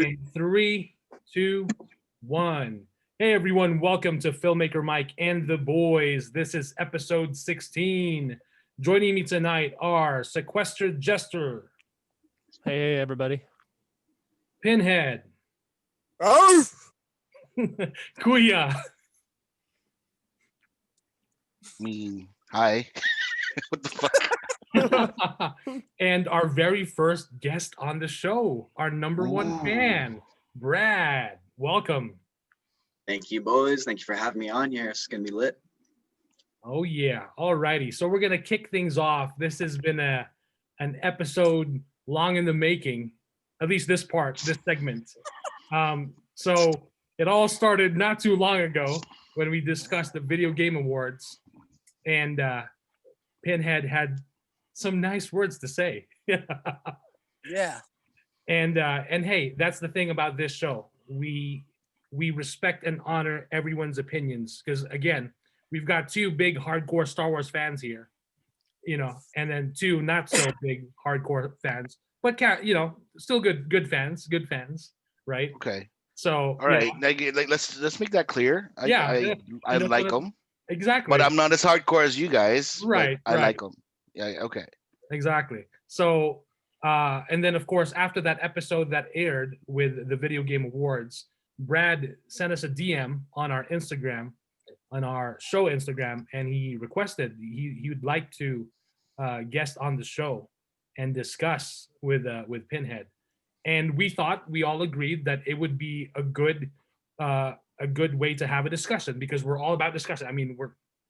In three, two, one. Hey everyone, welcome to Filmmaker Mike and the Boys. This is episode 16. Joining me tonight are Sequestered Jester, Hey, everybody. Pinhead, Oh, Kuya, hi. What the fuck? and our very first guest on the show, our number one Ooh. fan, Brad. Welcome. Thank you, boys. Thank you for having me on here. It's gonna be lit. Oh yeah. Alrighty. So we're gonna kick things off. This has been an episode long in the making, at least this segment. So it all started not too long ago when we discussed the video game awards, and Pinhead had some nice words to say. yeah. And hey, that's the thing about this show. We respect and honor everyone's opinions because again, we've got two big hardcore Star Wars fans here, and then two not so big hardcore fans, but still good fans, right? Okay. So All right. Let's make that clear. I like them, exactly, but I'm not as hardcore as you guys. Right. I like them. Yeah. Okay. Exactly. So, and then of course, after that episode that aired with the video game awards, Brad sent us a DM on our Instagram, on our show Instagram, and he requested he would like to guest on the show and discuss with Pinhead. And we all agreed that it would be a good way to have a discussion because we're all about discussion. I mean,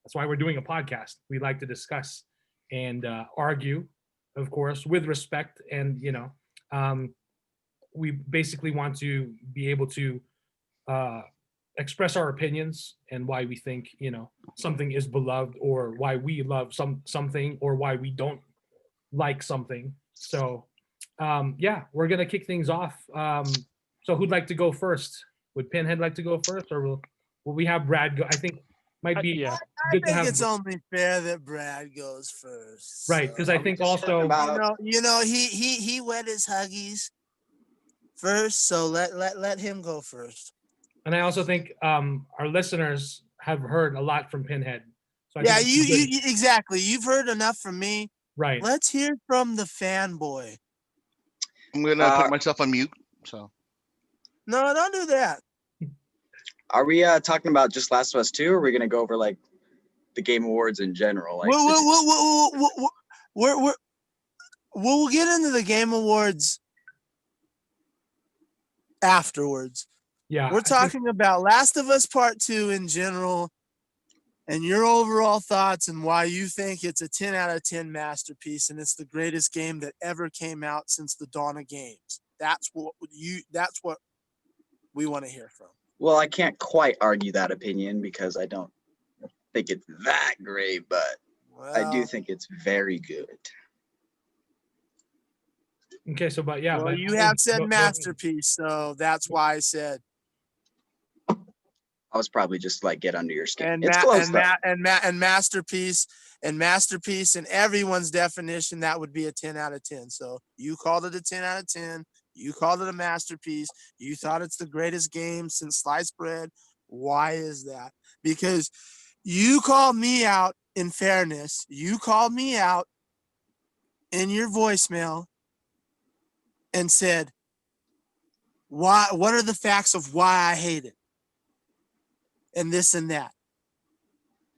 that's why we're doing a podcast. We like to discuss and argue, of course, with respect. And we basically want to be able to express our opinions and why we think something is beloved, or why we love something, or why we don't like something. So we're gonna kick things off. So who'd like to go first? Would Pinhead like to go first, or will we have Brad go? I think might be Yeah. I think it's only fair that Brad goes first. Right, because I think also he wet his huggies first, so let him go first. and I also think our listeners have heard a lot from Pinhead. So Yeah, you exactly. You've heard enough from me. right. Let's hear from the fanboy. I'm gonna put myself on mute. So No, don't do that. Are we talking about just Last of Us 2, or are we gonna go over like the Game Awards in general? Like, we'll get into the Game Awards afterwards. Yeah, We're talking about Last of Us Part 2 in general, and your overall thoughts and why you think it's a 10 out of 10 masterpiece and it's the greatest game that ever came out since the dawn of games. That's what we want to hear from. well, I can't quite argue that opinion because I don't think it's that great, but I do think it's very good. Okay, so but you have said masterpiece, so that's why I said. I was probably just like get under your skin. And It's close though. and masterpiece in everyone's definition, that would be a 10 out of 10. So you called it a 10 out of 10. You called it a masterpiece. You thought it's the greatest game since sliced bread. Why is that? Because you called me out in fairness. You called me out in your voicemail and said, "Why? What are the facts of why I hate it? And this and that."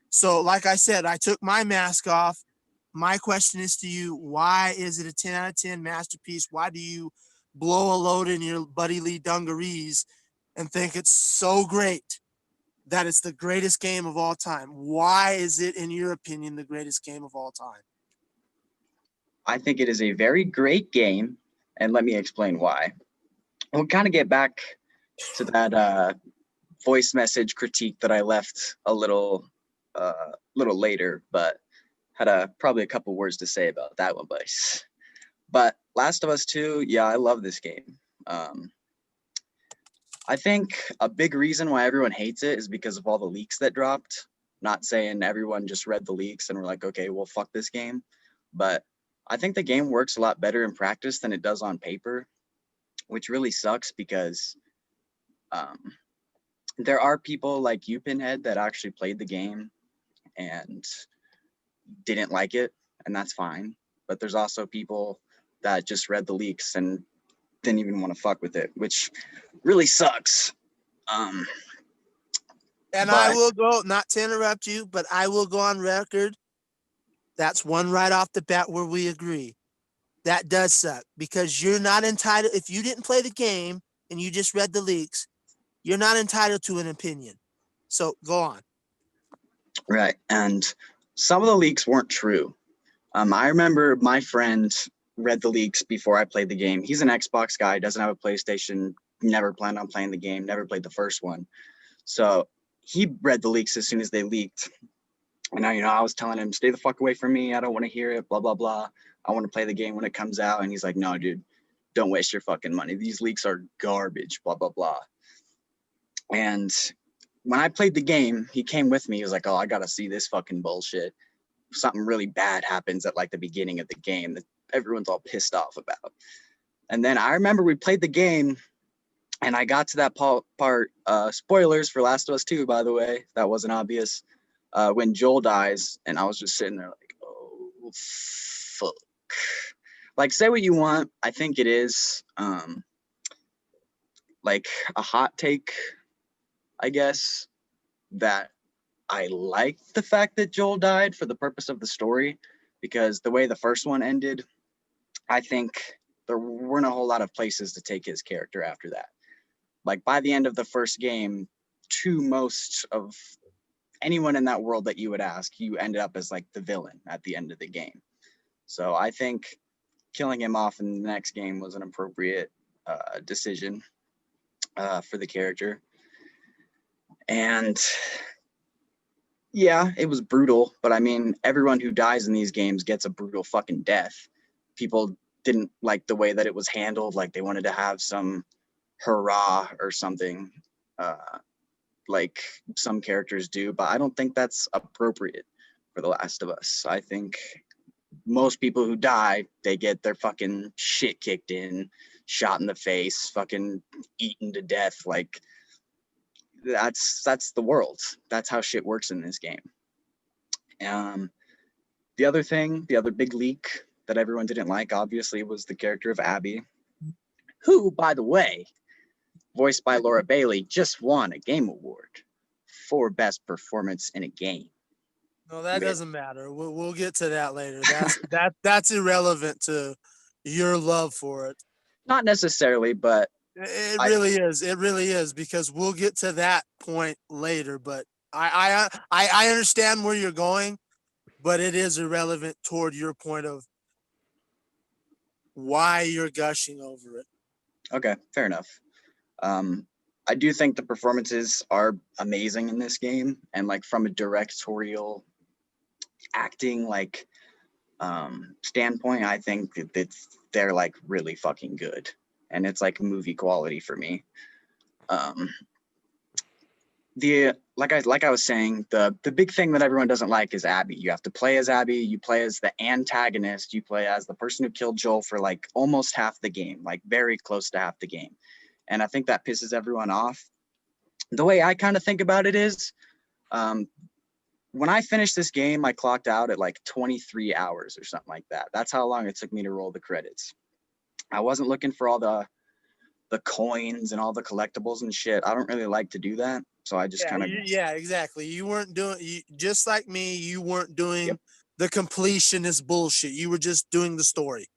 So, like I said, I took my mask off. My question is to you: why is it a 10 out of 10 masterpiece? Why do you blow a load in your Buddy Lee dungarees and think it's so great that it's the greatest game of all time? Why is it, in your opinion, the greatest game of all time? I think it is a very great game, and let me explain why. We'll kind of get back to that voice message critique that I left a little later, but had probably a couple words to say about that one, boys. But Last of Us 2, yeah, I love this game. I think a big reason why everyone hates it is because of all the leaks that dropped. Not saying everyone just read the leaks and were like, okay, well, fuck this game. But I think the game works a lot better in practice than it does on paper. which really sucks because there are people like you, Pinhead, that actually played the game and didn't like it, and that's fine. But there's also people that just read the leaks and didn't even want to fuck with it, which really sucks. And But- I will go, not to interrupt you, but I will go on record. That's one right off the bat where we agree. That does suck because you're not entitled. If you didn't play the game and you just read the leaks, you're not entitled to an opinion. So go on. Right. And some of the leaks weren't true. I remember my friend read the leaks before I played the game. He's an Xbox guy, doesn't have a PlayStation, never planned on playing the game, never played the first one. So he read the leaks as soon as they leaked. And I was telling him, stay the fuck away from me. I don't want to hear it, blah, blah, blah. I want to play the game when it comes out. And he's like, no, dude, don't waste your fucking money. These leaks are garbage, blah, blah, blah. And when I played the game, he came with me. He was like, oh, I got to see this fucking bullshit. Something really bad happens at like the beginning of the game that everyone's all pissed off about. And then I remember we played the game and I got to that part, spoilers for Last of Us 2, by the way, that wasn't obvious, when Joel dies. And I was just sitting there like, oh, fuck. Like, say what you want. I think it is like a hot take, I guess, that I like the fact that Joel died for the purpose of the story, because the way the first one ended, I think there weren't a whole lot of places to take his character after that. Like, by the end of the first game, to most of anyone in that world that you would ask, you ended up as like the villain at the end of the game. So I think killing him off in the next game was an appropriate decision for the character. And yeah, it was brutal, but I mean, everyone who dies in these games gets a brutal fucking death. People didn't like the way that it was handled, like they wanted to have some hurrah or something, like some characters do, but I don't think that's appropriate for The Last of Us. I think most people who die, they get their fucking shit kicked in, shot in the face, fucking eaten to death. Like, that's the world. That's how shit works in this game. The other big leak that everyone didn't like, obviously, was the character of Abby, who, by the way, voiced by Laura Bailey, just won a Game Award for Best Performance in a Game. No, that doesn't matter. We'll get to that later. That's irrelevant to your love for it. Not necessarily, but It really is. It really is, because we'll get to that point later. But I understand where you're going, but it is irrelevant toward your point of why you're gushing over it. okay, fair enough. I do think the performances are amazing in this game, and like from a directorial acting standpoint, I think that they're like really fucking good, and it's like movie quality for me. Like I was saying, the big thing that everyone doesn't like is Abby. You have to play as Abby. You play as the antagonist. You play as the person who killed Joel for like almost half the game, like very close to half the game. And I think that pisses everyone off. The way I kind of think about it is, when I finished this game, I clocked out at like 23 hours or something like that. That's how long it took me to roll the credits. I wasn't looking for all the coins and all the collectibles and shit. I don't really like to do that. So I just Yeah, exactly. You weren't doing, just like me, you weren't doing Yep. the completionist bullshit. You were just doing the story.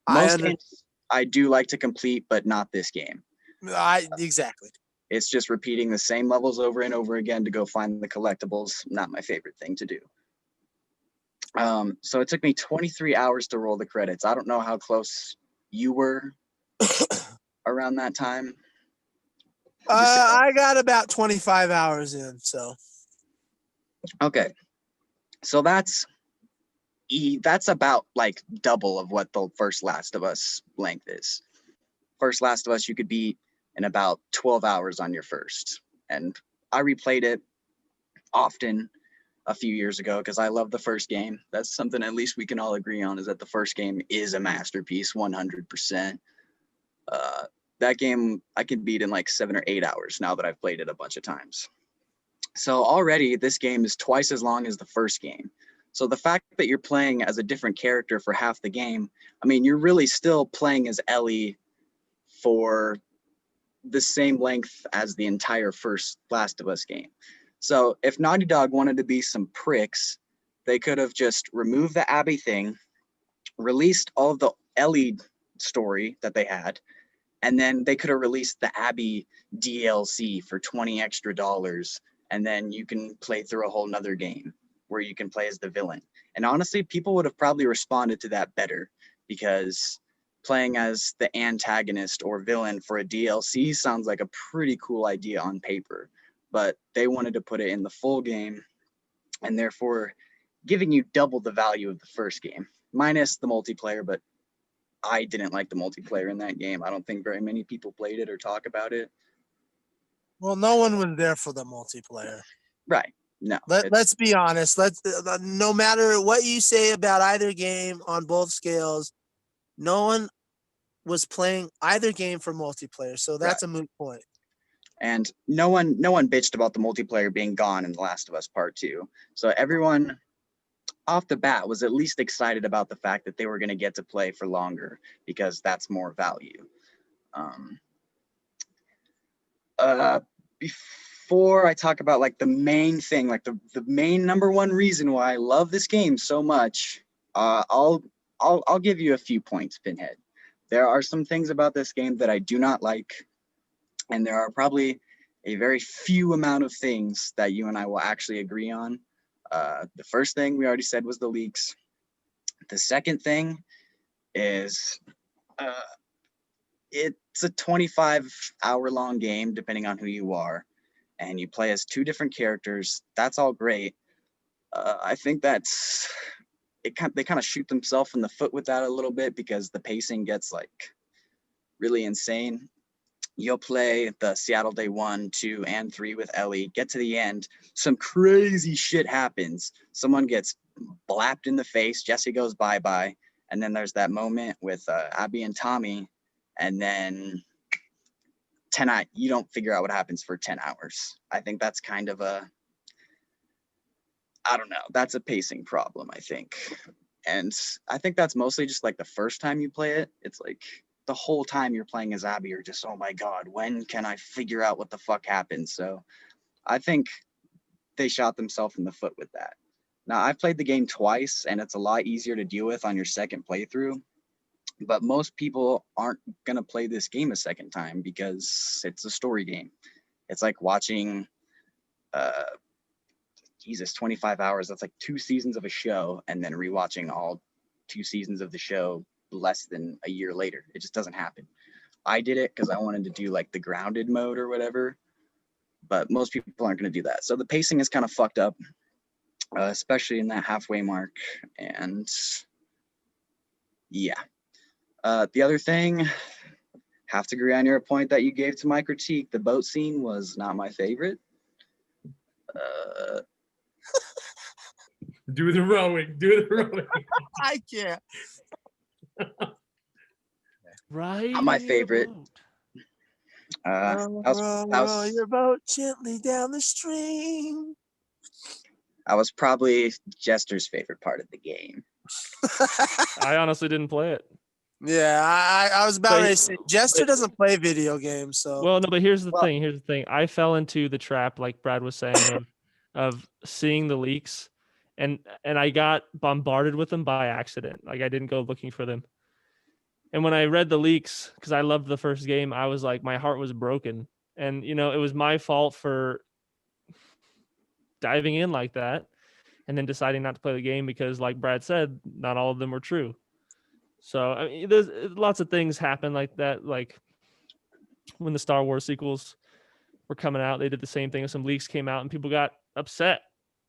Most games I do like to complete, but not this game. Exactly. It's just repeating the same levels over and over again to go find the collectibles. Not my favorite thing to do. So it took me 23 hours to roll the credits. I don't know how close you were around that time. I got about 25 hours in, so. Okay. So that's about like double of what the first Last of Us length is. First Last of Us you could beat in about 12 hours on your first. And I replayed it often a few years ago because I love the first game. That's something at least we can all agree on, is that the first game is a masterpiece, 100%. that game I can beat in like 7 or 8 hours now that I've played it a bunch of times. So already this game is twice as long as the first game. So the fact that you're playing as a different character for half the game, I mean, you're really still playing as Ellie for the same length as the entire first Last of Us game. So if Naughty Dog wanted to be some pricks, they could have just removed the Abby thing, released all of the Ellie story that they had, and then they could have released the Abby DLC for $20 extra, and then you can play through a whole nother game where you can play as the villain. And honestly, people would have probably responded to that better, because playing as the antagonist or villain for a DLC sounds like a pretty cool idea on paper, but they wanted to put it in the full game, and therefore giving you double the value of the first game, minus the multiplayer. But I didn't like the multiplayer in that game. I don't think very many people played it or talk about it. Well, no one was there for the multiplayer. Right. No. Let's be honest. No matter what you say about either game on both scales, no one was playing either game for multiplayer. So that's a moot point. And no one bitched about the multiplayer being gone in The Last of Us Part 2. So everyone off the bat was at least excited about the fact that they were going to get to play for longer, because that's more value. Before I talk about like the main thing, like the main number one reason why I love this game so much, I'll give you a few points, Pinhead. There are some things about this game that I do not like, and there are probably a very few amount of things that you and I will actually agree on. The first thing we already said was the leaks. The second thing is it's a 25-hour-long game, depending on who you are, and you play as 2 different characters. That's all great. I think that's it. They kind of shoot themselves in the foot with that a little bit, because the pacing gets like really insane. You'll play the Seattle Day 1, 2, and 3 with Ellie. Get to the end, some crazy shit happens. Someone gets blapped in the face. Jesse goes bye-bye. And then there's that moment with Abby and Tommy. And then you don't figure out what happens for 10 hours. I think that's kind of I don't know. That's a pacing problem, I think. And I think that's mostly just like the first time you play it. It's like the whole time you're playing as Abby, you're just, oh my God, when can I figure out what the fuck happened? So I think they shot themselves in the foot with that. Now, I've played the game twice, and it's a lot easier to deal with on your second playthrough. But most people aren't going to play this game a second time, because it's a story game. It's like watching, 25 hours. That's like 2 seasons of a show, and then rewatching all 2 seasons of the show less than a year later. It just doesn't happen. I did it because I wanted to do like the grounded mode or whatever, but most people aren't going to do that. So the pacing is kind of fucked up, especially in that halfway mark. And yeah. The other thing, have to agree on your point that you gave to my critique. The boat scene was not my favorite. Do the rowing. I can't. Right. Not my favorite. Row your boat gently down the stream. That was probably Jester's favorite part of the game. I honestly didn't play it. Yeah, I was about But- to say Jester doesn't play video games, so Well, no, but here's the thing. I fell into the trap, like Brad was saying, of seeing the leaks, and I got bombarded with them by accident. Like, I didn't go looking for them. And when I read the leaks, because I loved the first game, I was like, my heart was broken. And, it was my fault for diving in like that and then deciding not to play the game, because, like Brad said, not all of them were true. So, I mean, there's lots of things happen like that. Like when the Star Wars sequels were coming out, they did the same thing. Some leaks came out and people got upset,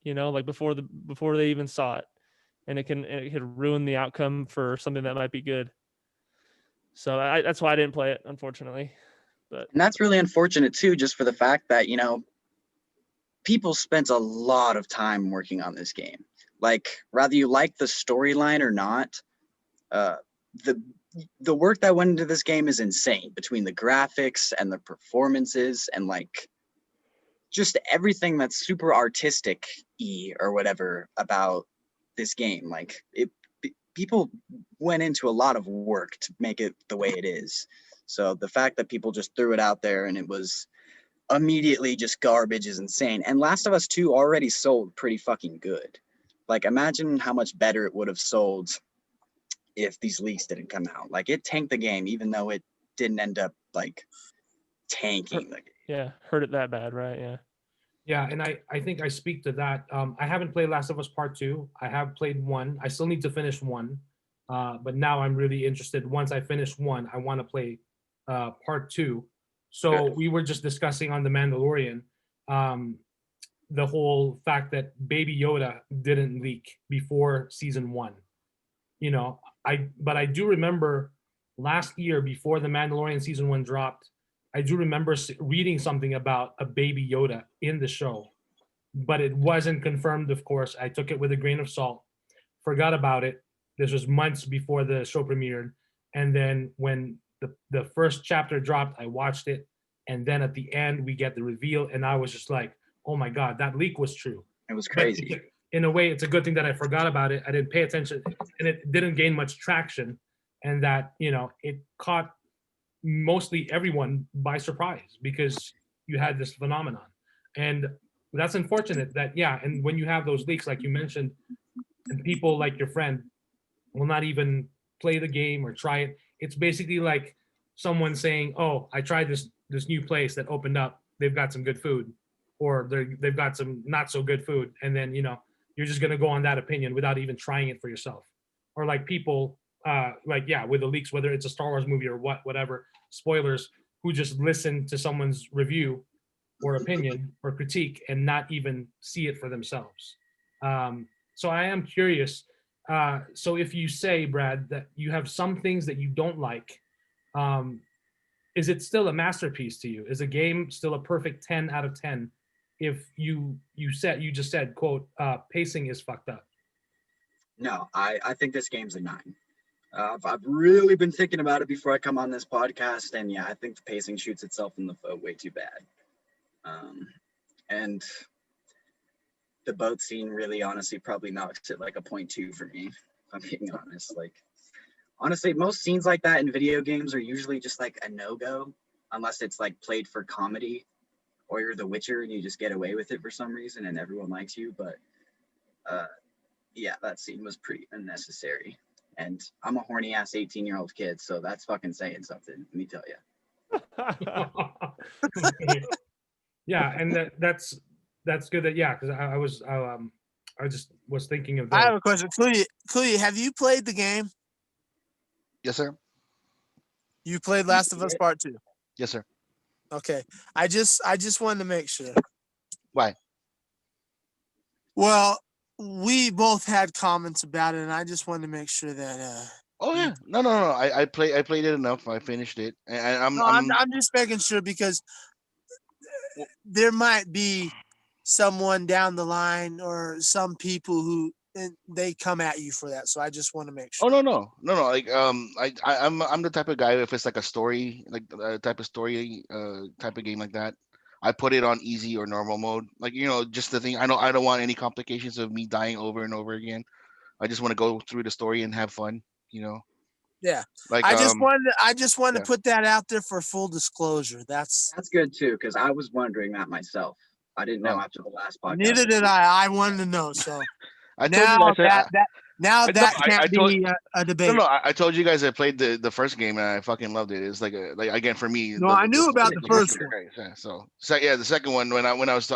like before they even saw it. And it could ruin the outcome for something that might be good. So that's why I didn't play it, unfortunately. But And that's really unfortunate too, just for the fact that, people spent a lot of time working on this game. Like, whether you like the storyline or not, the the work that went into this game is insane, between the graphics and the performances and like just everything that's super artistic or whatever about this game. Like people went into a lot of work to make it the way it is. So the fact that people just threw it out there and it was immediately just garbage is insane. And Last of Us 2 already sold pretty fucking good. Like, imagine how much better it would have sold if these leaks didn't come out. Like, it tanked the game, even though it didn't end up like tanking the game. Yeah, hurt it that bad, right? Yeah. Yeah, and I think I speak to that. I haven't played Last of Us Part 2. I have played 1. I still need to finish 1. But now I'm really interested. Once I finish 1, I want to play Part 2. So we were just discussing on The Mandalorian the whole fact that Baby Yoda didn't leak before season 1. You know, but I do remember last year before The Mandalorian season 1 dropped, I do remember reading something about a Baby Yoda in the show, but it wasn't confirmed, of course. I took it with a grain of salt, forgot about it. This was months before the show premiered. And then when the first chapter dropped, I watched it. And then at the end, we get the reveal. And I was just like, oh my God, that leak was true. It was crazy. In a way, it's a good thing that I forgot about it. I didn't pay attention and it didn't gain much traction. And that, you know, it caught mostly everyone by surprise because you had this phenomenon. And that's unfortunate that, yeah, and when you have those leaks, like you mentioned, and people like your friend will not even play the game or try it. It's basically like someone saying, oh, I tried this new place that opened up. They've got some good food, or they've got some not so good food. And then, you know, you're just going to go on that opinion without even trying it for yourself. Or like people like, yeah, with the leaks, whether it's a Star Wars movie or whatever, spoilers, who just listen to someone's review or opinion or critique and not even see it for themselves. So I am curious. So if you say, Brad, that you have some things that you don't like, is it still a masterpiece to you? Is a game still a perfect 10 out of 10 if you just said, quote, pacing is fucked up? No, I think this game's a 9. I've really been thinking about it before I come on this podcast, and yeah, I think the pacing shoots itself in the foot way too bad. And the boat scene really honestly probably knocks it like a 0.2 for me, if I'm being honest. Like, honestly, most scenes like that in video games are usually just like a no-go, unless it's like played for comedy, or you're The Witcher and you just get away with it for some reason and everyone likes you. But yeah, that scene was pretty unnecessary. And I'm a horny ass 18-year-old kid, so that's fucking saying something, let me tell you. Yeah, and that's good that, yeah, because I just was thinking of I that. have a question. Clea, have you played the game? Yes, sir. You played Last of Us Part 2. Yes, sir. Okay. I just wanted to make sure. Why? Well, we both had comments about it, and I just wanted to make sure that Oh yeah, no. I played it enough. I finished it, and I'm just making sure because there might be someone down the line or some people who they come at you for that. So I just want to make sure. Oh no. Like I'm the type of guy, if it's like a story, like type of game like that, I put it on easy or normal mode. Like, you know, just the thing. I don't want any complications of me dying over and over again. I just want to go through the story and have fun. You know. Yeah. Like I just wanted yeah. to put that out there for full disclosure. That's good too, because I was wondering that myself. I didn't know after the last podcast. Neither did I. I wanted to know. So I told you guys, that can't be a debate. No, I told you guys I played the first game and I fucking loved it. It's like again for me. No, I knew about the first one. Yeah, so yeah, the second one when I was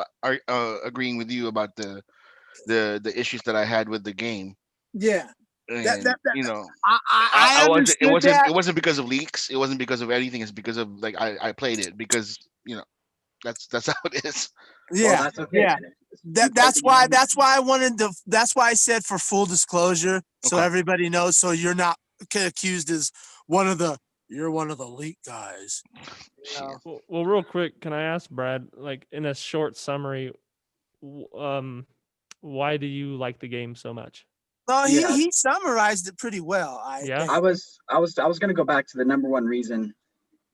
agreeing with you about the issues that I had with the game. Yeah. And, you know, I it wasn't because of leaks. It wasn't because of anything. It's because of like I played it because, you know, that's how it is. Yeah, well, that's okay. Yeah. That's why I wanted to. That's why I said for full disclosure, so everybody knows. So you're not accused as you're one of the leak guys. Well, real quick, can I ask Brad, like in a short summary, why do you like the game so much? No, Yeah. he summarized it pretty well. Yeah. think. I was gonna go back to the number one reason.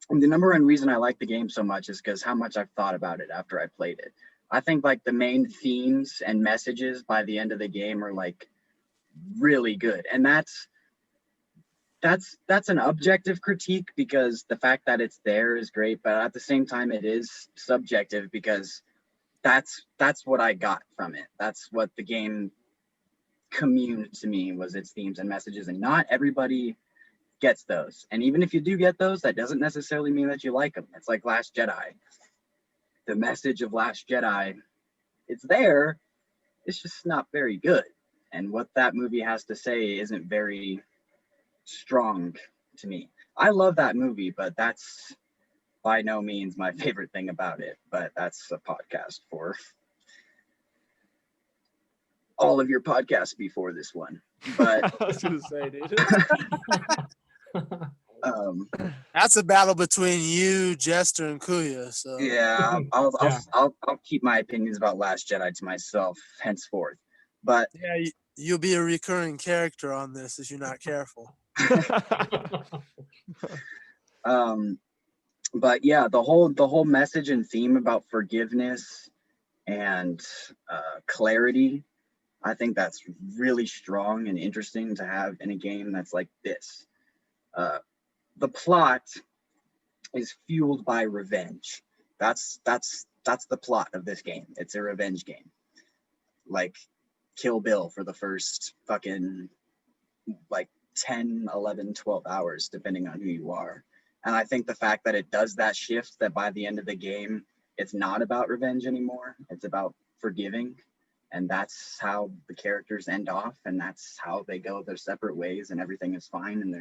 And the number one reason I like the game so much is because how much I've thought about it after I played it. I think like the main themes and messages by the end of the game are like really good, and that's an objective critique because the fact that it's there is great, but at the same time it is subjective because that's what I got from it. That's what the game communed to me was its themes and messages, and not everybody gets those. And even if you do get those, that doesn't necessarily mean that you like them. It's like Last Jedi. The message of Last Jedi, it's there, it's just not very good. And what that movie has to say isn't very strong to me. I love that movie, but that's by no means my favorite thing about it. But that's a podcast for all of your podcasts before this one. But I was gonna say, dude. That's a battle between you, Jester, and Kuya. So yeah, Yeah. I'll keep my opinions about Last Jedi to myself henceforth. But yeah, you'll be a recurring character on this if you're not careful. but yeah, the whole message and theme about forgiveness and clarity, I think that's really strong and interesting to have in a game that's like this. The plot is fueled by revenge. That's the plot of this game. It's a revenge game. Like Kill Bill for the first fucking like 10, 11, 12 hours, depending on who you are. And I think the fact that it does that shift, that by the end of the game, it's not about revenge anymore. It's about forgiving. And that's how the characters end off. And that's how they go their separate ways and everything is fine. And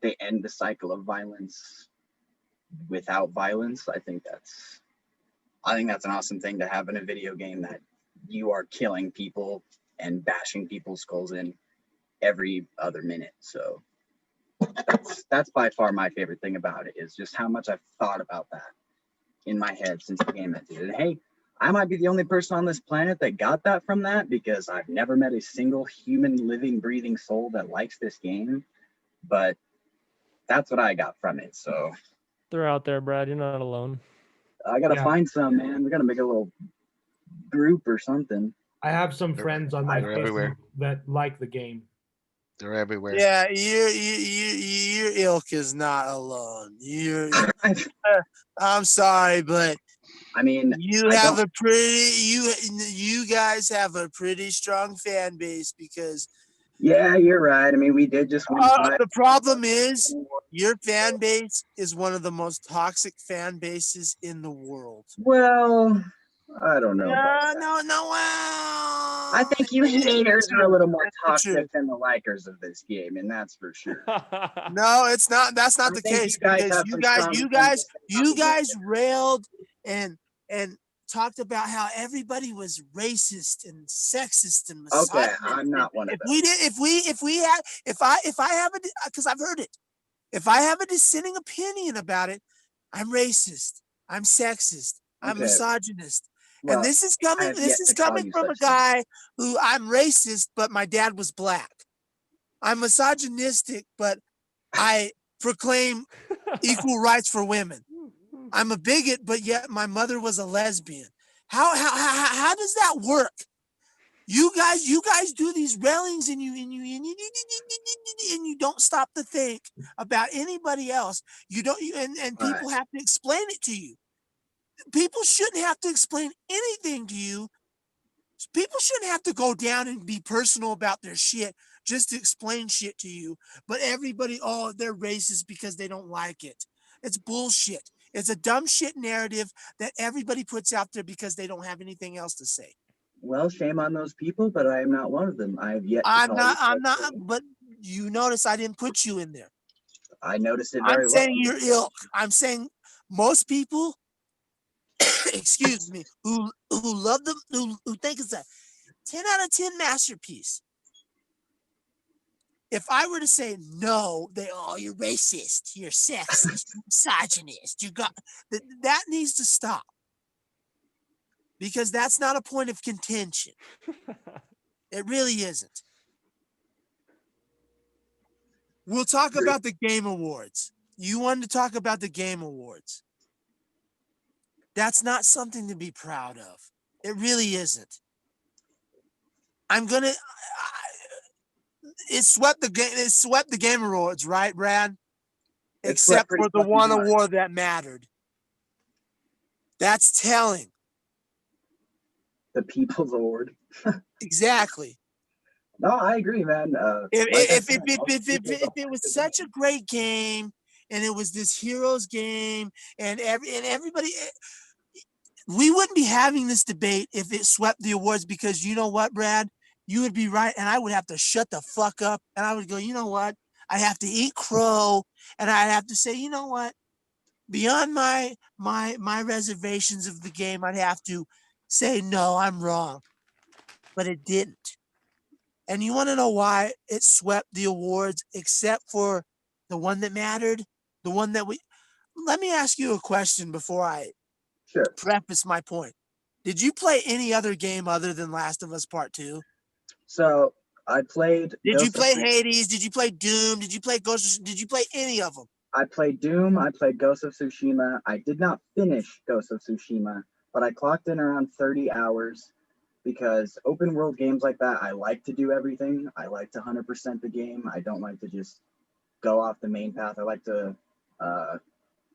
they end the cycle of violence without violence. I think that's an awesome thing to have in a video game, that you are killing people and bashing people's skulls in every other minute. So that's by far my favorite thing about it, is just how much I've thought about that in my head since the game ended. And hey, I might be the only person on this planet that got that from that, because I've never met a single human living, breathing soul that likes this game. But that's what I got from it. So They're out there, Brad. You're not alone. I gotta Yeah. find some, man. We gotta make a little group or something. I have some They're- friends on my they're Facebook everywhere. that like the game. They're everywhere. Yeah, your ilk is not alone. I'm sorry, but I mean, you I have don't- a pretty you guys have a pretty strong fan base, because yeah, you're right. I mean, we did just win. the problem is your fan base is one of the most toxic fan bases in the world. Well, I don't know. No, about that. no. I think you haters are a little more That's the truth. toxic than the likers of this game, and that's for sure. No, it's not. That's not I the think case, you guys because have you some guys, strong you opinions guys, you about guys railed and talked about how everybody was racist and sexist and Okay, misogynist. I'm not one of If those. we did, if I have a, because I've heard it, if I have a dissenting opinion about it, I'm racist, I'm sexist, I'm Okay, misogynist. well, And this is I coming. have This yet is to call coming you from a such things. guy who, I'm racist, but my dad was black. I'm misogynistic, but I proclaim equal rights for women. I'm a bigot, but yet my mother was a lesbian. How does that work? You guys do these railings, and you don't stop to think about anybody else. You don't, and people have to explain it to you. People shouldn't have to explain anything to you. People shouldn't have to go down and be personal about their shit just to explain shit to you. But everybody, oh, they're racist because they don't like it. It's bullshit. It's a dumb shit narrative that everybody puts out there because they don't have anything else to say. Well, shame on those people, but I am not one of them. I have yet to I'm call not, you such things. but you notice I didn't put you in there. I noticed it very I'm well. saying your ilk. I'm saying most people, excuse me, who love them, who think it's a 10 out of 10 masterpiece. If I were to say no, you're racist, you're sexist, you're misogynist, that needs to stop. Because that's not a point of contention. It really isn't. We'll talk about the Game Awards. You wanted to talk about the Game Awards. That's not something to be proud of. It really isn't. It swept the game. It swept the Game Awards, right, Brad? It swept Except for the pretty one fucking hard. award that mattered. That's telling. The People's Award. Exactly. No, I agree, man. Like I If said, most people don't it like was the such game. a great game, and it was this heroes game, and everybody, we wouldn't be having this debate if it swept the awards, because you know what, Brad, you would be right, and I would have to shut the fuck up, and I would go, you know what, I have to eat crow, and I'd have to say, you know what, beyond my reservations of the game, I'd have to say no, I'm wrong, but it didn't. And you want to know why it swept the awards, except for the one that mattered, the one that we. Let me ask you a question before I Sure. preface my point. Did you play any other game other than Last of Us Part 2? So I played. Did you Ghost of play Tsushima. Hades? Did you play Doom? Did you play Did you play any of them? I played Doom. I played Ghost of Tsushima. I did not finish Ghost of Tsushima, but I clocked in around 30 hours because open world games like that, I like to do everything. I like to 100% the game. I don't like to just go off the main path. I like to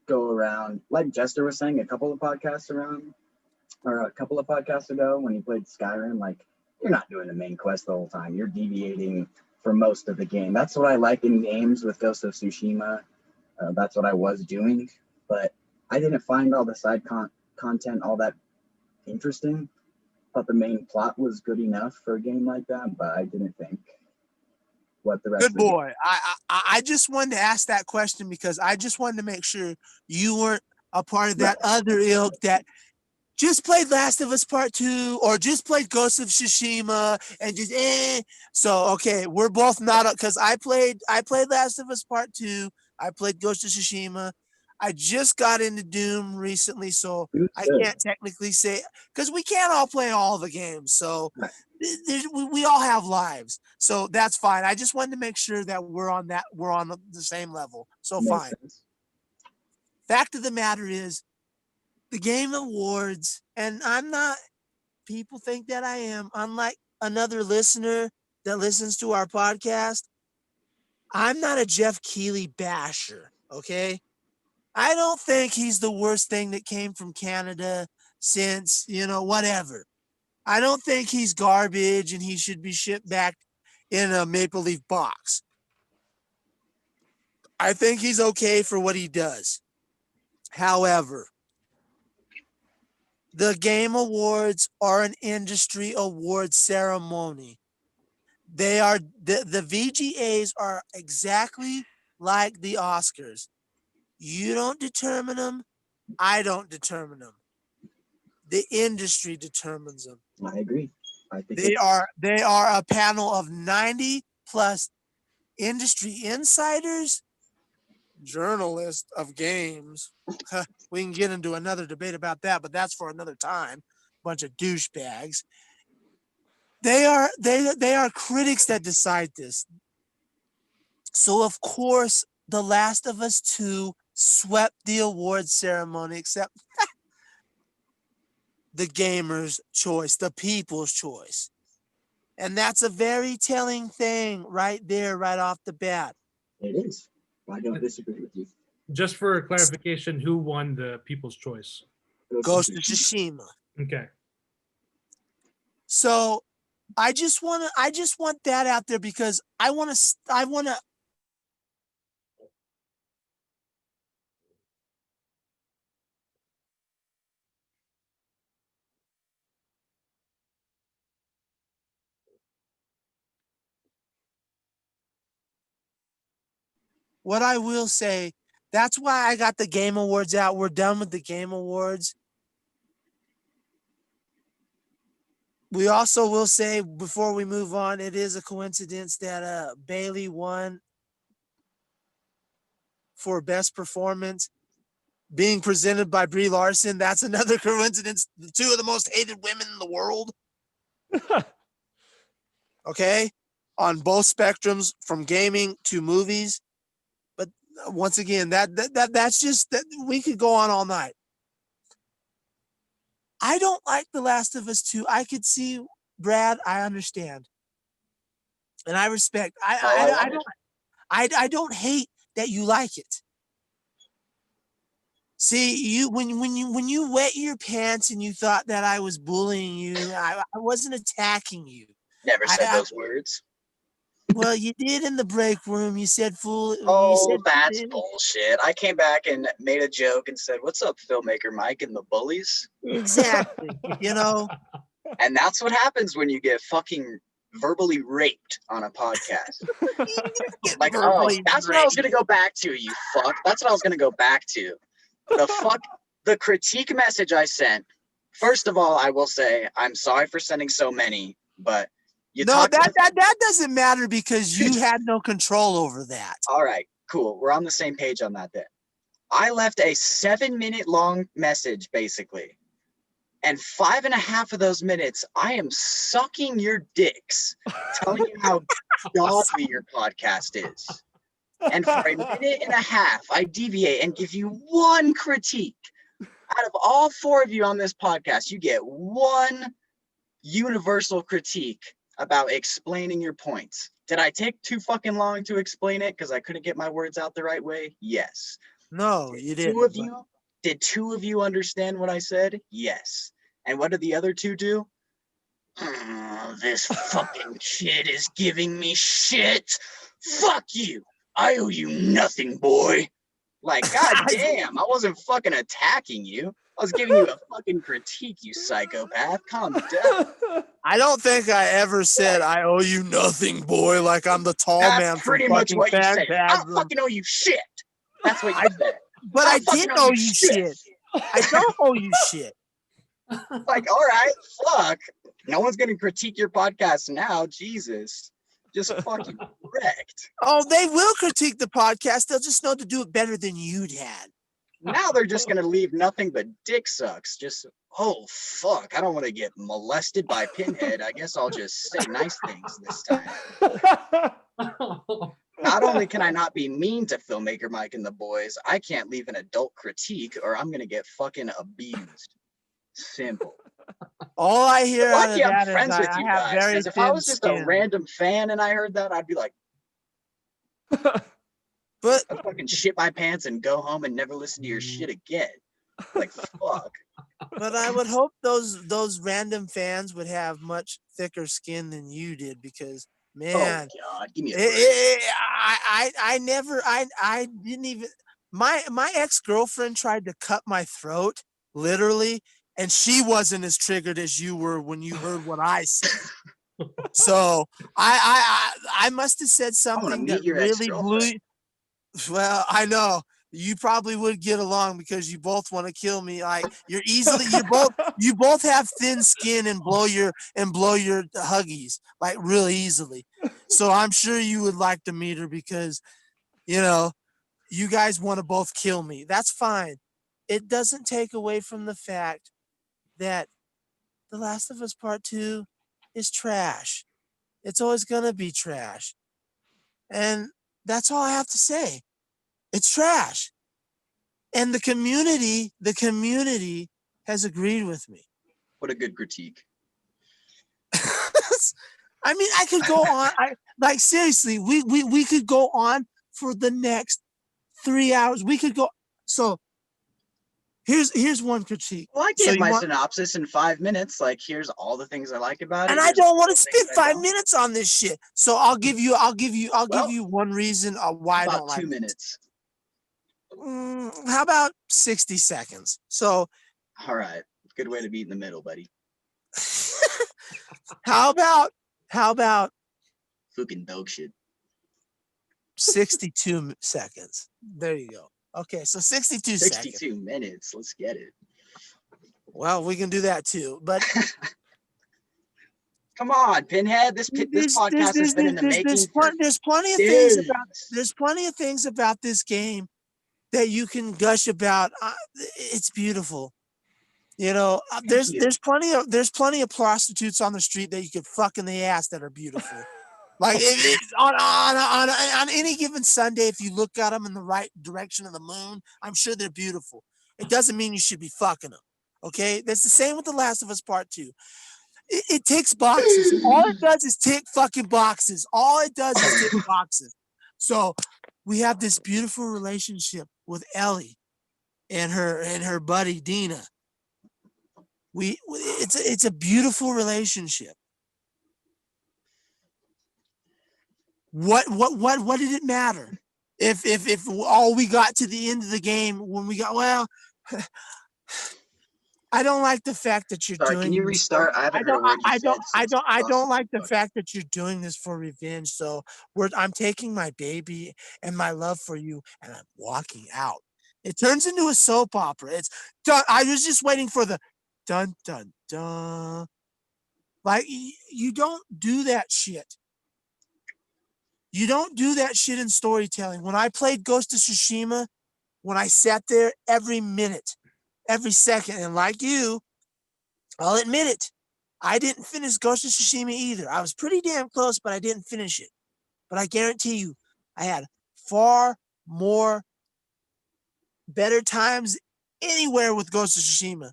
go around, like Jester was saying a couple of podcasts ago when he played Skyrim. Like, you're not doing the main quest the whole time. You're deviating for most of the game. That's what I like in games with Ghost of Tsushima. That's what I was doing, but I didn't find all the side content all that interesting. Thought the main plot was good enough for a game like that, but I didn't think what the rest Good of the game. boy. I just wanted to ask that question because I just wanted to make sure you weren't a part of that other ilk that just played Last of Us Part 2 or just played Ghost of Tsushima and just So okay, we're both not, because I played Last of Us Part 2. I played Ghost of Tsushima. I just got into Doom recently, so It was I good. can't technically say, because we can't all play all the games. So Right. we all have lives, so that's fine. I just wanted to make sure that we're on the same level. So Makes fine. sense. Fact of the matter is, the Game Awards, and I'm not, people think that I am, unlike another listener that listens to our podcast, I'm not a Jeff Keighley basher, okay? I don't think he's the worst thing that came from Canada since, whatever. I don't think he's garbage and he should be shipped back in a Maple Leaf box. I think he's okay for what he does. However, the Game Awards are an industry award ceremony. They are the VGAs are exactly like the Oscars. You don't determine them. I don't determine them. The industry determines them. I agree. I think They are a panel of 90 plus industry insiders, journalists of games. We can get into another debate about that, but that's for another time. Bunch of douchebags. They are critics that decide this. So of course, The Last of Us 2 swept the award ceremony, except the gamer's choice, the people's choice. And that's a very telling thing right there, right off the bat. it is. I don't disagree with you. Just for clarification, who won the People's Choice? Ghost of Tsushima. Okay. So I just want that out there because I want to. What I will say, that's why I got the Game Awards out. We're done with the Game Awards. We also will say, before we move on, it is a coincidence that Bailey won for best performance, being presented by Brie Larson. That's another coincidence. The two of the most hated women in the world. Okay. on both spectrums, from gaming to movies. But once again, that's just that we could go on all night. I don't like The Last of Us 2. I could see, Brad, I understand. And I respect. I don't hate that you like it. See, when you wet your pants and you thought that I was bullying you, I wasn't attacking you. Never said those words. Well, you did in the break room. You said fool. Oh, that's bullshit. I came back and made a joke and said, "What's up, filmmaker Mike and the Bullies?" Exactly. You know. And that's what happens when you get fucking verbally raped on a podcast. Like, oh, that's what I was gonna go back to, you fuck. That's what I was gonna go back to. The critique message I sent. First of all, I will say I'm sorry for sending so many, but that doesn't matter because you had no control over that. All right, cool. We're on the same page on that then. I left a 7-minute long message basically. And 5.5 of those minutes, I am sucking your dicks, telling you how godly your podcast is. And for 1.5 minutes, I deviate and give you one critique. Out of all 4 of you on this podcast, you get one universal critique about explaining your points. Did I take too fucking long to explain it because I couldn't get my words out the right way? Yes. No, you didn't. Did 2 of you understand what I said? Yes. And what did the other 2 do? This fucking kid is giving me shit. Fuck you. I owe you nothing, boy. Like, goddamn, I wasn't fucking attacking you. I was giving you a fucking critique, you psychopath. Calm down. I don't think I ever said I owe you nothing, boy. Like I'm the tall man. That's pretty much what you said. I don't fucking owe you shit. That's what you said. But I did owe you shit. I don't owe you shit. Like, all right, fuck. No one's gonna critique your podcast now. Jesus. Just fucking wrecked. Oh, they will critique the podcast. They'll just know to do it better than you'd had. Now they're just gonna leave nothing but dick sucks. Just, oh fuck, I don't want to get molested by Pinhead. I guess I'll just say nice things this time. Not only can I not be mean to filmmaker Mike and the boys, I can't leave an adult critique or I'm gonna get fucking abused. Simple. All I hear out of I'm that friends is with you guys. Because if I was just a random fan and I heard that, I'd be like, but I'd fucking shit my pants and go home and never listen to your shit again. Like, fuck. But I would hope those random fans would have much thicker skin than you did because, man, oh God, give me a break. I didn't even. My ex-girlfriend tried to cut my throat, literally. And she wasn't as triggered as you were when you heard what I said. So I must have said something that really blew. Well, I know you probably would get along because you both want to kill me. Like you both have thin skin and blow your huggies like real easily. So I'm sure you would like to meet her because, you know, you guys want to both kill me. That's fine. It doesn't take away from the fact that The Last of Us Part 2 is trash. It's always going to be trash. And that's all I have to say. It's trash. And the community has agreed with me. What a good critique. I mean, I could go on. Seriously, we could go on for the next 3 hours. We could go. So Here's one critique. Well, I gave my synopsis in 5 minutes. Like, here's all the things I like about it. And I don't want to spend 5 minutes on this shit. So I'll give you one reason why I don't like it. 2 minutes. How about 60 seconds? So, all right, good way to be in the middle, buddy. How about fucking dog shit? 62 seconds. There you go. Okay, so 62 seconds. 62 minutes. Let's get it. Well, we can do that too, but come on, Pinhead. This podcast has been in the making. There's plenty of things about this game that you can gush about. It's beautiful. You know, there's plenty of prostitutes on the street that you could fuck in the ass that are beautiful. Like on any given Sunday, if you look at them in the right direction of the moon, I'm sure they're beautiful. It doesn't mean you should be fucking them. Okay, that's the same with The Last of Us Part 2. It ticks boxes. All it does is tick fucking boxes. All it does is tick boxes. So we have this beautiful relationship with Ellie and her buddy Dina. It's a beautiful relationship. What did it matter? If all we got to the end of the game when we got, well, I don't like the fact that you're Sorry, doing can you this. restart? I haven't heard a word you said since I across don't the like the book. fact that you're doing this for revenge. So I'm taking my baby and my love for you and I'm walking out. It turns into a soap opera. It's done. I was just waiting for the dun dun dun. Like you don't do that shit. You don't do that shit in storytelling. When I played Ghost of Tsushima, when I sat there every minute, every second, and like you, I'll admit it, I didn't finish Ghost of Tsushima either. I was pretty damn close, but I didn't finish it. But I guarantee you, I had far more better times anywhere with Ghost of Tsushima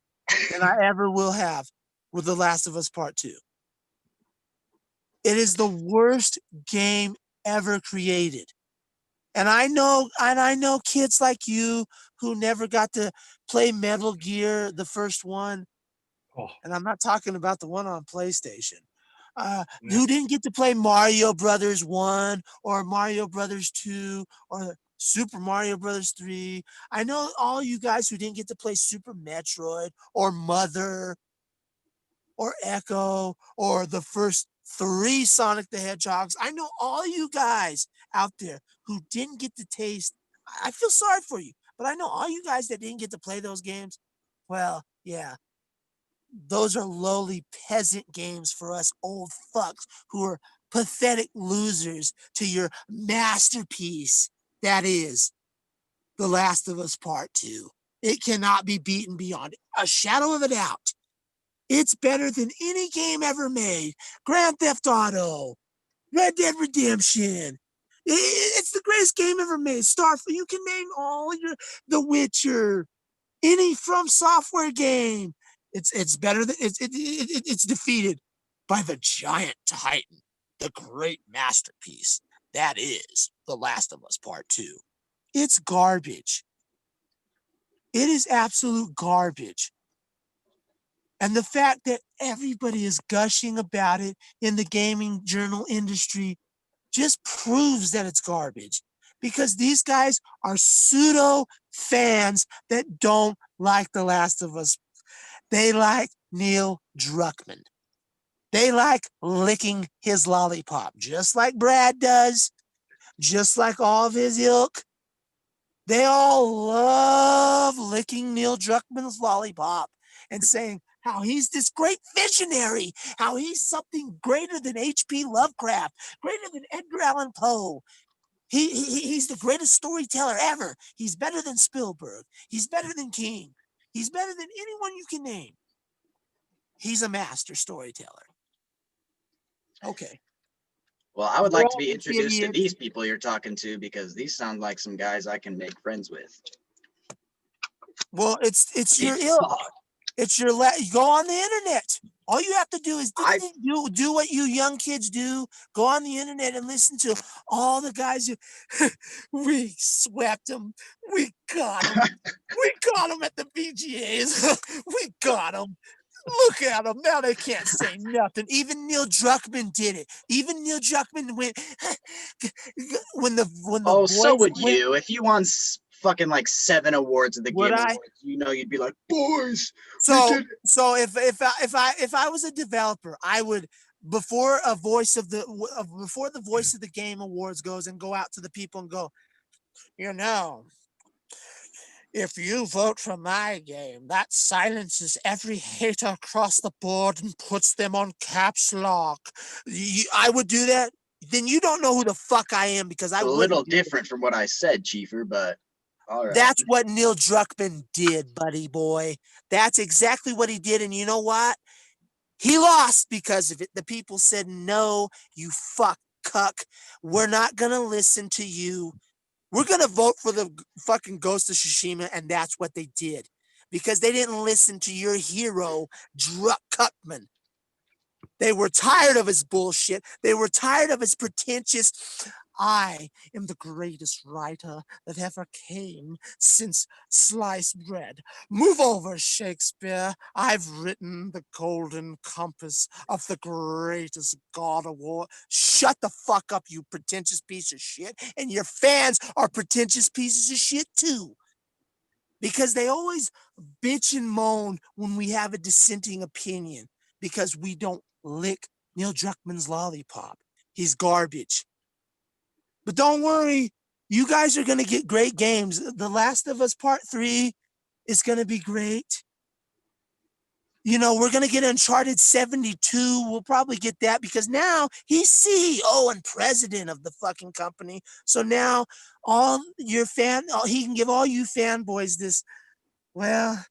than I ever will have with The Last of Us Part 2. It is the worst game ever created. And I know kids like you who never got to play Metal Gear, the first one. Oh, And I'm not talking about the one on PlayStation. yeah. Who didn't get to play Mario Brothers 1 or Mario Brothers 2 or Super Mario Brothers 3. I know all you guys who didn't get to play Super Metroid or Mother or Echo or the first 3 Sonic the Hedgehogs. I know all you guys out there who didn't get to taste. I feel sorry for you, but I know all you guys that didn't get to play those games. Well, yeah, those are lowly peasant games for us old fucks who are pathetic losers to your masterpiece that is The Last of Us Part 2. It cannot be beaten beyond a shadow of a doubt. It's better than any game ever made. Grand Theft Auto, Red Dead Redemption. It's the greatest game ever made. Starfield. You can name all your The Witcher, any From Software game. It's better than it's defeated by the giant titan, the great masterpiece that is The Last of Us Part 2. It's garbage. It is absolute garbage. And the fact that everybody is gushing about it in the gaming journal industry just proves that it's garbage. Because these guys are pseudo fans that don't like The Last of Us. They like Neil Druckmann. They like licking his lollipop, just like Brad does, just like all of his ilk. They all love licking Neil Druckmann's lollipop and saying how he's this great visionary, how he's something greater than H.P. Lovecraft, greater than Edgar Allan Poe. He's the greatest storyteller ever. He's better than Spielberg. He's better than King. He's better than anyone you can name. He's a master storyteller. Okay. Well, I would We're like to all be introduced to idiots. these people you're talking to because these sound like some guys I can make friends with. Well, it's I your mean, ilk. It's your go on the internet. All you have to do is do what you young kids do. Go on the internet and listen to all the guys who we swept them. We got them. We got them at the VGAs. We got them. Look at them. Now they can't say nothing. Even Neil Druckmann did it. Even Neil Druckmann went when the oh, boys so would went, you. If you won fucking like 7 awards at the would Game I? Awards, you know you'd be like, boys, we So did it. so if I was a developer, I would before the voice of the Game Awards goes and go out to the people and go, you know, if you vote for my game, that silences every hater across the board and puts them on caps lock. I would do that. Then you don't know who the fuck I am because I A wouldn't little do that. different from what I said, Chiefer, but all right. That's what Neil Druckmann did, buddy boy. That's exactly what he did. And you know what? He lost because of it. The people said, no, you fuck cuck. We're not gonna listen to you. We're gonna vote for the fucking Ghost of Tsushima, and that's what they did. Because they didn't listen to your hero, Druck Cuckman. They were tired of his bullshit. They were tired of his pretentious, I am the greatest writer that ever came since sliced bread. Move over, Shakespeare. I've written the golden compass of the greatest god of war. Shut the fuck up, you pretentious piece of shit. And your fans are pretentious pieces of shit too. Because they always bitch and moan when we have a dissenting opinion because we don't lick Neil Druckmann's lollipop. He's garbage. But don't worry, you guys are going to get great games. The Last of Us Part 3 is going to be great. You know, we're going to get Uncharted 72. We'll probably get that because now he's CEO and president of the fucking company. So now he can give all you fanboys this, well,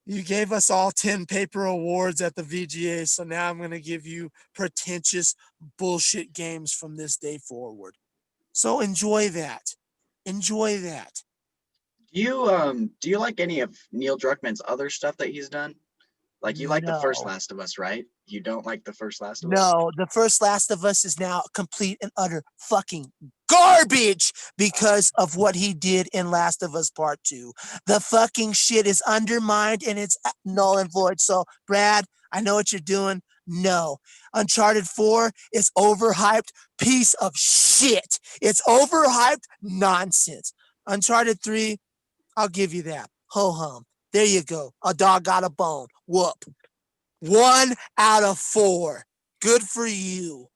you gave us all 10 paper awards at the VGA. So now I'm going to give you pretentious bullshit games from this day forward. So enjoy that. Enjoy that. Do you like any of Neil Druckmann's other stuff that he's done? Like you like the first No. Last of Us, right? You don't like the first Last of Us? No, the first Last of Us is now complete and utter fucking garbage because of what he did in Last of Us Part 2. The fucking shit is undermined and it's null and void. So, Brad, I know what you're doing. No. Uncharted 4 is overhyped piece of shit. It's overhyped nonsense. Uncharted 3, I'll give you that. Ho hum. There you go. A dog got a bone. Whoop. 1 out of 4. Good for you.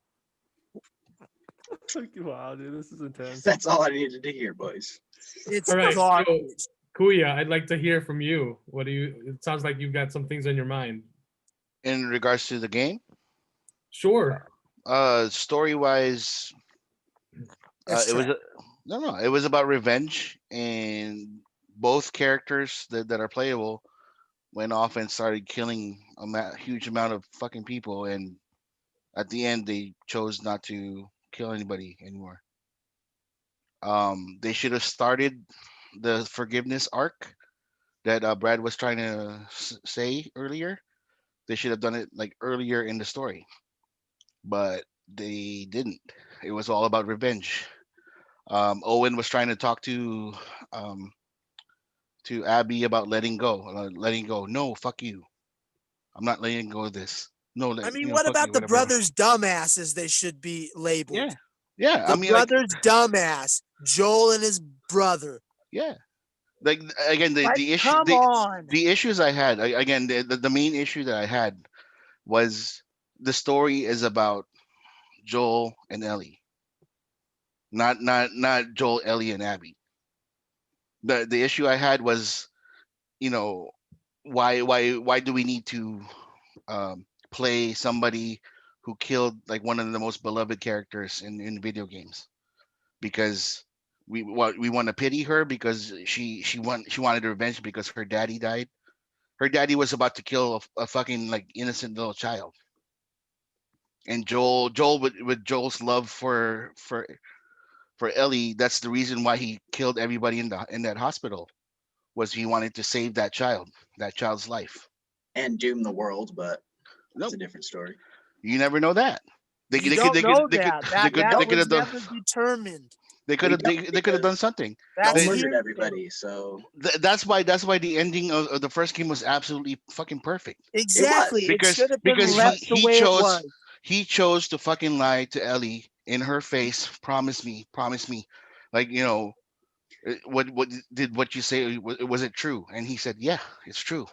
Wow, dude, this is intense. That's all I needed to hear, boys. It's All right, so garbage. Kuya, I'd like to hear from you. It sounds like you've got some things on your mind. In regards to the game, Sure. story wise, That's it was true. it was about revenge, and both characters that are playable went off and started killing a huge amount of fucking people, and at the end they chose not to kill anybody anymore. They should have started the forgiveness arc that Brad was trying to say earlier. They should have done it like earlier in the story, but they didn't. It was all about revenge. Owen was trying to talk um, to Abby about letting go. Letting go. No, fuck you. I'm not letting go of this. No, I mean, what fuck about you, the whatever. brothers dumbass as they should be labeled? Yeah, yeah. I The mean, like, brothers dumbass. Joel and his brother. yeah. Like again, Like, come on. the issues I had again, the main issue that I had was the story is about Joel and Ellie, not Joel, Ellie, and Abby. The issue I had was, you know, why do we need to play somebody who killed like one of the most beloved characters in video games? Because we want to pity her because she wanted revenge because her daddy died. Her daddy was about to kill a fucking like innocent little child. And Joel with Joel's love for Ellie, that's the reason why he killed everybody in that hospital, was he wanted to save that child's life. And doom the world, but that's Nope, a different story. you never know that. You don't know that. They That could was have done never determined. they could have Yep, they could have done because something. Joel That's They, murdered hearsay. everybody, so that's why the ending of the first game was absolutely fucking perfect. it Exactly. was. It should have been Because left the way it was. he chose to fucking lie to Ellie in her face. Promise me, like, you know, what did what you say, was it true? And he said, yeah, it's true.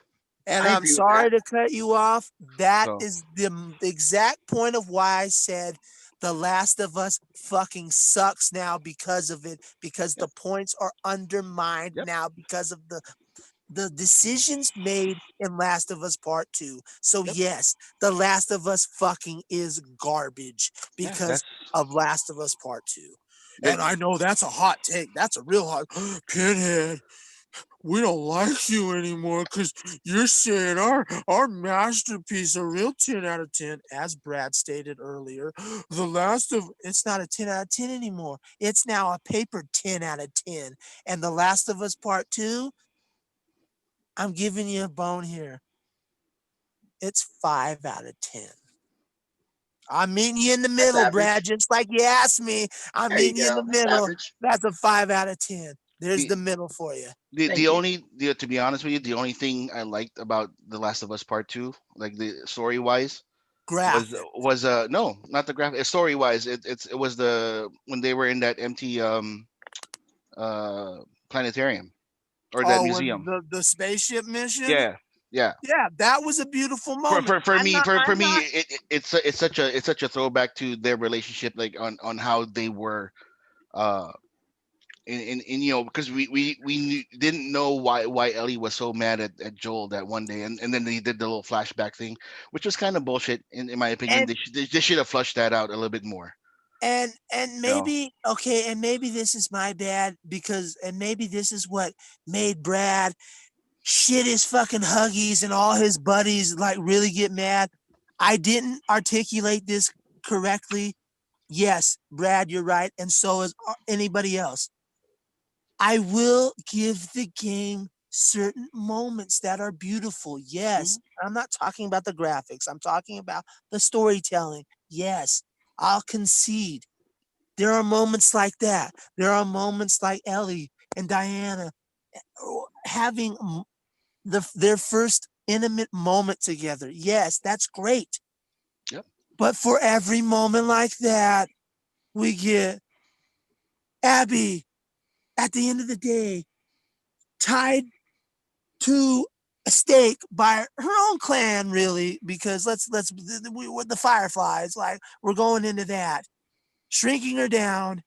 And I I'm agree with sorry that. to cut you off. That So is the exact point of why I said The Last of Us fucking sucks now because of it, because yep, the points are undermined yep, now because of the decisions made in Last of Us Part 2. So yep, yes, The Last of Us fucking is garbage yeah, because that's of Last of Us Part 2. that, And I know that's a hot take. That's a real hot Pinhead. we don't like you anymore because you're saying our masterpiece a real 10 out of 10, as Brad stated earlier. It's not a 10 out of 10 anymore. It's now a paper 10 out of 10. And The Last of Us Part 2, I'm giving you a bone here. It's 5 out of 10. I'm meeting you in the middle, Brad, average. just like you asked me. I'm There you meeting you in go. the That's middle. average. That's a 5 out of 10. There's The the middle for you. the, Thank the you. only the, to be honest with you, the only thing I liked about The Last of Us Part Two, like the story wise, Graphic. was no, not the graphic. Story wise, it was the when they were in that empty uh planetarium or that Oh, when museum. the spaceship mission? Yeah, yeah. Yeah, that was a beautiful For moment. for, for me for I'm me not, it's such a throwback to their relationship, like on how they were uh and you know, because didn't know why Ellie was so mad at Joel that one day, and then they did the little flashback thing, which was kind of bullshit in my opinion. and They should have flushed that out a little bit more. and You know, maybe okay, and maybe this is my bad and maybe this is what made Brad shit his fucking huggies and all his buddies like really get mad. I didn't articulate this correctly. Yes, Brad, you're right, and so is anybody else. I will give the game certain moments that are beautiful. Yes, Mhm. I'm not talking about the graphics. I'm talking about the storytelling. Yes, I'll concede. There are moments like that. There are moments like Ellie and Diana having their first intimate moment together. Yes, that's great. Yep. But for every moment like that, we get Abby at the end of the day tied to a stake by her own clan, really, because we're the Fireflies, like we're going into that, shrinking her down.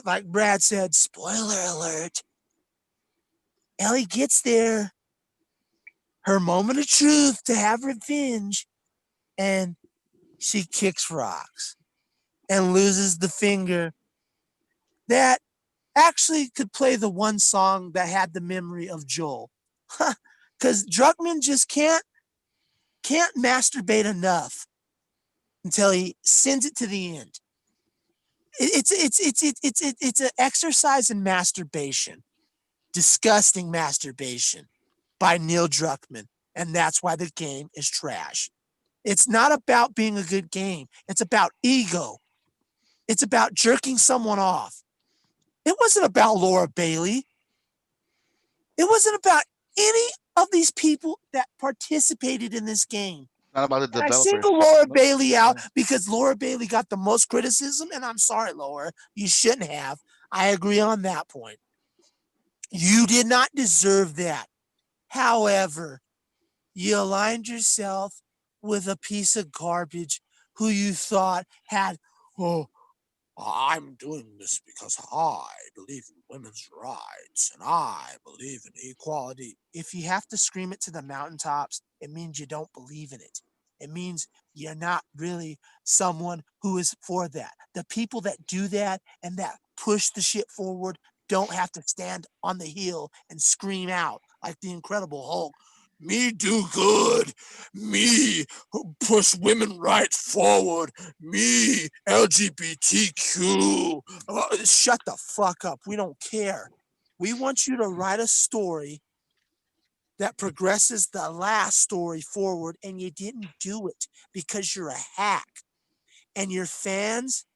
Like Brad said, spoiler alert. Ellie gets there, her moment of truth to have revenge, and she kicks rocks and loses the finger that actually could play the one song that had the memory of Joel. Because Druckmann just can't masturbate enough until he sends it to the end. It's an exercise in masturbation, disgusting masturbation by Neil Druckmann, and that's why the game is trash. It's not about being a good game. It's about ego. It's about jerking someone off. It wasn't about Laura Bailey. It wasn't about any of these people that participated in this game. Not about the And I developers. single Laura Nope. Bailey out Yeah. because Laura Bailey got the most criticism, and I'm sorry, Laura, you shouldn't have. I agree on that point. You did not deserve that. However, you aligned yourself with a piece of garbage who you thought had, oh, I'm doing this because I believe in women's rights and I believe in equality. If you have to scream it to the mountaintops, it means you don't believe in it. It means you're not really someone who is for that. The people that do that and that push the shit forward don't have to stand on the hill and scream out like the Incredible Hulk. Me do good. Me push women rights forward. Me, LGBTQ. Shut the fuck up. We don't care. We want you to write a story that progresses the last story forward, and you didn't do it because you're a hack. And your fans,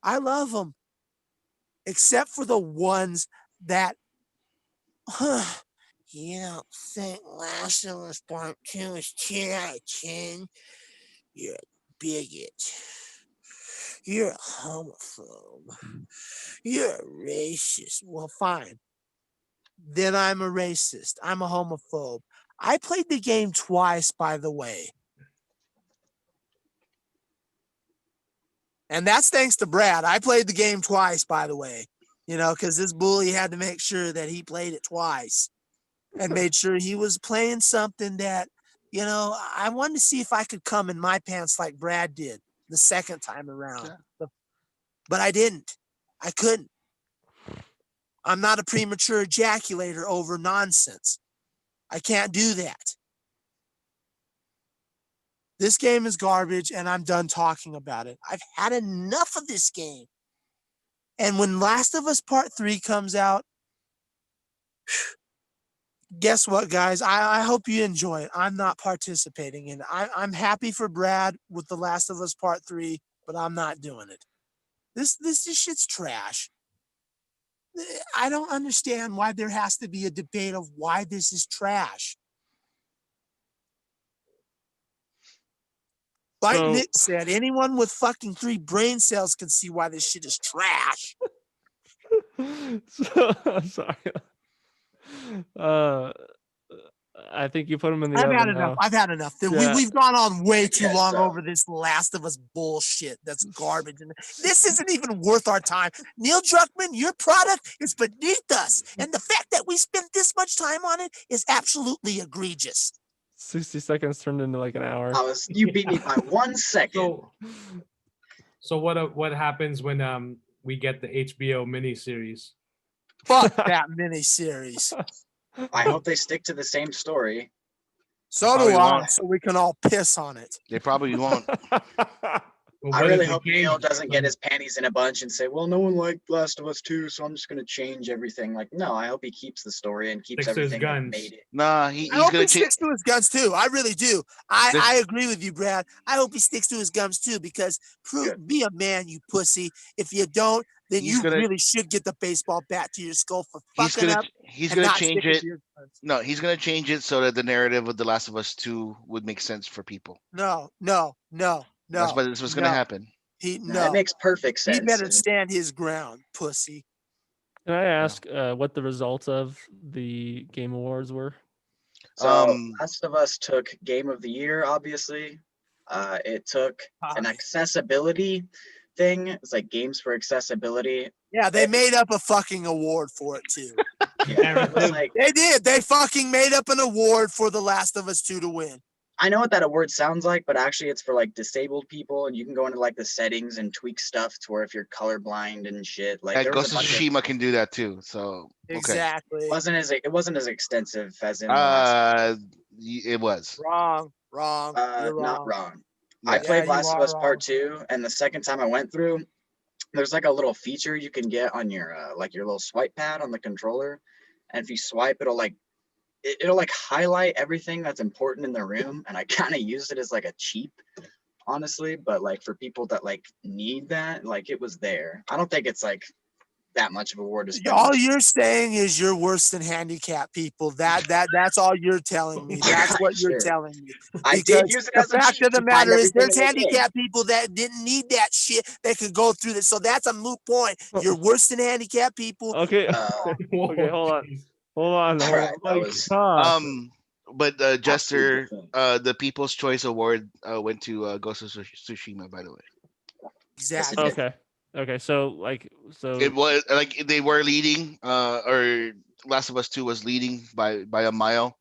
I love them, except for the ones that, you don't think Last of Us Part 2 is 10 out of 10? You're a bigot. You're a homophobe. You're a racist. Well, fine. Then I'm a racist. I'm a homophobe. I played the game twice, by the way. And that's thanks to Brad. I played the game twice, by the way. You know, because this bully had to make sure that he played it twice and made sure he was playing something that, you know, I wanted to see if I could come in my pants like Brad did the second time around. Yeah. But I didn't. I couldn't. I'm not a premature ejaculator over nonsense. I can't do that. This game is garbage, and I'm done talking about it. I've had enough of this game. And when Last of Us Part 3 comes out, guess what, guys? I hope you enjoy it. I'm not participating in it. I'm happy for Brad with The Last of Us Part 3, but I'm not doing it. This shit's trash. I don't understand why there has to be a debate of why this is trash. Like So- Nick said, anyone with fucking 3 brain cells can see why this shit is trash. So, I'm sorry. I think you put him in the I've oven had enough. now. I've had enough. Yeah. We've gone on way too Yes, long so- over this Last of Us bullshit. That's garbage. And this isn't even worth our time. Neil Druckmann, your product is beneath us. And the fact that we spent this much time on it is absolutely egregious. 60 seconds turned into like an hour. You beat me by 1 second. So what happens when we get the HBO miniseries? Fuck that miniseries. I hope they stick to the same story. So do Probably I, won't. so we can all piss on it. They probably won't. Well, I what if really the hope game Neil gets doesn't get them- his panties in a bunch and say, well, no one liked Last of Us 2, so I'm just going to change everything. Like, no, I hope he keeps the story and keeps Sticks to his everything that guns. made it. Nah, I he's hope gonna he change. sticks to his guns too. I really do. I agree with you, Brad. I hope he sticks to his guns too, because Good. be a man, you pussy. If you don't, then He's you gonna- really should get the baseball bat to your skull for He's fucking gonna up he's and gonna not change sticking it. to your guns. No, he's gonna change it so that the narrative of The Last of Us 2 would make sense for people. No. That's what's gonna happen. That makes perfect He sense. better and stand his ground, pussy. Can I ask what the results of the Game Awards were? So Last of Us took Game of the Year, obviously. It took an accessibility thing. It's like games for accessibility. Yeah, they made up a fucking award for it too. Yeah, it was like, They did. They fucking made up an award for The Last of Us 2 to win. I know what that award sounds like, but actually it's for like disabled people, and you can go into like the settings and tweak stuff to where if you're colorblind and shit, like Yeah, there was Ghost a of bunch of, Tsushima can do that too. So okay. Exactly. it wasn't as extensive as in the last. It was. Wrong. You're wrong. Not wrong. Yeah. I played you Last of are Us wrong. Part 2, and the second time I went through, there's like a little feature you can get on your like your little swipe pad on the controller, and if you swipe, it'll like highlight everything that's important in the room, and I kind of used it as like a cheap, honestly, but like for people that like need that, like it was there. I don't think it's like that much of a word to spend. All you're saying is you're worse than handicapped people. That's all you're telling me. That's what you're Sure. telling me. I Because did use it the as a fact cheat of the to find matter is everything there's in the game. handicapped people that didn't need that shit that could go through this. So that's a moot point. You're worse than handicapped people. Okay. Whoa, Okay, hold on. jeez. Hold on. All right, that was- But Jester, different. the People's Choice Award went to Ghost of Tsushima, by the way. Exactly. Okay. So It was like they were leading, or Last of Us 2 was leading by a mile,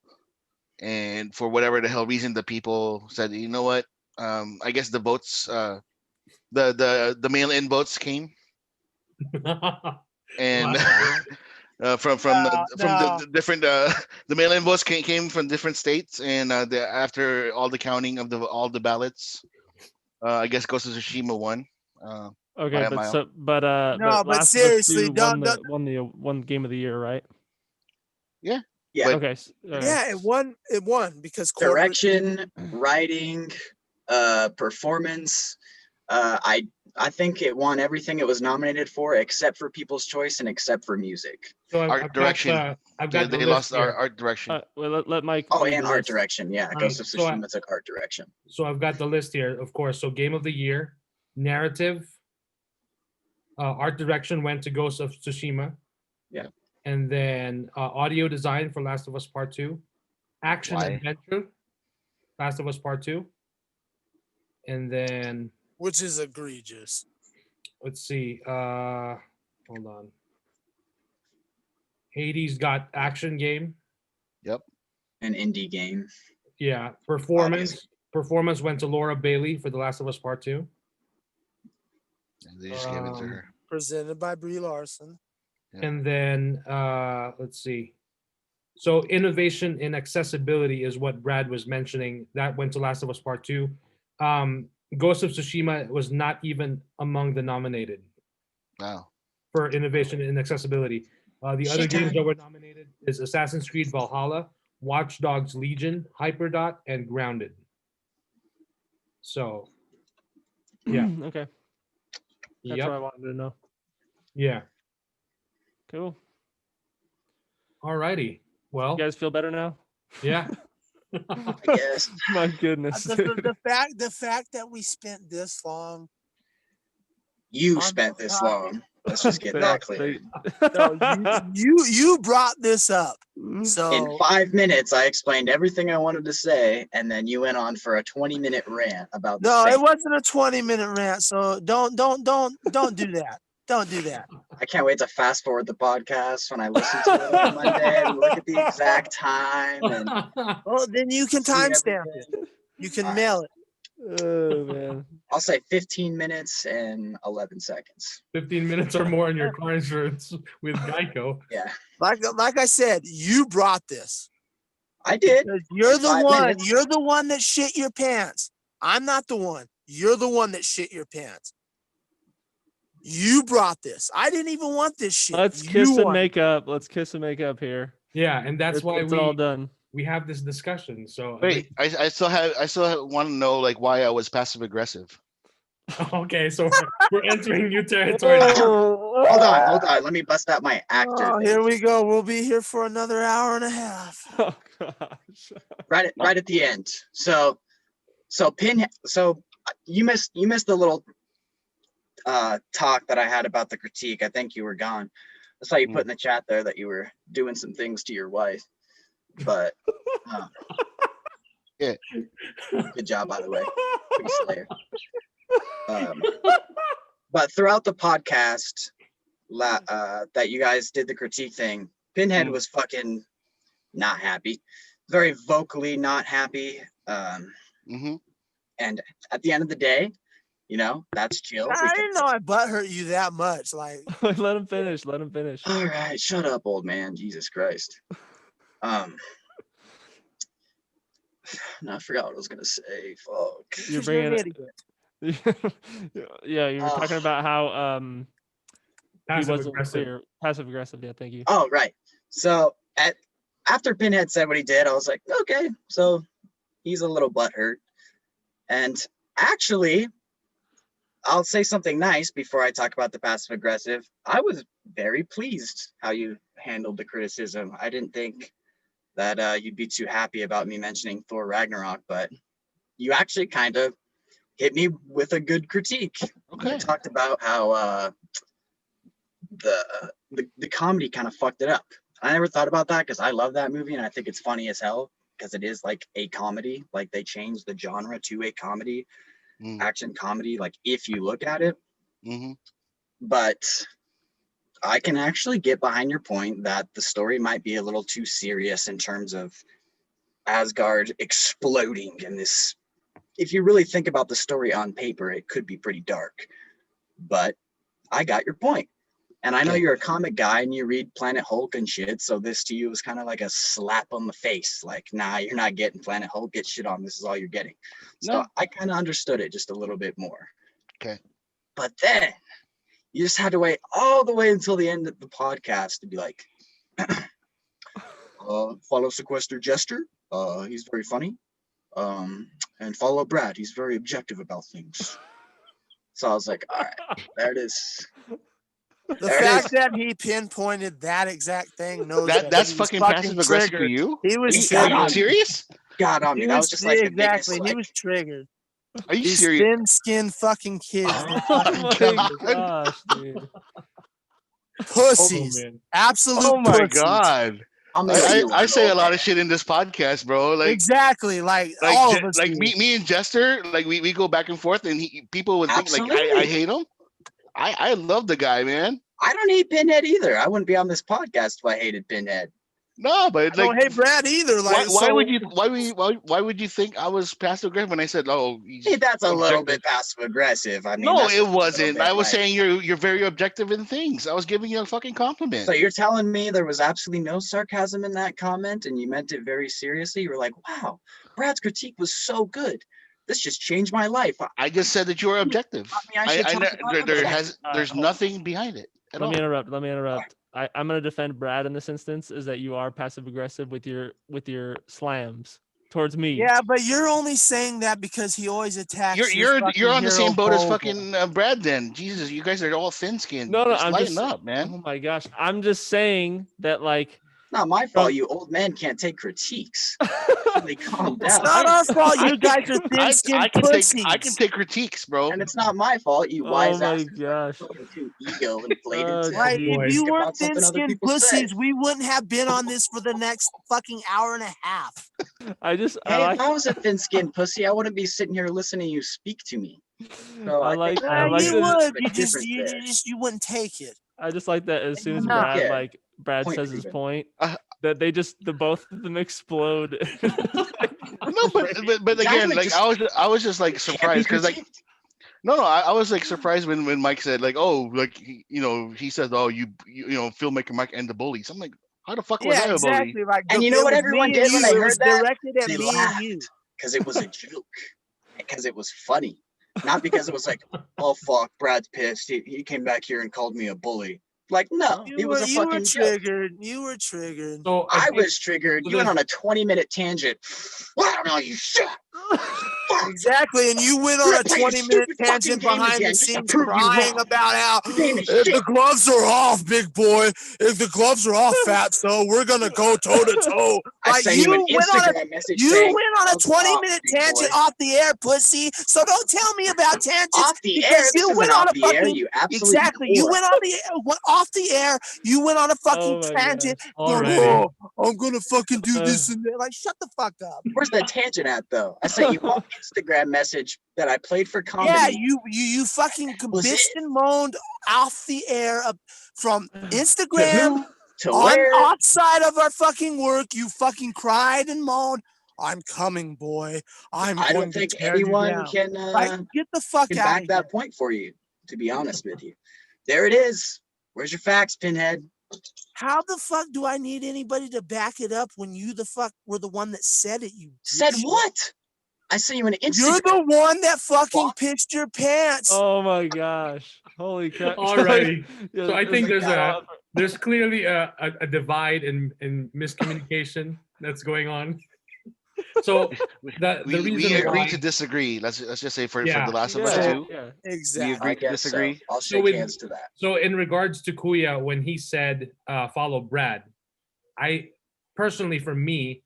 and for whatever the hell reason, the people said, you know what? I guess the votes, the mail-in votes came, and from the different the mail-in votes came from different states, and after all the counting of all the ballots, I guess Ghost of Tsushima won. okay, by a but mile. so but No, but Last of Us seriously, 2 won game of the year, right? Yeah. Okay. Okay. Yeah, it won because corporate- Direction, writing, performance. I think it won everything it was nominated for, except for People's Choice and except for music. So Art direction. I've got They the lost list here. art direction. Well, let Mike. Oh, read and the art list. direction. Yeah, Right, Ghost of so Tsushima took art direction. So I've got the list here, of course. So game of the year, narrative, art direction went to Ghost of Tsushima. Yeah. And then audio design for Last of Us Part 2, action Why? adventure, Last of Us Part 2, and then which is egregious. let's see. Hold on. Hades got action game. An indie game. Yeah. Performance went to Laura Bailey for The Last of Us Part 2. And they just gave it to her. Presented by Brie Larson. And then let's see. So innovation in accessibility is what Brad was mentioning. That went to Last of Us Part 2. Ghost of Tsushima was not even among the nominated Wow. for innovation in accessibility. The other games that were nominated is Assassin's Creed Valhalla, Watch Dogs Legion, Hyperdot, and Grounded. So, yeah. Okay. That's what I wanted to know. Yeah. Cool. All righty. Well, You guys feel better now? yeah. I guess. My goodness. The fact that we spent this long. You On spent the this topic. long. Let's just get that clear. No, you brought this up. So In 5 minutes, I explained everything I wanted to say, and then you went on for a 20-minute rant about the no, same. it wasn't a 20-minute rant. So don't do that. Don't do that. I can't wait to fast forward the podcast when I listen to it on Monday and look at the exact time. And Well, then you can see timestamp it. everything. You can All right. mail it. Oh man. I'll say 15 minutes and 11 seconds. 15 minutes or more in your car insurance with Geico. Yeah, Like I said, you brought this. I did. Because you're the 5 one. minutes. You're the one that shit your pants. I'm not the one. You're the one that shit your pants. You brought this. I didn't even want this shit. Let's You kiss and wanted make up. Let's kiss and make up here. Yeah, and that's why it's all done. we have this discussion. So Wait, I still want to know like why I was passive aggressive. okay, so we're entering new territory. Oh, Hold on. Let me bust out my actor. Oh, thing. here we go. We'll be here for another hour and a half. oh gosh. Right at the end. So Pinhead. So you missed the little talk that I had about the critique. I think you were gone. I saw you put in the chat there that you were doing some things to your wife, but Yeah. good job, by the way. Pretty slayer. But throughout the podcast that you guys did the critique thing, Pinhead was fucking not happy, very vocally not happy. Mm-hmm. And at the end of the day, you know, that's chill. I didn't know I butt hurt you that much. Like, Let him finish. Let him finish. All right, shut up, old man. Jesus Christ. No, I forgot what I was gonna say. Fuck. You're 'cause you're an bringing idiot. yeah, you were talking about how he Passive wasn't aggressive. clear. Passive aggressive. Yeah, thank you. Oh, right. So after Pinhead said what he did, I was like, okay, so he's a little butthurt. And actually, I'll say something nice before I talk about the passive aggressive. I was very pleased how you handled the criticism. I didn't think that you'd be too happy about me mentioning Thor Ragnarok, but you actually kind of hit me with a good critique. Okay. You talked about how the comedy kind of fucked it up. I never thought about that because I love that movie and I think it's funny as hell because it is like a comedy. Like they changed the genre to a comedy, action comedy. Like if you look at it, but I can actually get behind your point that the story might be a little too serious in terms of Asgard exploding in this. If you really think about the story on paper, it could be pretty dark, but I got your point. And I know you're a comic guy and you read Planet Hulk and shit. So this to you was kind of like a slap on the face. Like, nah, you're not getting Planet Hulk, get shit on. This is all you're getting. So No. I kind of understood it just a little bit more. Okay. But then you just had to wait all the way until the end of the podcast to be like, follow Sequester Jester. He's very funny. And follow Brad. He's very objective about things. So I was like, all right, there it is. the fact that he pinpointed that exact thing knows That's he was fucking passive aggressive for triggered. you? He was Are you triggered. serious? God on me. He That was was just like the biggest, exactly. He like, was triggered. Are you These serious? thin-skinned fucking kids, they're Oh fucking my triggered. Gosh, dude. Pussies, man. absolute. Oh my pussies. God. I'm gonna let you I one, say a old lot man. of shit in this podcast, bro. Like Exactly, like all of us. like do. me and Jester, like we go back and forth, and people would think like I Absolutely. hate him. I love the guy, man. I don't hate Pinhead either. I wouldn't be on this podcast if I hated Pinhead. No, but I don't like, hate Brad either. Like, why so, would you why would you think I was passive aggressive when I said, oh, he's Hey, that's a little objective? bit passive aggressive. I mean, No, that's it just a little wasn't. bit I was like- saying you're very objective in things. I was giving you a fucking compliment. So you're telling me there was absolutely no sarcasm in that comment, and you meant it very seriously? You were like, "Wow, Brad's critique was so good. This just changed my life." I just said that you were objective. I should talk about There's nothing behind it at Let all. me interrupt. Let me interrupt. I'm gonna defend Brad in this instance. Is that you are passive aggressive with your slams towards me? yeah, but you're only saying that because he always attacks. You're on the same boat as fucking. fucking Brad. Then Jesus, you guys are all thin skinned. No, just I'm lighten just. up, man. Oh my gosh, I'm just saying that like. Not my fault. You old men can't take critiques. Really calm It's down. not our fault. You guys are thin-skinned pussies. I can take critiques, bro. And it's not my fault. You Oh wise my ass gosh. too ego inflated. to Like, boy. if you think weren't about something other thin-skinned people say. pussies, we wouldn't have been on this for the next fucking hour and a half. I just. Hey, I if I was a thin-skinned pussy, I wouldn't be sitting here listening to you speak to me. So I like. think I Yeah, like. you this- would. the You just, difference you there. just, you wouldn't take it. I just like that as soon as No. Brad Yeah. Brad Point says his proven. point, Uh, that the both of them explode. No, but Guys again, would like just- I was just like Can't be surprised because like critiqued. no, I was like surprised when Mike said like, oh, like he says, oh, you know, filmmaker Mike and the Bullies. I'm like, how the fuck was Yeah, I a bully? exactly. Like, And you it know what was everyone me and did when you. they It heard was that? directed at They me laughed. and you. Because it was a joke. Because it was funny. Not because it was like, oh fuck, Brad's pissed. He came back here and called me a bully. Like, no, it was a You were fucking joke. triggered. You were triggered. So I think- was triggered. so You went there's- on a 20-minute tangent. Well, I don't know, you shit. Fuck. Exactly, and you went on We're a gonna play this 20-minute stupid tangent fucking game behind again the just to scenes prove you crying wrong. about how The game is if shit. the gloves are off, big boy, if the gloves are off, fat, so we're gonna go toe to toe. I Like, sent you an went on a Instagram message you saying, went on a "Gloves off, 20-minute big tangent boy." off the air, pussy. So don't tell me about tangents. Off the because air. This you isn't went off on a the air. fucking- You absolutely Exactly. You went on the off the air. You went on a fucking Oh my tangent. gosh. Going, Alrighty. oh, I'm gonna fucking do this and that. Like, shut the fuck up. Where's the tangent at though? I sent you one Instagram message that I played for comedy. Yeah, you fucking Was it- bitched and moaned off the air from Instagram to on where? outside of our fucking work. You fucking cried and moaned. I'm coming, boy. I'm I going don't to think tear you anyone down. can Like, get the fuck can out back of that here. point for you. To be honest with you, there it is. Where's your facts, Pinhead? How the fuck do I need anybody to back it up when you the fuck were the one that said it? You Said dipshit? what? I sent you an You're Instagram. the one that fucking Fuck. pissed your pants. Oh my gosh! Holy crap! Alrighty. Yeah, So I think this- there's clearly a divide in miscommunication that's going on. So the We reason agree why to disagree. Let's just say for Yeah. The Last of yeah, Us 2. yeah. We Exactly. agree I to guess so. disagree. I'll So shake with- hands to that. So in regards to Kuya, when he said follow Brad, I personally, for me,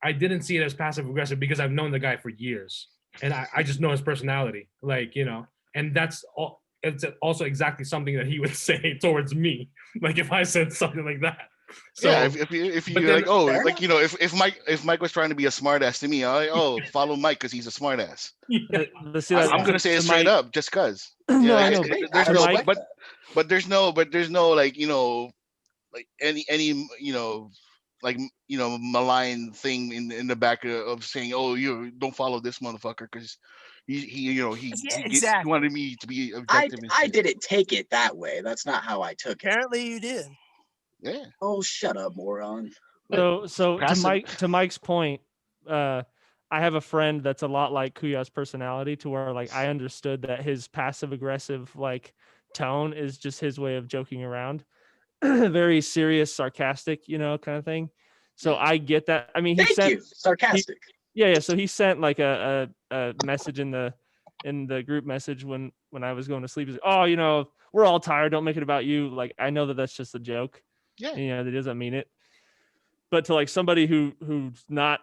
I didn't see it as passive aggressive because I've known the guy for years, and I just know his personality, like, you know, and that's all. It's also exactly something that he would say towards me, like if I said something like that. So Yeah, if you but like, then- oh, Fair like, you know, if Mike was trying to be a smartass to me, I'm like, oh, follow Mike because he's a smartass. But see, I'm like, gonna say it to straight Mike- up, just cause. No, I Yeah, know, it- but there's to no, Mike- but there's no like, you know, like any you know, like, you know, malign thing in the back of saying, oh, you don't follow this motherfucker because he you know he Yeah, he exactly. wanted me to be I objective. and shit. didn't take it that way. That's not how I took it. Apparently you did. Yeah. Oh, shut up, moron. So Passive- to Mike's point, I have a friend that's a lot like Kuya's personality, to where like I understood that his passive aggressive like tone is just his way of joking around, very serious, sarcastic, you know, kind of thing. So I get that. I mean, he Thank sent you. Sarcastic. yeah. So he sent like a message in the group message when I was going to sleep. He's like, oh, you know, we're all tired. Don't make it about you. Like, I know that that's just a joke. Yeah. You know, that doesn't mean it. But to like somebody who's not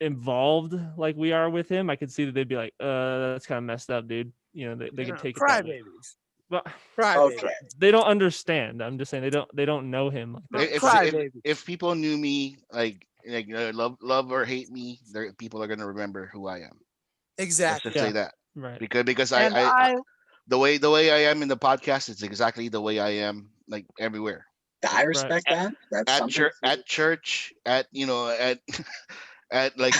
involved like we are with him, I could see that they'd be like, that's kind of messed up, dude. You know, they could take it that way. Crybabies. But Crybabies. Okay. they don't understand. I'm just saying they don't know him like that. Crybabies. If people knew me like love or hate me, people are gonna remember who I am. Let's Exactly. just say that Right. because And I the way I am in the podcast is exactly the way I am like everywhere. I respect that. That's At something. church, at church, at at like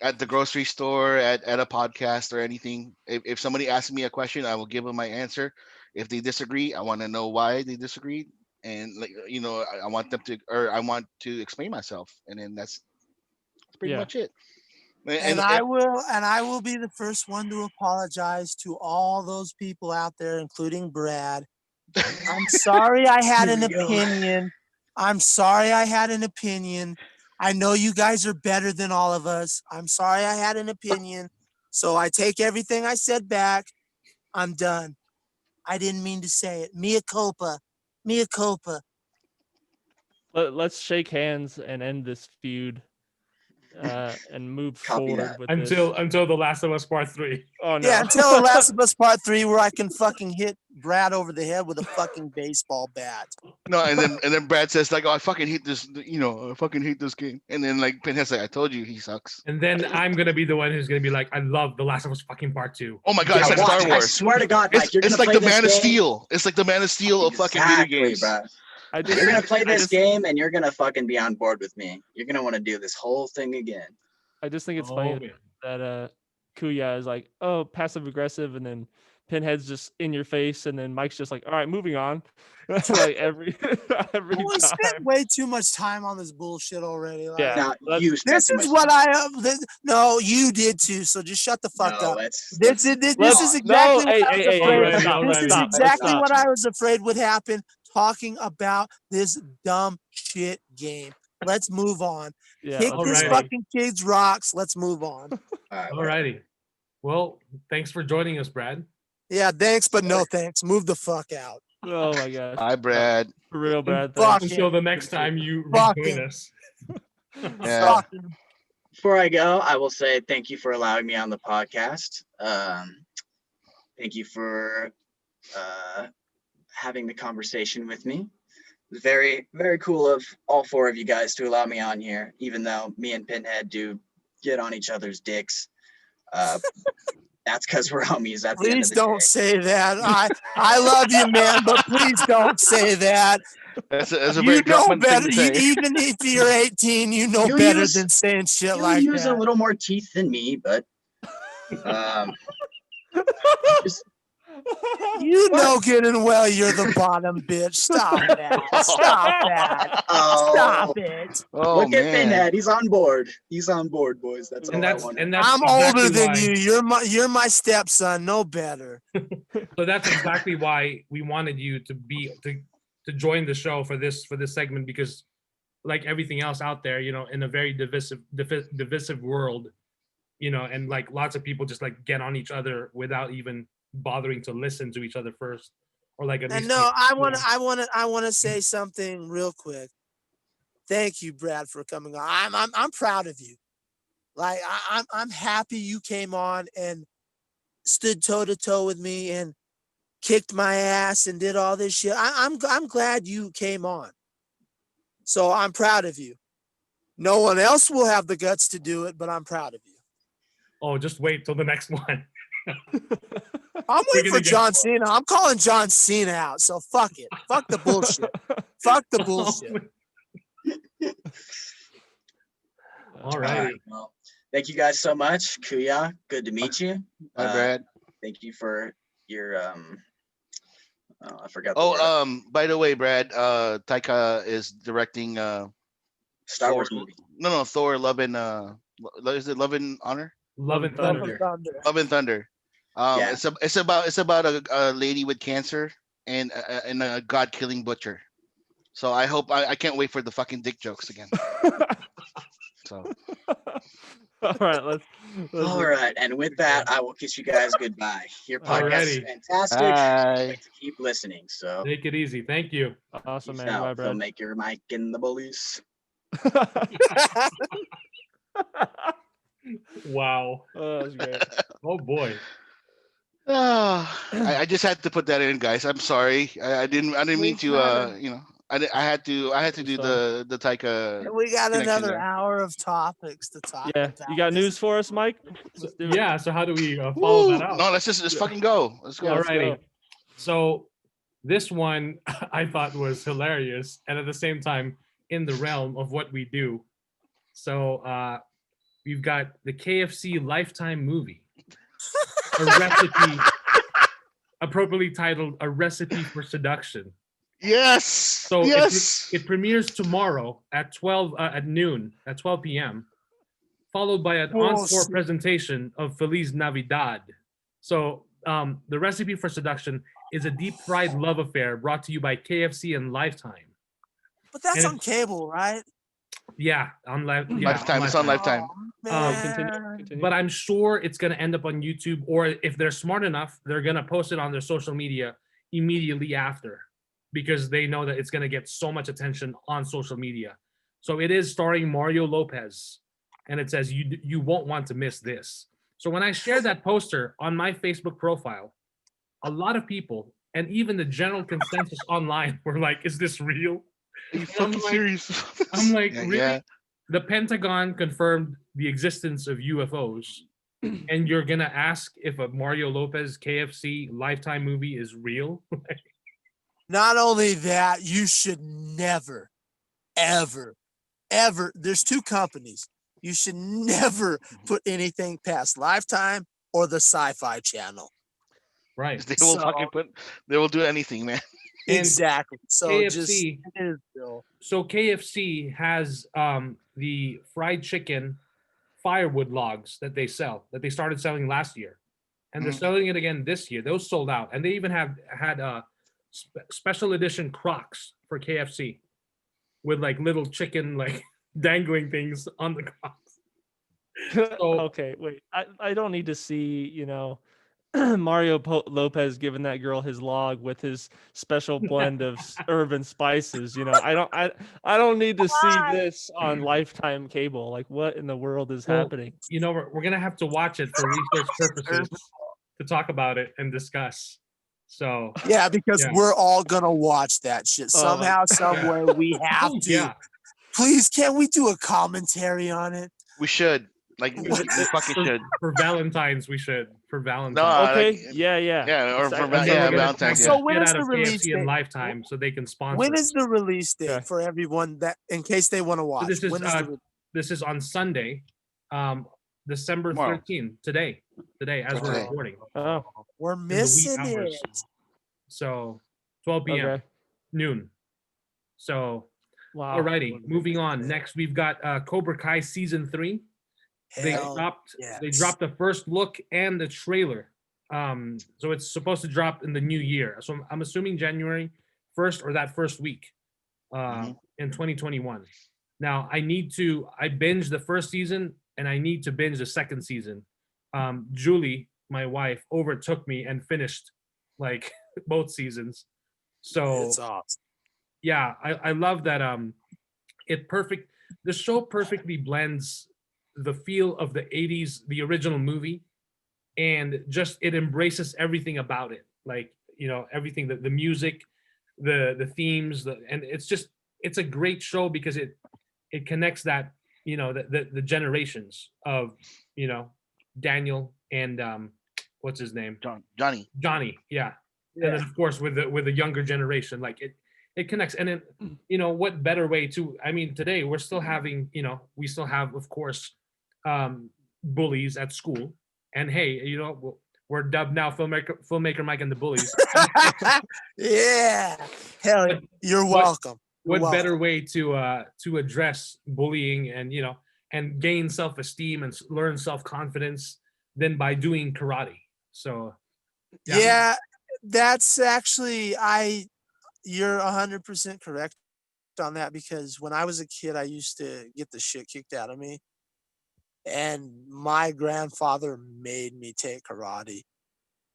at the grocery store, at a podcast or anything. If somebody asks me a question, I will give them my answer. If they disagree, I want to know why they disagreed, and like I want them to, or I want to explain myself, and then that's pretty Yeah. much it. And I will be the first one to apologize to all those people out there, including Brad. I'm sorry I had an opinion. I'm sorry I had an opinion. I know you guys are better than all of us. I'm sorry I had an opinion. So I take everything I said back. I'm done. I didn't mean to say it. Mea culpa. Mea culpa. Let's shake hands and end this feud, and move Copy forward that. with Until The Last of Us Part 3. Oh no! Yeah, until The Last of Us Part 3, where I can fucking hit Brad over the head with a fucking baseball bat. No, and then Brad says like, "Oh, I fucking hate this. I fucking hate this game." And then like Pinhead's like, "I told you, he sucks." And then I'm gonna be the one who's gonna be like, I love The Last of Us fucking Part 2. Oh my god, it's Yeah, like watch, Star I Wars. swear to God, Mike, you're It's gonna like play the this Man of game. Steel. It's like the Man of Steel of fucking video games. Bro. I just, You're gonna play I this just- game and you're gonna fucking be on board with me. You're gonna want to do this whole thing again. I just think it's Oh, funny man. that Kuya is like, oh, passive aggressive, and then Pinhead's just in your face, and then Mike's just like, all right, moving on. Like every We time. spent way too much time on this bullshit already. Like, Yeah. Now let's- you. this is what no, you did too. So just shut the fuck up. This is exactly what I was afraid. stop, This is stop, exactly stop. what I was afraid would happen. Talking about this dumb shit game. Let's move on. Yeah, Kick let's this Alrighty. move on. fucking kid's rocks. Let's move on. Alrighty. Well, thanks for joining us, Brad. Yeah, thanks, but no thanks. Move the fuck out. Oh my gosh. Hi, Brad. For real, Brad. Fuck Thanks. Until the next time you Fuck rejoin him. us. Yeah. Fucking Before I go, I will say thank you for allowing me on the podcast. Thank you for having the conversation with me. It was very, very cool of all four of you guys to allow me on here, even though me and Pinhead do get on each other's dicks. That's because we're homies at the end of Please the don't day. say that. I love you, man, but please don't say that. That's a You very know Druckmann better. thing to say. Even if you're 18, you know You better use- than saying shit You like use a that. little more teeth than me, but just, You know good and well you're the bottom, bitch. Stop that. Stop that. Stop it. Oh look at man. Pinhead. He's on board. He's on board, boys. That's all And I that's want. and that's I'm exactly older than why- you. You're my stepson. No better. So that's exactly why we wanted you to join the show for this segment, because like everything else out there, in a very divisive world, and like lots of people just like get on each other without even bothering to listen to each other first, or like at And least no, like, I want to say something real quick. Thank you, Brad, for coming on. I'm proud of you. Like I'm happy you came on and stood toe to toe with me and kicked my ass and did all this shit. I'm glad you came on. So I'm proud of you. No one else will have the guts to do it, but I'm proud of you. oh, just wait till the next one. I'm We're waiting gonna for get- John Cena. I'm calling John Cena out. So fuck it. Fuck the bullshit. Fuck the bullshit. All right. Well, thank you guys so much. Kuya, good to meet you. Hi, Brad. Thank you for your I forgot. The word. By the way, Brad, Taika is directing Star Wars Thor- movie. No, Thor Love and is it Love and Honor? Love and Thunder. Thunder. Love and Thunder. Yeah. It's about a lady with cancer and a god killing butcher. So I can't wait for the fucking dick jokes again. So All right, let's All right, and with that, I will kiss you guys goodbye. Your podcast is Alrighty. fantastic. Bye. Like to keep listening. So, Take it easy. Thank you. awesome, peace man. Bye, out. Brad. Filmmaker Mike and the Boys. Wow. Oh, that was great. Oh boy. I just had to put that in, guys. I'm sorry. I didn't mean to. I had to do the Taika. We got connection another there. hour of topics to talk Yeah, about. you got news for us, Mike? Let's do it. Yeah. So how do we follow Woo! that out? No, let's just fucking go. Let's go. Yeah, let's Alrighty. go. So This one I thought was hilarious, and at the same time in the realm of what we do. So we've got the KFC Lifetime movie, a recipe appropriately titled "A Recipe for Seduction." Yes. So yes. it premieres tomorrow at 12 at noon at 12 p.m. followed by an Oh, encore shit. presentation of Feliz Navidad. So the Recipe for Seduction is a deep fried love affair brought to you by KFC and Lifetime. But that's And on cable, right? Yeah, on Lifetime. It's on Lifetime. Oh, Continue. man. Continue. But I'm sure it's going to end up on YouTube, or if they're smart enough, they're going to post it on their social media immediately after, because they know that it's going to get so much attention on social media. So it is starring Mario Lopez, and it says you won't want to miss this. So when I shared that poster on my Facebook profile, a lot of people and even the general consensus online were like, "Is this real?" Are you I'm fucking like- serious? I'm like, Yeah, really? yeah. The Pentagon confirmed the existence of UFOs, and you're gonna ask if a Mario Lopez KFC Lifetime movie is real? Not only that, you should never, ever, ever. There's two companies. You should never put anything past Lifetime or the Sci-Fi Channel. Right. They will So- fucking put. They will do anything, man. And Exactly. So just KFC. it is Bill. So KFC has the fried chicken firewood logs that they sell, that they started selling last year, and they're Mhm. selling it again this year. Those sold out, and they even have had special edition Crocs for KFC with like little chicken like dangling things on the Crocs. So- Okay, wait. I don't need to see, Mario Lopez giving that girl his log with his special blend of urban spices. I don't need to see this on Lifetime cable. Like, what in the world is Well, happening? We're gonna have to watch it for research purposes to talk about it and discuss. So Yeah, because Yeah. we're all gonna watch that shit Oh, somehow, some way. We have Oh, to. yeah. Please, can we do a commentary on it? We should. Like, we fucking should. For Valentine's, we should. For No, Valentine's. Okay, like, yeah. yeah, or It's- for I- And then yeah, we're gonna Valentine's. tag So the when shit is out the of release KFC and date? Lifetime so they can sponsor. When is the release date Okay. for everyone that, in case they want to watch? this is When is the this is on Sunday, December Tomorrow. 13th. Today as we're Today. recording. Oh, we're in the wee missing hours. it. So 12 p.m. okay. noon. So Wow. alrighty, moving on. Next, we've got Cobra Kai season 3. They Hell dropped yes. the first look and the trailer. So it's supposed to drop in the new year. So I'm assuming January 1st or that first week Mhm. in 2021. Now I binged the first season and I need to binge the second season. Julie, my wife, overtook me and finished like both seasons. So It's awesome. yeah, I love that the show perfectly blends the feel of the 80s, the original movie, and just it embraces everything about it. Like, everything, the music, the themes, and it's a great show because it connects that, the generations of, Daniel and what's his name? Johnny. Johnny, yeah. And then of course with the younger generation, like it connects. And then what better way to, I mean, today we're still having, we still have, of course, bullies at school. And hey, we're dubbed now filmmaker Mike and the Bullies. Yeah. Hell, But you're what- welcome. You're What welcome. better way to address bullying and and gain self-esteem and learn self-confidence than by doing karate? So Yeah, that's actually you're 100% correct on that, because when I was a kid, I used to get the shit kicked out of me. And my grandfather made me take karate,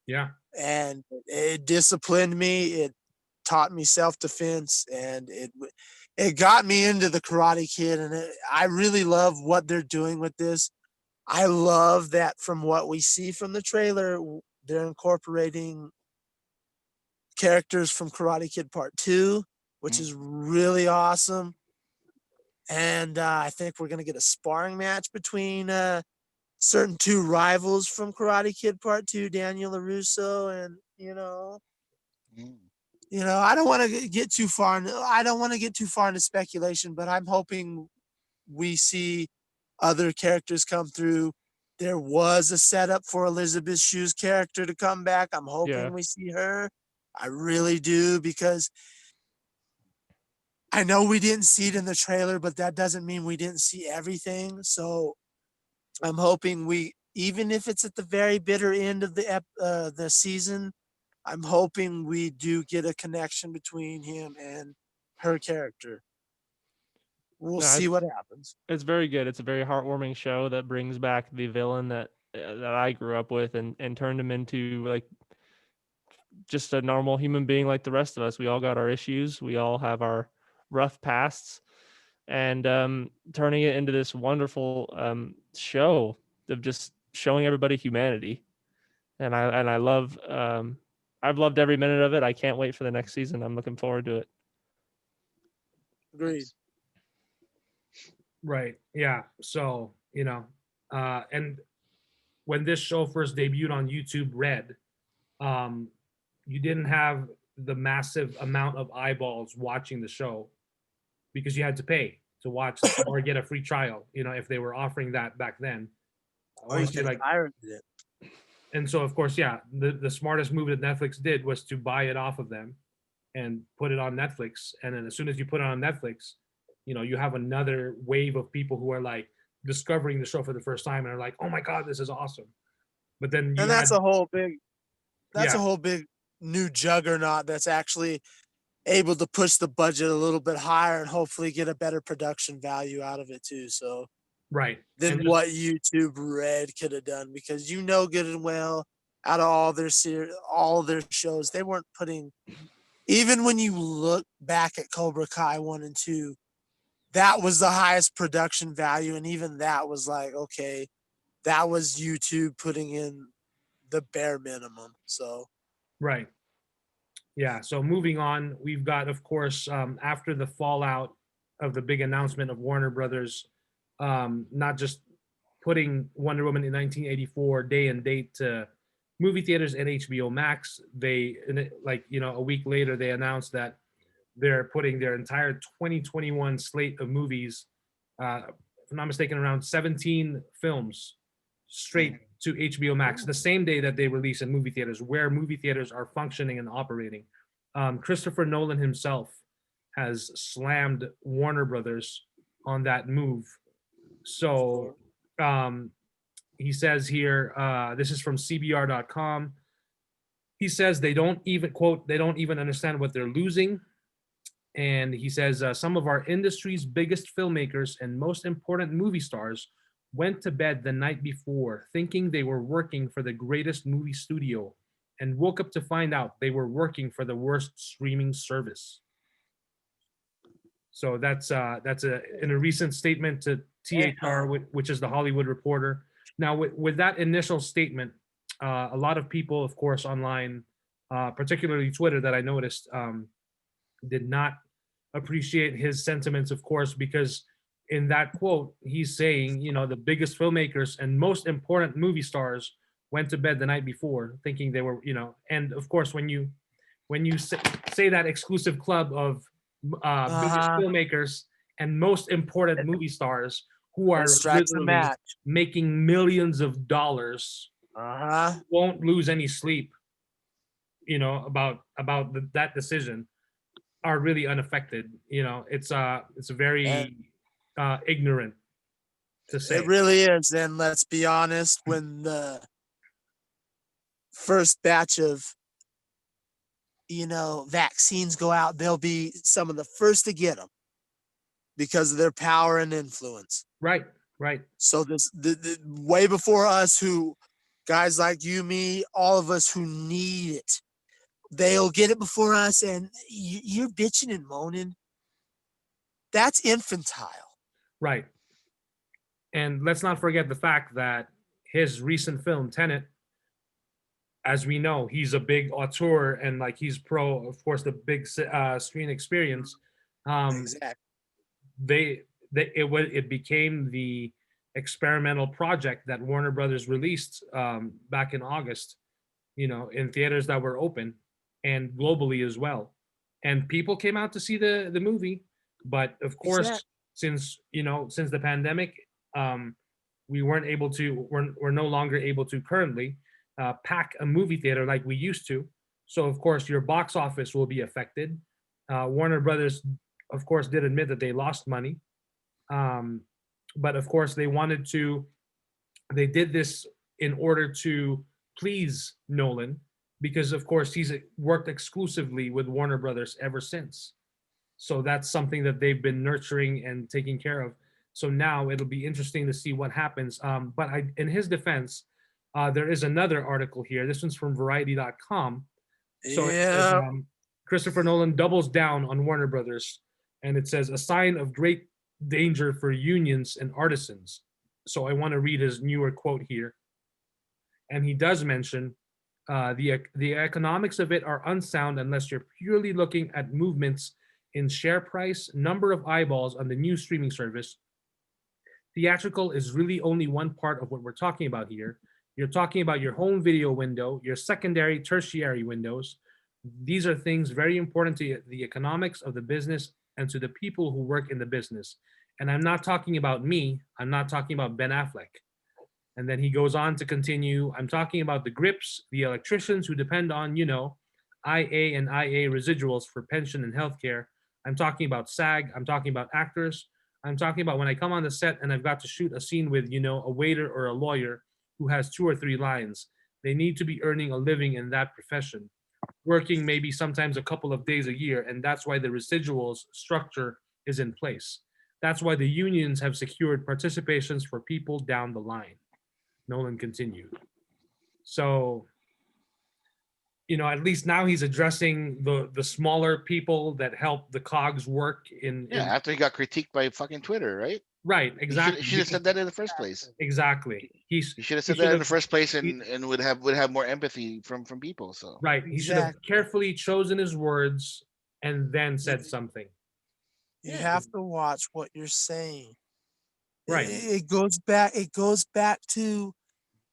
yeah. and it disciplined me. It taught me self-defense, and it got me into the Karate Kid. And I really love what they're doing with this. I love that from what we see from the trailer, they're incorporating characters from Karate Kid Part 2, which is really awesome. And I think we're going to get a sparring match between certain two rivals from Karate Kid Part 2, Daniel LaRusso, and, Mm. You know, I don't want to get too far. I don't want to get too far into speculation, but I'm hoping we see other characters come through. There was a setup for Elizabeth Shue's character to come back. I'm hoping Yeah. we see her. I really do, because I know we didn't see it in the trailer, but that doesn't mean we didn't see everything. So I'm hoping we, even if it's at the very bitter end of the season, I'm hoping we do get a connection between him and her character. We'll No, see what happens. it's very good. It's a very heartwarming show that brings back the villain that I grew up with and turned him into like just a normal human being like the rest of us. We all got our issues. We all have our rough pasts, and turning it into this wonderful show of just showing everybody humanity. And I love I've loved every minute of it. I can't wait for the next season. I'm looking forward to it. Agreed. Right. Yeah. So, and when this show first debuted on YouTube Red, you didn't have the massive amount of eyeballs watching the show because you had to pay to watch or get a free trial, if they were offering that back then. Or you could pirate it. And so, of course, yeah, the smartest move that Netflix did was to buy it off of them and put it on Netflix. And then as soon as you put it on Netflix, you have another wave of people who are like discovering the show for the first time and are like, oh my God, this is awesome. But then That's a whole big Yeah. new juggernaut that's actually able to push the budget a little bit higher and hopefully get a better production value out of it too. So Right. than And what YouTube Red could have done, because good and well, out of all their shows, they weren't putting. Even when you look back at Cobra Kai 1 and 2, that was the highest production value, and even that was like, okay, that was YouTube putting in the bare minimum. So Right. Yeah. So moving on, we've got, of course, after the fallout of the big announcement of Warner Brothers, not just putting Wonder Woman in 1984 day and date to movie theaters and HBO Max, a week later, they announced that they're putting their entire 2021 slate of movies, if I'm not mistaken, around 17 films straight to HBO Max the same day that they release in movie theaters, where movie theaters are functioning and operating. Christopher Nolan himself has slammed Warner Brothers on that move. So he says here, this is from CBR.com. He says they don't even, quote, they don't even understand what they're losing. And he says some of our industry's biggest filmmakers and most important movie stars went to bed the night before thinking they were working for the greatest movie studio and woke up to find out they were working for the worst streaming service. So that's in a recent statement to THR, which is the Hollywood Reporter. Now, with that initial statement, a lot of people, of course, online, particularly Twitter, that I noticed, did not appreciate his sentiments, of course, because in that quote, he's saying, the biggest filmmakers and most important movie stars went to bed the night before thinking they were, and of course, when you say that exclusive club of biggest filmmakers and most important movie stars who are literally making millions of dollars, won't lose any sleep, about that decision, are really unaffected. It's very ignorant to say. it really is. And let's be honest, when the first batch of vaccines go out, they'll be some of the first to get them because of their power and influence. Right. So the way before us, who guys like you, me, all of us who need it, they'll get it before us, and you're bitching and moaning. That's infantile. Right. And let's not forget the fact that his recent film, Tenet, as we know, he's a big auteur and he's pro, of course, the big screen experience. Exactly. It became the experimental project that Warner Brothers released back in August, in theaters that were open and globally as well. and people came out to see the movie. But of course, Exact- since the pandemic, we weren't able to. We're no longer able to currently pack a movie theater like we used to. So of course, your box office will be affected. Warner Brothers, of course, did admit that they lost money, but of course, they wanted to. They did this in order to please Nolan, because of course he's worked exclusively with Warner Brothers ever since. So that's something that they've been nurturing and taking care of. So now it'll be interesting to see what happens. But in his defense, there is another article here. This one's from Variety.com. So it says, Yeah. Christopher Nolan doubles down on Warner Brothers, and it says a sign of great danger for unions and artisans. So I want to read his newer quote here, and he does mention the economics of it are unsound unless you're purely looking at movements in share price, number of eyeballs on the new streaming service. Theatrical is really only one part of what we're talking about here. You're talking about your home video window, your secondary, tertiary windows. These are things very important to the economics of the business and to the people who work in the business. And I'm not talking about me. I'm not talking about Ben Affleck. And then he goes on to continue. I'm talking about the grips, the electricians who depend on, IA and IA residuals for pension and healthcare. I'm talking about SAG. I'm talking about actors. I'm talking about when I come on the set and I've got to shoot a scene with, a waiter or a lawyer who has 2 or 3 lines. They need to be earning a living in that profession, working maybe sometimes a couple of days a year. And that's why the residuals structure is in place. That's why the unions have secured participations for people down the line. Nolan continued. So, at least now he's addressing the smaller people that help the cogs work in. After he got critiqued by fucking Twitter, right? Right, exactly. He should have said that in the first place. Exactly. He should have said that in the first place, and would have more empathy from people. So right, he should have Exactly. carefully chosen his words and then said something. You have to watch what you're saying. Right. It goes back to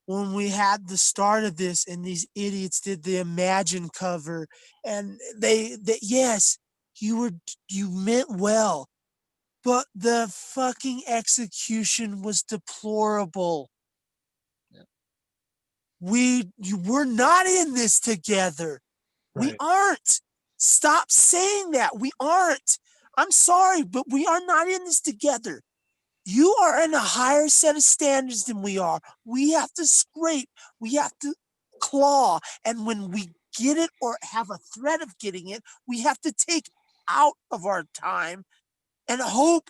when we had the start of this and these idiots did the Imagine cover, and they yes, you meant well, but the fucking execution was deplorable. Yeah. We're not in this together. Right. We aren't. Stop saying that. We aren't. I'm sorry, but we are not in this together. You are in a higher set of standards than we are. We have to scrape. We have to claw. And when we get it or have a threat of getting it, we have to take out of our time and hope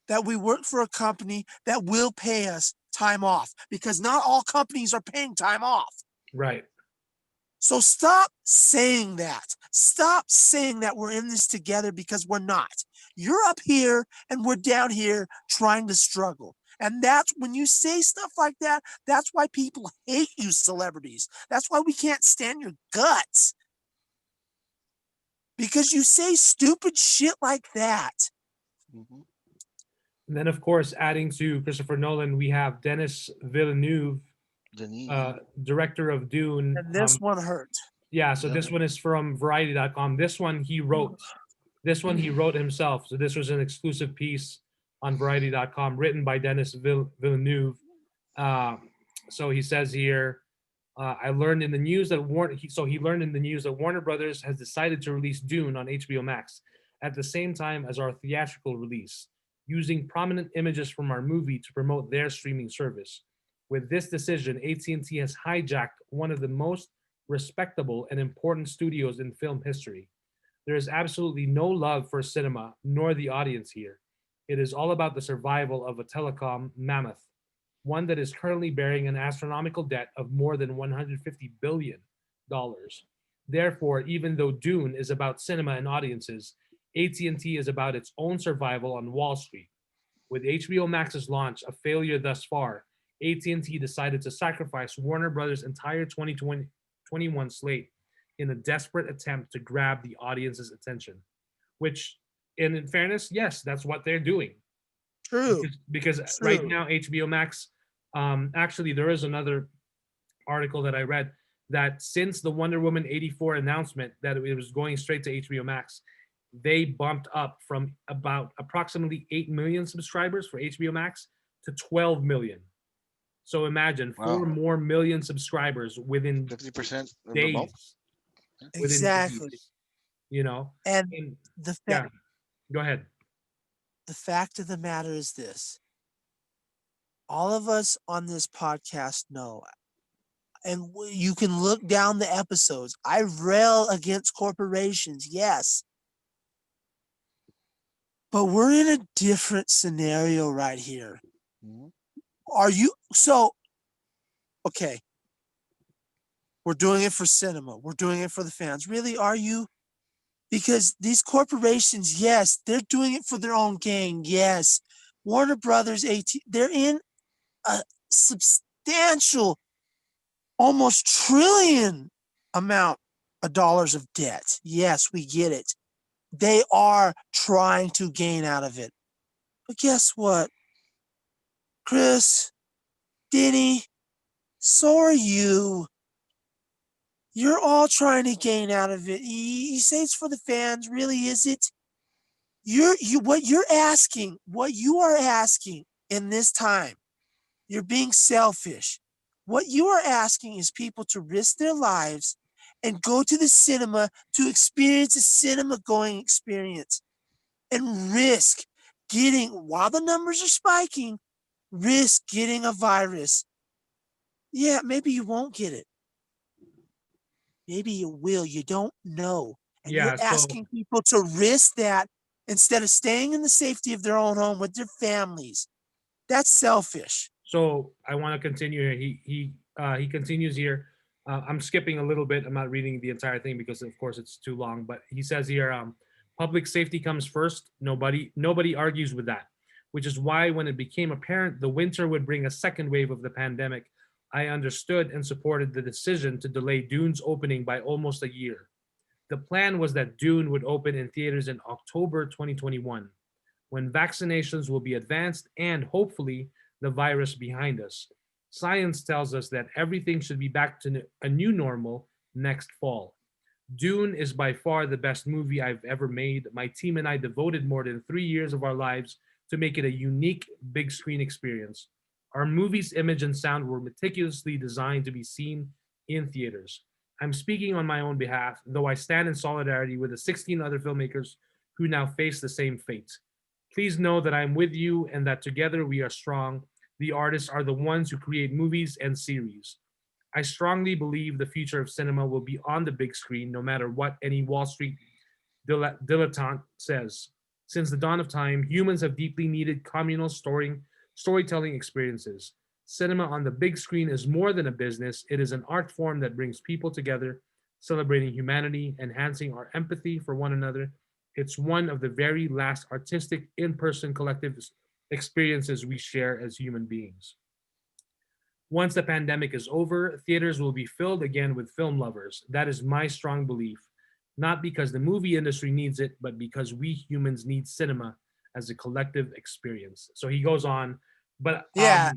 that we work for a company that will pay us time off, because not all companies are paying time off. Right. So stop saying that. Stop saying that we're in this together, because we're not. You're up here and we're down here trying to struggle. And that's when you say stuff like that, that's why people hate you, celebrities. That's why we can't stand your guts. Because you say stupid shit like that. Mhm. And then, of course, adding to Christopher Nolan, we have Denis Villeneuve, director of Dune. And this one hurt. Yeah, so Yep. this one is from Variety.com. This one he wrote himself. So this was an exclusive piece on Variety.com written by Denis Villeneuve. So he says here, I learned in the news that Warner Brothers has decided to release Dune on HBO Max at the same time as our theatrical release, using prominent images from our movie to promote their streaming service. With this decision, AT&T has hijacked one of the most respectable and important studios in film history. There is absolutely no love for cinema nor the audience here. It is all about the survival of a telecom mammoth, one that is currently bearing an astronomical debt of more than $150 billion. Therefore, even though Dune is about cinema and audiences, AT&T is about its own survival on Wall Street. With HBO Max's launch a failure thus far, AT&T decided to sacrifice Warner Brothers' entire 2021 slate in a desperate attempt to grab the audience's attention. Which, in fairness, yes, that's what they're doing. True. Because right now HBO Max, actually there is another article that I read that since the Wonder Woman 84 announcement that it was going straight to HBO Max, they bumped up from about approximately 8 million subscribers for HBO Max to 12 million. So imagine Wow. 4 more million subscribers within 50% of the days. bump. Within Exactly. days, you know? And And the yeah, go ahead. the fact of the matter is this. All of us on this podcast know, and you can look down the episodes. I rail against corporations, yes. But we're in a different scenario right here. Mhm. Are you so okay? We're doing it for cinema. We're doing it for the fans. Really, are you? Because these corporations, yes, they're doing it for their own gain. Yes. Warner Brothers, they're in a substantial, almost trillion amount of dollars of debt. Yes, we get it. They are trying to gain out of it. But guess what? Chris, Denny, so are you. You're all trying to gain out of it. You say it's for the fans. Really, is it? What you are asking in this time, you're being selfish. What you are asking is people to risk their lives and go to the cinema to experience a cinema going experience and risk getting, while the numbers are spiking, risk getting a virus. Yeah, maybe you won't get it. Maybe you will. You don't know. And Yeah, you're so asking people to risk that instead of staying in the safety of their own home with their families. That's selfish. so I want to continue here. He continues here. I'm skipping a little bit. I'm not reading the entire thing because of course it's too long. But he says here, public safety comes first. Nobody argues with that. Which is why when it became apparent the winter would bring a second wave of the pandemic, I understood and supported the decision to delay Dune's opening by almost a year. The plan was that Dune would open in theaters in October 2021, when vaccinations will be advanced and hopefully the virus behind us. Science tells us that everything should be back to a new normal next fall. Dune is by far the best movie I've ever made. My team and I devoted more than 3 years of our lives to make it a unique big screen experience. Our movie's image and sound were meticulously designed to be seen in theaters. I'm speaking on my own behalf, though I stand in solidarity with the 16 other filmmakers who now face the same fate. Please know that I'm with you and that together we are strong. The artists are the ones who create movies and series. I strongly believe the future of cinema will be on the big screen, no matter what any Wall Street dilettante says. Since the dawn of time, humans have deeply needed communal storytelling experiences. Cinema on the big screen is more than a business, it is an art form that brings people together, celebrating humanity, enhancing our empathy for one another. It's one of the very last artistic, in person collective experiences we share as human beings. Once the pandemic is over, theaters will be filled again with film lovers. That is my strong belief. Not because the movie industry needs it, but because we humans need cinema as a collective experience. So he goes on, but Yeah,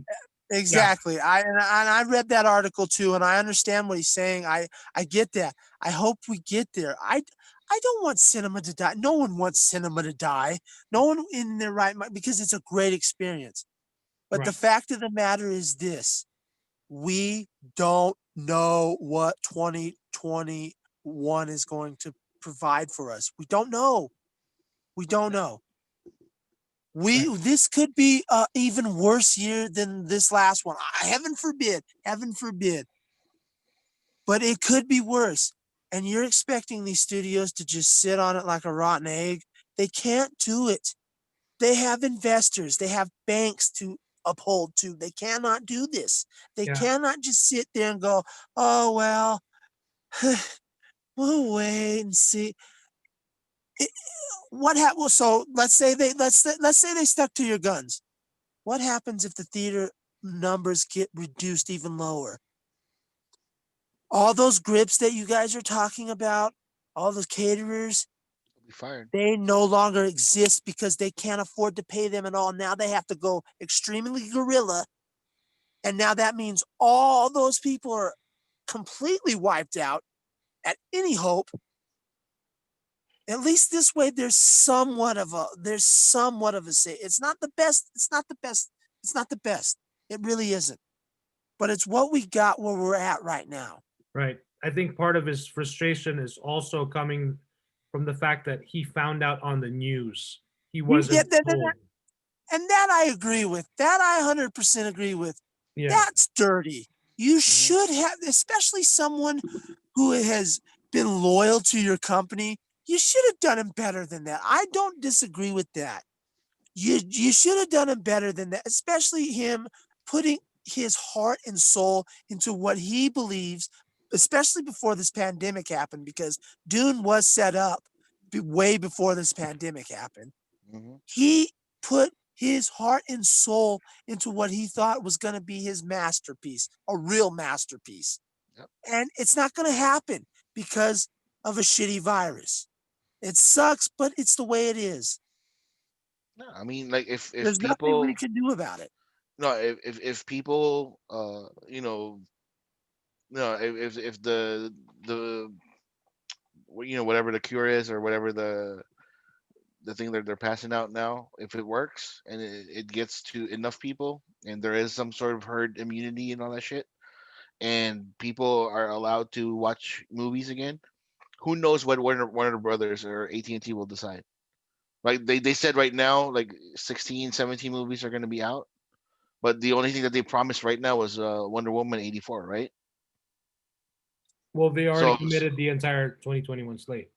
yeah, exactly. I read that article too, and I understand what he's saying. I get that. I hope we get there. I don't want cinema to die. No one wants cinema to die. No one in their right mind, because it's a great experience. But the right. fact of the matter is this: we don't know what 2021 is going to provide for us. We don't know. We don't know. This could be a even worse year than this last one. Heaven forbid, heaven forbid. But it could be worse. And you're expecting these studios to just sit on it like a rotten egg. They can't do it. They have investors, they have banks to uphold to. They cannot do this. They Yeah. cannot just sit there and go, oh well, we'll wait and see. It, what happened? Well, so let's say they stuck to your guns. What happens if the theater numbers get reduced even lower? All those grips that you guys are talking about, all those caterers, Be fired. they no longer exist because they can't afford to pay them at all. Now they have to go extremely guerrilla. And now that means all those people are completely wiped out at any hope, at least this way there's somewhat of a say. It's not the best. It's not the best. It's not the best. It really isn't. But it's what we got where we're at right now. Right. I think part of his frustration is also coming from the fact that he found out on the news. He wasn't told. And that I agree with. That I 100% agree with. Yeah. That's dirty. You should have, especially someone who has been loyal to your company. You should have done him better than that. I don't disagree with that. You should have done him better than that, especially him putting his heart and soul into what he believes, especially before this pandemic happened, because Dune was set up way before this pandemic happened. Mhm. He put his heart and soul into what he thought was going to be his masterpiece, a real masterpiece. Yep. And it's not going to happen because of a shitty virus. It sucks, but it's the way it is. No, I mean, like if There's nothing people, we can do about it. no, if people, if the whatever the cure is or whatever the thing that they're passing out now, if it works and it gets to enough people and there is some sort of herd immunity and all that shit, and people are allowed to watch movies again, who knows what Warner Brothers or AT&T will decide. Like they said right now, like 16, 17 movies are going to be out, but the only thing that they promised right now was Wonder Woman 84, right? Well, they already So- committed the entire 2021 slate.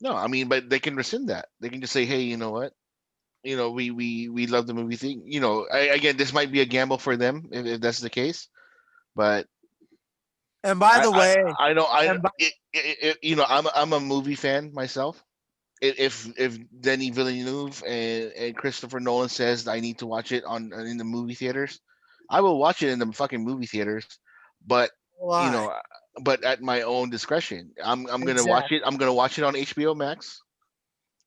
No, I mean, but they can rescind that. They can just say, hey, you know what? We love the movie thing. Again, this might be a gamble for them if that's the case, but And by the way, I'm a movie fan myself. If Denis Villeneuve and Christopher Nolan says I need to watch it in the movie theaters, I will watch it in the fucking movie theaters. But why? but at my own discretion. I'm gonna watch it. I'm gonna watch it on HBO Max,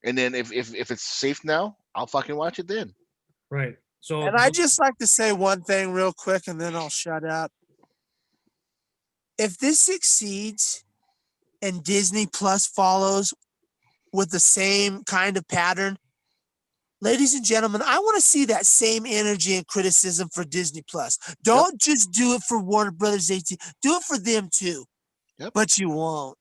and then if it's safe now, I'll fucking watch it then. Right. So And I just like to say one thing real quick, and then I'll shut up. If this succeeds and Disney Plus follows with the same kind of pattern, ladies and gentlemen, I want to see that same energy and criticism for Disney Plus. Don't just do it for Warner Brothers AT. Do it for them too. Yep. But you won't.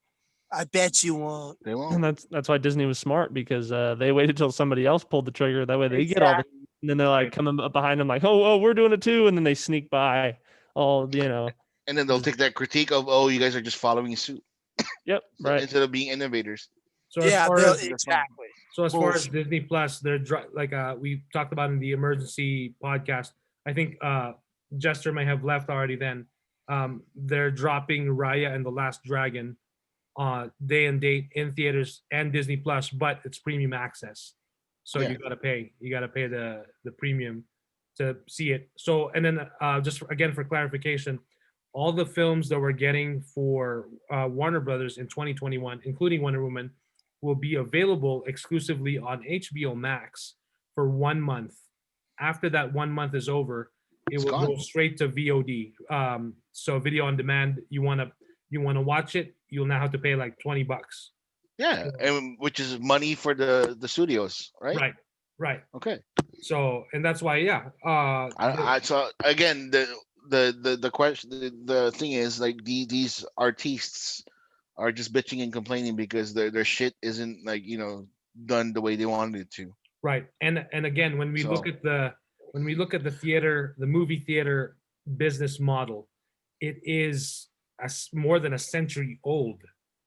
I bet you won't. They won't. And that's why Disney was smart, because they waited till somebody else pulled the trigger. That way they get all the, and then they're like coming up behind them like, oh, we're doing it too, and then they sneak by all, And then they'll take that critique of, oh, you guys are just following suit. Yep, right. Instead of being innovators. So Yeah, as far as exactly. So as far as Bullshit. Disney Plus, they're like we talked about in the emergency podcast. I think Jester may have left already. Then they're dropping Raya and the Last Dragon day and date in theaters and Disney Plus, but it's premium access. So Yeah. you gotta pay. You gotta pay the premium to see it. So and then just again for clarification, all the films that we're getting for Warner Brothers in 2021, including Wonder Woman, will be available exclusively on HBO Max for 1 month. After that 1 month is over, it It's will go gone. straight to VOD. So video on demand. You wanna watch it, you'll now have to pay like $20. Yeah, and which is money for the studios, right? Right. Okay. So and that's why, yeah. So again, the question, the thing is, like, these artists are just bitching and complaining because their shit isn't, like, done the way they wanted it to. Right. And again, when we look So- at the theater, the movie theater business model, it is more than a century old.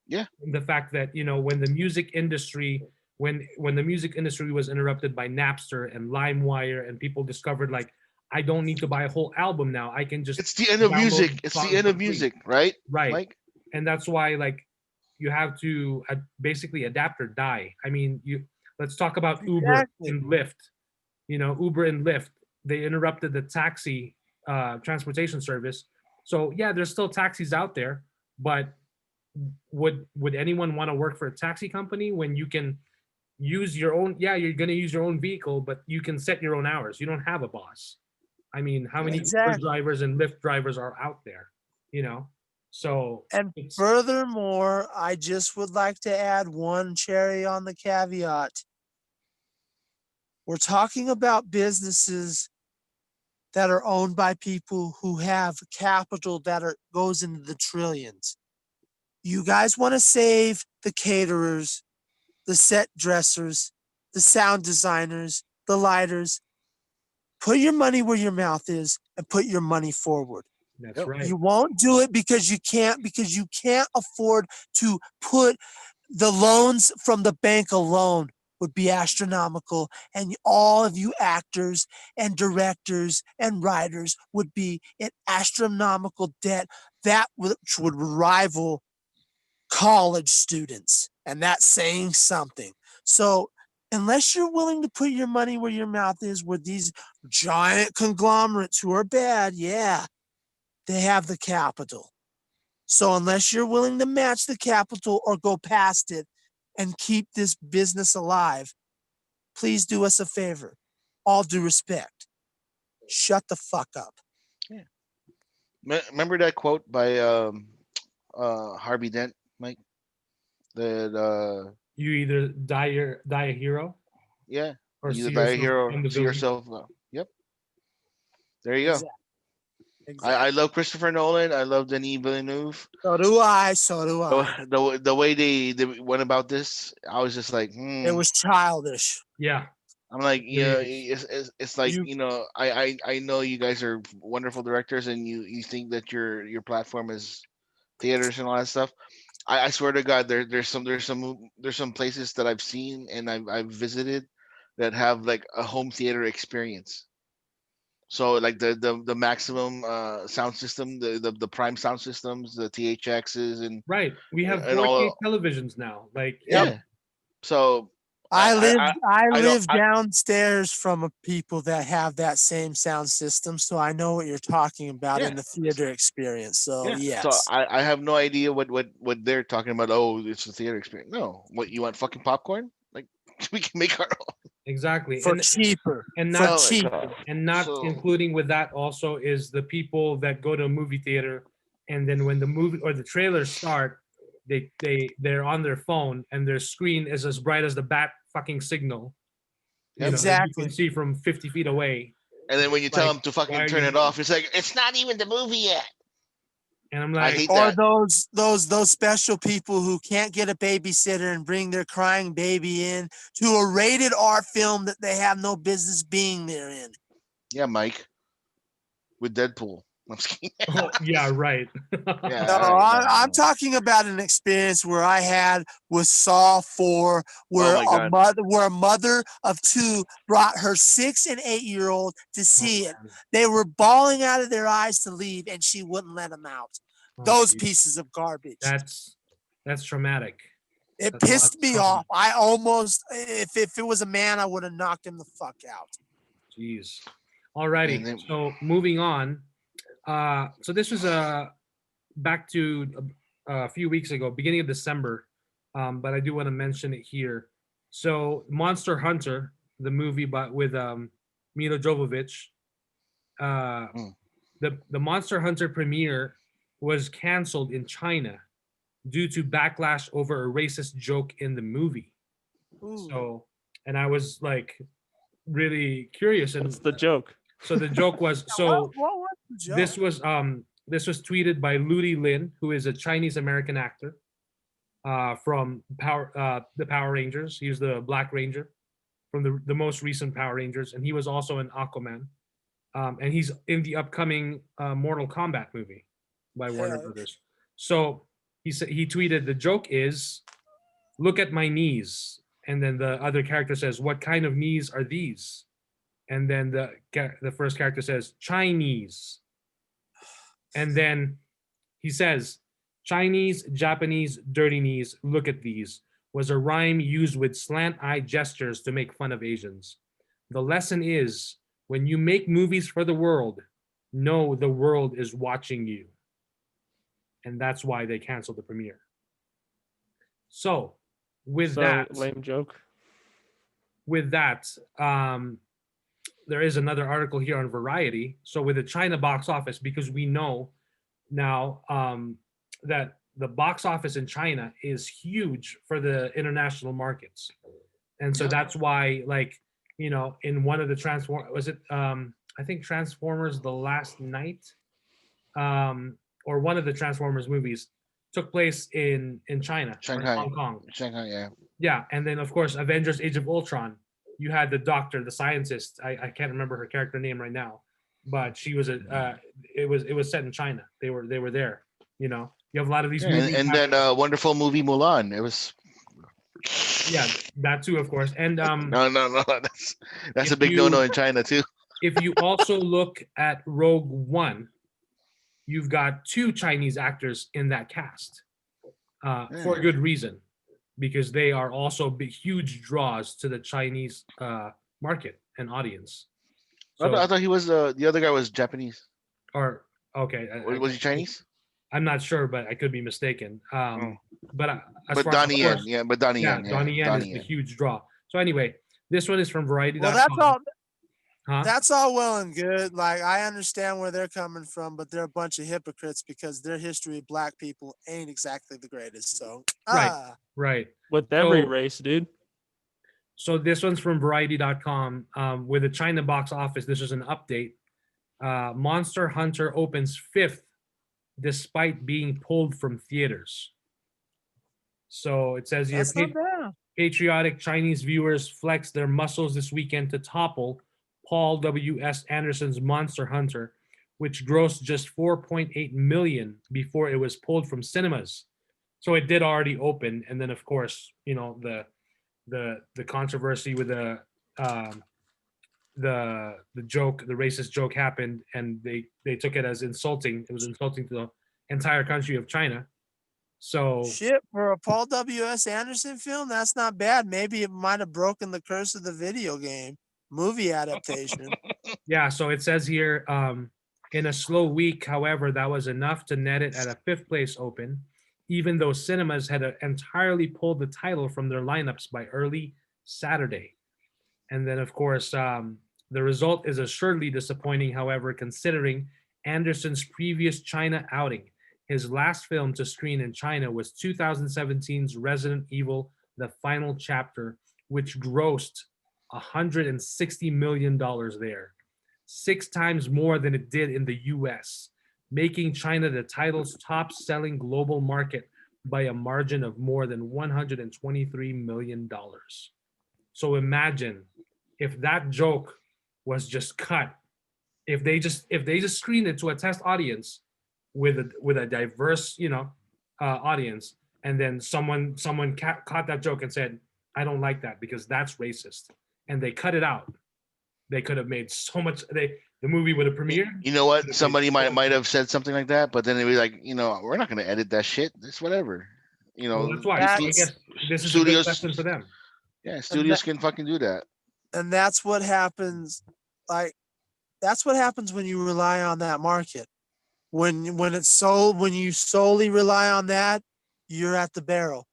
Yeah. The fact that, when the music industry was interrupted by Napster and LimeWire, and people discovered, like, I don't need to buy a whole album now. I can just It's the end of download music. It's songs the end for of free. music, right? Right. Like, And that's why, like, you have to basically adapt or die. I mean, let's talk about Uber Exactly. and Lyft. Uber and Lyft, they interrupted the taxi transportation service. So yeah, there's still taxis out there, but would anyone want to work for a taxi company when you can use your own? Yeah, you're going to use your own vehicle, but you can set your own hours. You don't have a boss. I mean, how many Uber Exactly. drivers and Lyft drivers are out there? So And it's, furthermore, I just would like to add one cherry on the caveat. We're talking about businesses that are owned by people who have capital goes into the trillions. You guys want to save the caterers, the set dressers, the sound designers, the lighters. Put your money where your mouth is and put your money forward. that's Yep. right. You won't do it because you can't afford to put the loans from the bank alone would be astronomical, and all of you actors and directors and writers would be in astronomical debt that which would rival college students, and that's saying something. So unless you're willing to put your money where your mouth is with these giant conglomerates who are bad, yeah, they have the capital. So unless you're willing to match the capital or go past it and keep this business alive, please do us a favor. All due respect. Shut the fuck up. Remember that quote by Harvey Dent, Mike? That You either die a hero yeah, or either see die a yourself hero, in the see villain. yourself. Yep. There you go. Exactly. I love Christopher Nolan. I love Denis Villeneuve. So do I. So do I. The way they went about this, I was just like, It was childish. Yeah. I'm like, It yeah, really it's like, You- you know, I know you guys are wonderful directors, and you think that your platform is theaters and all that stuff. I swear to God, there's some places that I've seen and I've visited that have like a home theater experience. So like the maximum sound system, the prime sound systems, the THXs Right. We have and 4K all. televisions now. Like, Yeah. So I I don't live downstairs from people that have that same sound system, so I know what you're talking about Yeah. in the theater experience. So yeah. So yes, I have no idea what they're talking about. Oh, it's a theater experience. No, what you want fucking popcorn? Like we can make our own. exactly. for cheaper, and for not Oh my cheaper. God. and not So including with that also is the people that go to a movie theater, and then when the movie or the trailers start, they're on their phone and their screen is as bright as the bat fucking signal. You Yep. know, that you Exactly. can see from 50 feet away. And then when you tell Like, them to why fucking are turn you it off, it's like it's not even the movie yet. And I'm I like, hate Or that. those special people who can't get a babysitter and bring their crying baby in to a rated R film that they have no business being there in. Yeah, Mike. With Deadpool. I'm just kidding. oh yeah, right. Yeah. No, no. I'm talking about an experience where I had with Saw 4, where my God. a mother of two brought her 6 and 8-year-old to see it. man. They were bawling out of their eyes to leave, and she wouldn't let them out. Oh, Those geez. pieces of garbage. That's traumatic. It That's a lot pissed of me trauma. off. I almost, if it was a man, I would have knocked him the fuck out. Jeez. Alrighty. And then- So moving on. So this was back to a few weeks ago, beginning of December. But I do want to mention it here. So Monster Hunter, the movie, but with Mila Jovovich. The Monster Hunter premiere was canceled in China due to backlash over a racist joke in the movie. Ooh. So, and I was like really curious. And What's the joke? so the joke was so What was the joke? this was tweeted by Ludi Lin, who is a Chinese American actor from the Power Rangers. He was the Black Ranger from the most recent Power Rangers, and he was also in Aquaman. And he's in the upcoming Mortal Kombat movie by Warner Yeah. Brothers. So he tweeted, the joke is, look at my knees. And then the other character says, what kind of knees are these? And then the first character says, Chinese. And then he says, Chinese, Japanese, dirty knees, look at these, was a rhyme used with slant eye gestures to make fun of Asians. The lesson is, when you make movies for the world, know the world is watching you. And that's why they canceled the premiere. So, with that, lame joke. There is another article here on Variety. So with the China box office, because we know now that the box office in China is huge for the international markets, and so Yeah. that's why, like, you know, in one of the I think Transformers: The Last Night, or one of the Transformers movies took place in China or in Shanghai. Hong Kong. Shanghai, yeah. Yeah, and then of course Avengers: Age of Ultron, you had the doctor, the scientist. I can't remember her character name right now, but she was it was set in China. They were there. You know, you have a lot of these Yeah, movies. and happening- that wonderful movie Mulan. It was yeah, that too, of course. And no. That's a if big you- no-no in China too. if you also look at Rogue One, you've got 2 Chinese actors in that cast, for a good reason, because they are also big, huge draws to the Chinese market and audience. I thought he was the other guy was Japanese. Or okay, Was he Chinese? I'm not sure, but I could be mistaken. But as But far Donnie as, of Yen, course, yeah, but Donnie yeah, Yen, Donnie Yen is the huge draw. So anyway, this one is from Variety. Well, that's all. Huh? That's all well and good. Like, I understand where they're coming from, but they're a bunch of hypocrites because their history of black people ain't exactly the greatest. So, Right. With every So- race, dude. So this one's from Variety.com. With the China box office, this is an update. Monster Hunter opens 5th despite being pulled from theaters. So it says here, that's not bad. patriotic Chinese viewers flex their muscles this weekend to topple Paul W.S. Anderson's Monster Hunter, which grossed just 4.8 million before it was pulled from cinemas. So it did already open, and then of course, you know, the controversy with the joke, the racist joke happened, and they took it as insulting. It was insulting to the entire country of China. So Shit, for a Paul W.S. Anderson film, that's not bad. Maybe it might have broken the curse of the video game movie adaptation. yeah, so it says here, in a slow week, however, that was enough to net it at a 5th place open, even though cinemas had entirely pulled the title from their lineups by early Saturday. And then, of course, the result is assuredly disappointing, however, considering Anderson's previous China outing. His last film to screen in China was 2017's Resident Evil: The Final Chapter, which grossed $160 million there, 6 times more than it did in the US, making China the title's top-selling global market by a margin of more than $123 million. So imagine if that joke was just cut, if they just screened it to a test audience with a diverse, you know, audience, and then someone caught that joke and said, I don't like that because that's racist, and they cut it out, they could have made so much. The movie would have premiered. You know what? Somebody might have said something like that, but then they'd be like, you know, we're not going to edit that shit. It's whatever. You know, Well, that's why. That's- I guess this is studios- a good lesson for them. yeah, studios can fucking do that. And that's what happens. Like, that's what happens when you rely on that market. When you solely rely on that, you're at the barrel.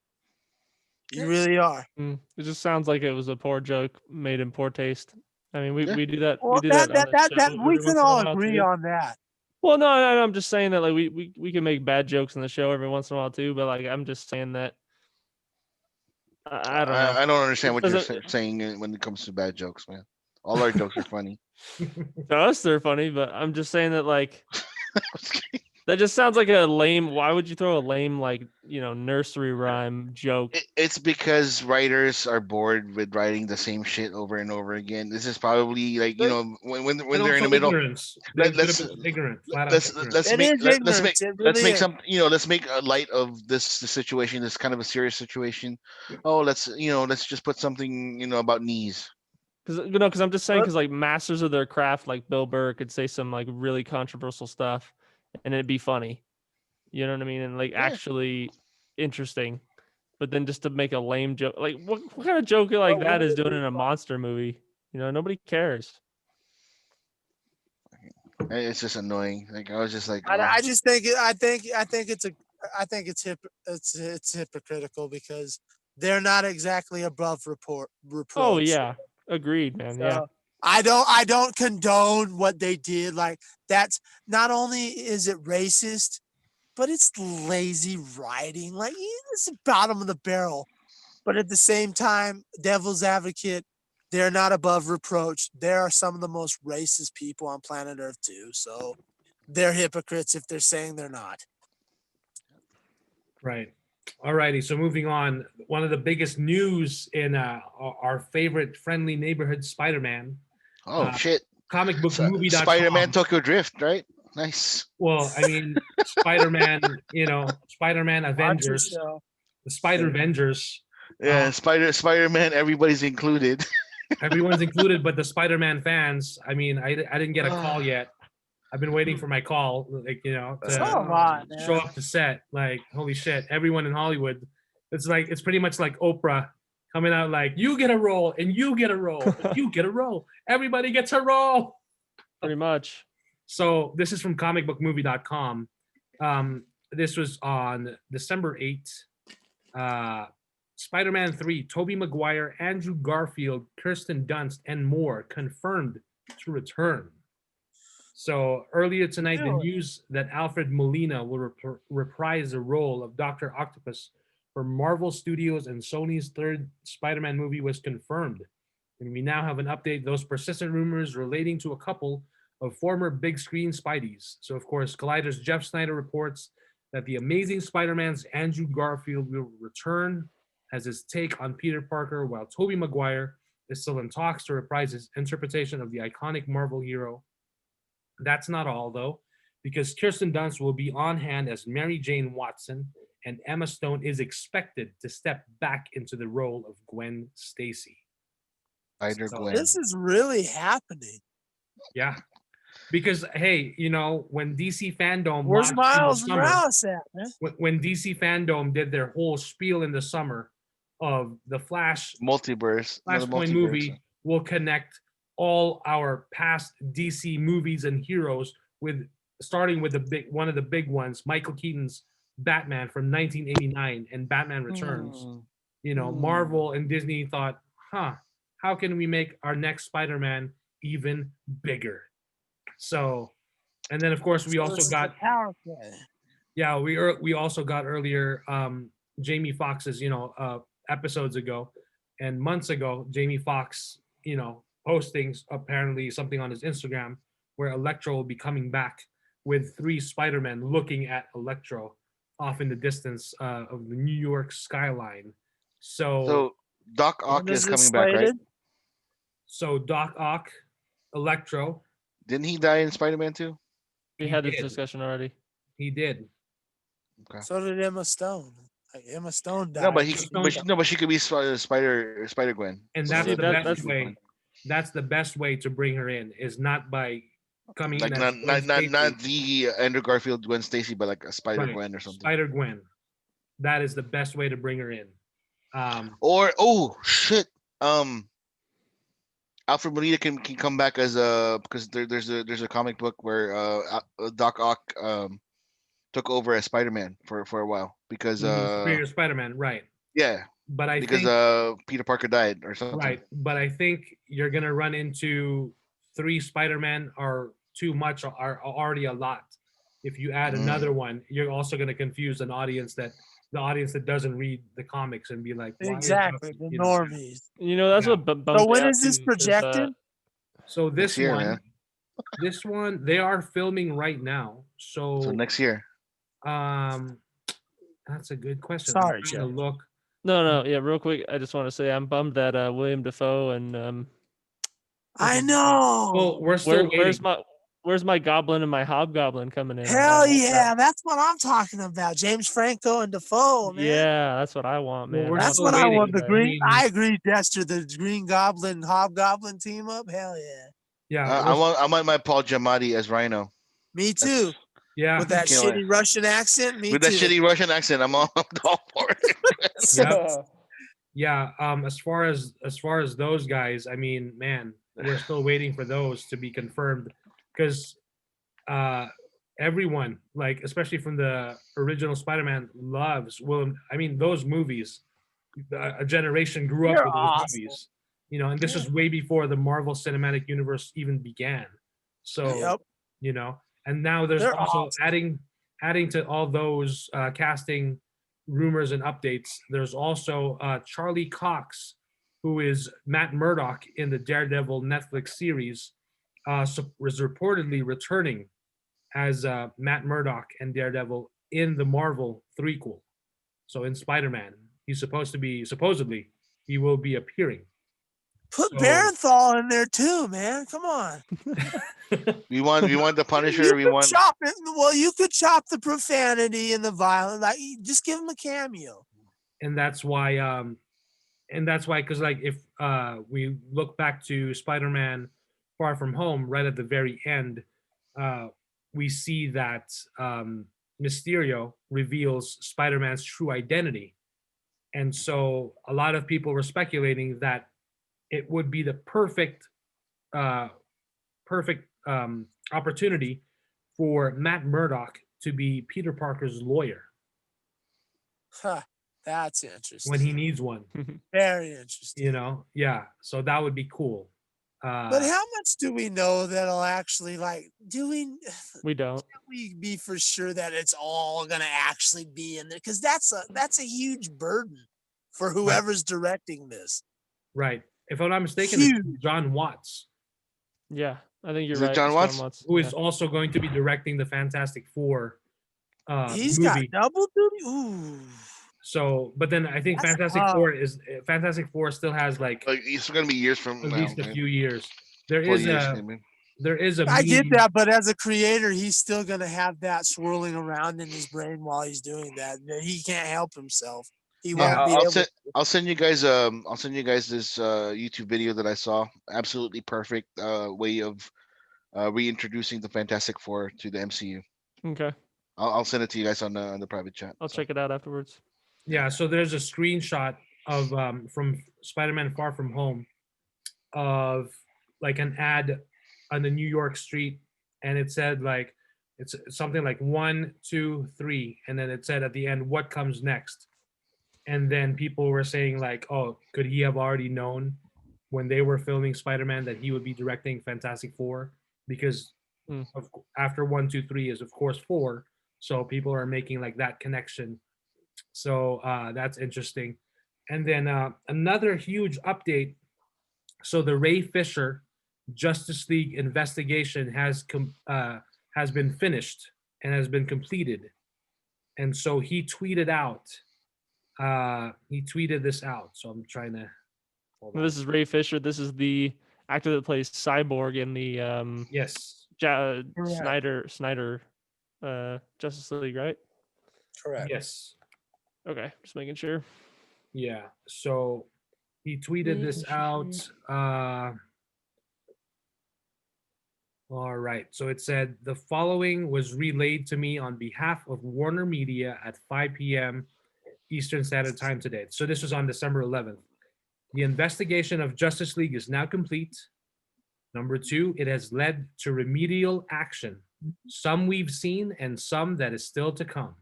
You really are. It just sounds like it was a poor joke made in poor taste. I mean, Yeah. we do that. Well, we do that. on the show that we every can once in a all while, agree too. on that. Well, no, I'm just saying that like we can make bad jokes in the show every once in a while too. But like I'm just saying that I don't know. I don't understand what you're Doesn't- saying when it comes to bad jokes, man. All our jokes are funny. To us, they're funny, but I'm just saying that like that just sounds like a lame. Why would you throw a lame like nursery rhyme joke? It's because writers are bored with writing the same shit over and over again. This is probably like when And they're in also the middle. ignorance. They could have Let's been ignorant. Flat out let's ignorant. let's It make is let's ignorance. make It let's really make is. some let's make a light of this situation. This kind of a serious situation. Oh, let's just put something about knees. Because I'm just saying because like masters of their craft like Bill Burr could say some like really controversial stuff, and it'd be funny. You know what I mean? And like actually interesting. But then just to make a lame joke, like what kind of joke like that is doing in a monster movie? Nobody cares. It's just annoying. Like I was just like, I just think it's hypocritical because they're not exactly above reproach. Oh yeah, agreed, man. Yeah. So, I don't condone what they did. Like, that's not only is it racist, but it's lazy writing. Like it's the bottom of the barrel. But at the same time, devil's advocate, they're not above reproach. There are some of the most racist people on planet Earth too. So they're hypocrites if they're saying they're not. Right. All righty. So moving on, one of the biggest news in our favorite friendly neighborhood Spider-Man, Oh shit! comicbookmovie.com. Spider-Man Tokyo Drift, right? Nice. Well, I mean, Spider-Man, Spider-Man Watch Avengers, yourself. the Spider-Vengers. Yeah, Spider-Man. Everybody's included. Everyone's included, but the Spider-Man fans. I mean, I didn't get a call yet. I've been waiting for my call, like to So am I, man. show up to set. Like, holy shit! Everyone in Hollywood, it's pretty much like Oprah coming out like, you get a role and you get a role, and you get a role. Everybody gets a role. Pretty much. So this is from comicbookmovie.com. This was on December 8th. Spider-Man 3, Tobey Maguire, Andrew Garfield, Kirsten Dunst, and more confirmed to return. So earlier tonight, the news that Alfred Molina will reprise the role of Dr. Octopus for Marvel Studios and Sony's third Spider-Man movie was confirmed. And we now have an update. Those persistent rumors relating to a couple of former big screen Spideys. So of course, Collider's Jeff Snyder reports that the Amazing Spider-Man's Andrew Garfield will return as his take on Peter Parker, while Tobey Maguire is still in talks to reprise his interpretation of the iconic Marvel hero. That's not all, though, because Kirsten Dunst will be on hand as Mary Jane Watson, and Emma Stone is expected to step back into the role of Gwen Stacy. Spider-Gwen. This is really happening. Yeah. Because, hey, when DC Fandom Where's launched in the Miles summer, Morales at, man? when DC Fandom did their whole spiel in the summer of the Flash Multiverse. Flashpoint multiverse. movie will connect all our past DC movies and heroes starting with one of the big ones, Michael Keaton's Batman from 1989 and Batman Returns. Marvel and Disney thought, how can we make our next Spider-Man even bigger? So, and then of course we also got we also got earlier Jamie Foxx's episodes ago and months ago, Jamie Foxx posting apparently something on his Instagram where Electro will be coming back with 3 Spider-Men looking at Electro off in the distance of the New York skyline. So Doc Ock is coming back, right? So Doc Ock, Electro. Didn't he die in Spider-Man 2? We had this discussion already. He did. Okay. So did Emma Stone. Like Emma Stone died. No, but she could be Spider-Gwen. And So that's the best that's way. That's the best way to bring her in is not by coming like in as not the Andrew Garfield Gwen Stacy, but like a Spider-Gwen or something. Spider-Gwen. That is the best way to bring her in. Alfred Molina can come back as because there's a comic book where Doc Ock took over as Spider-Man for a while because Superior Spider-Man, right? Yeah, but I because think, Peter Parker died or something. Right, but I think you're gonna run into 3 Spider-Man are too much, are already a lot. If you add another one, you're also gonna confuse the audience that doesn't read the comics and be like, exactly, the normies. That's what bummed So when me is out this too, 'cause, projected? So this year, one, man. this one, they are filming right now. So next year. That's a good question. Sorry, I'm trying to look. No, yeah, real quick. I just want to say I'm bummed that William Dafoe and I know. Well, we're still waiting. Where's my Goblin and my Hobgoblin coming in? Hell yeah, that's what I'm talking about. James Franco and Dafoe, man. Yeah, that's what I want, man. We're That's still what I waiting. want. The I green. mean- I agree, Dexter. The Green Goblin Hobgoblin team up. Hell yeah. Yeah, I want my Paul Giamatti as Rhino. Me too. yeah. With that Killing shitty Russian accent. Me With too. that shitty Russian accent, I'm all for it. Yep. Yeah. As far as those guys, I mean, man, we're still waiting for those to be confirmed because everyone, like especially from the original Spider-Man, loves Willem. I mean, those movies, a generation grew up They're with those awesome. movies, and this is way before the Marvel Cinematic Universe even began. So, Yep. and now there's They're also awesome. adding to all those casting rumors and updates, there's also Charlie Cox, who is Matt Murdock in the Daredevil Netflix series, was reportedly returning as Matt Murdock and Daredevil in the Marvel threequel. So in Spider-Man, he's supposedly, he will be appearing. Put So- Barenthal in there too, man. Come on. We want the Punisher. You We could want. chop it. Well, you could chop the profanity and the violence. Like, just give him a cameo. And that's why, because like if we look back to Spider-Man Far From Home, right at the very end, we see that Mysterio reveals Spider-Man's true identity. And so a lot of people were speculating that it would be the perfect opportunity for Matt Murdock to be Peter Parker's lawyer Huh, that's interesting. when he needs one, Very interesting. Yeah, so that would be cool. But how much do we know that'll actually We don't. can we be for sure that it's all gonna actually be in there? Because that's a huge burden for whoever's directing this. Right. If I'm not mistaken, it's Huge. John Watts, Yeah, I think you're Is it right. John it's Watts? who is Yeah. also going to be directing the Fantastic Four He's movie. got double duty. Ooh. So, but then I think That's Fantastic Four still has like Like, it's gonna be years from at now. least a man. few years. There 4 is years, a I mean. there is a I get meme- that, but as a creator, he's still gonna have that swirling around in his brain while he's doing that. He can't help himself. He Yeah, won't be able. I'll send you guys this YouTube video that I saw. Absolutely perfect way of reintroducing the Fantastic Four to the MCU. Okay, I'll send it to you guys on the private chat. I'll check it out afterwards. Yeah, so there's a screenshot of from Spider-Man Far From Home of like an ad on the New York street, and it said like it's something like 1, 2, 3, and then it said at the end what comes next. And then people were saying like, oh, could he have already known when they were filming Spider-Man that he would be directing Fantastic Four? Because after 1, 2, 3 is of course 4, so people are making like that connection. So that's interesting. And then another huge update. So the Ray Fisher Justice League investigation has been finished and has been completed. And so he tweeted this out. So I'm trying to. Hold on. This is Ray Fisher. This is the actor that plays Cyborg in the Yes. Snyder Justice League, right? Correct. Yes. Okay, just making sure. Yeah. So he tweeted this out. All right. So it said the following was relayed to me on behalf of Warner Media at 5 p.m. Eastern Standard Time today. So this was on December 11th. The investigation of Justice League is now complete. Number 2, it has led to remedial action. Some we've seen and some that is still to come.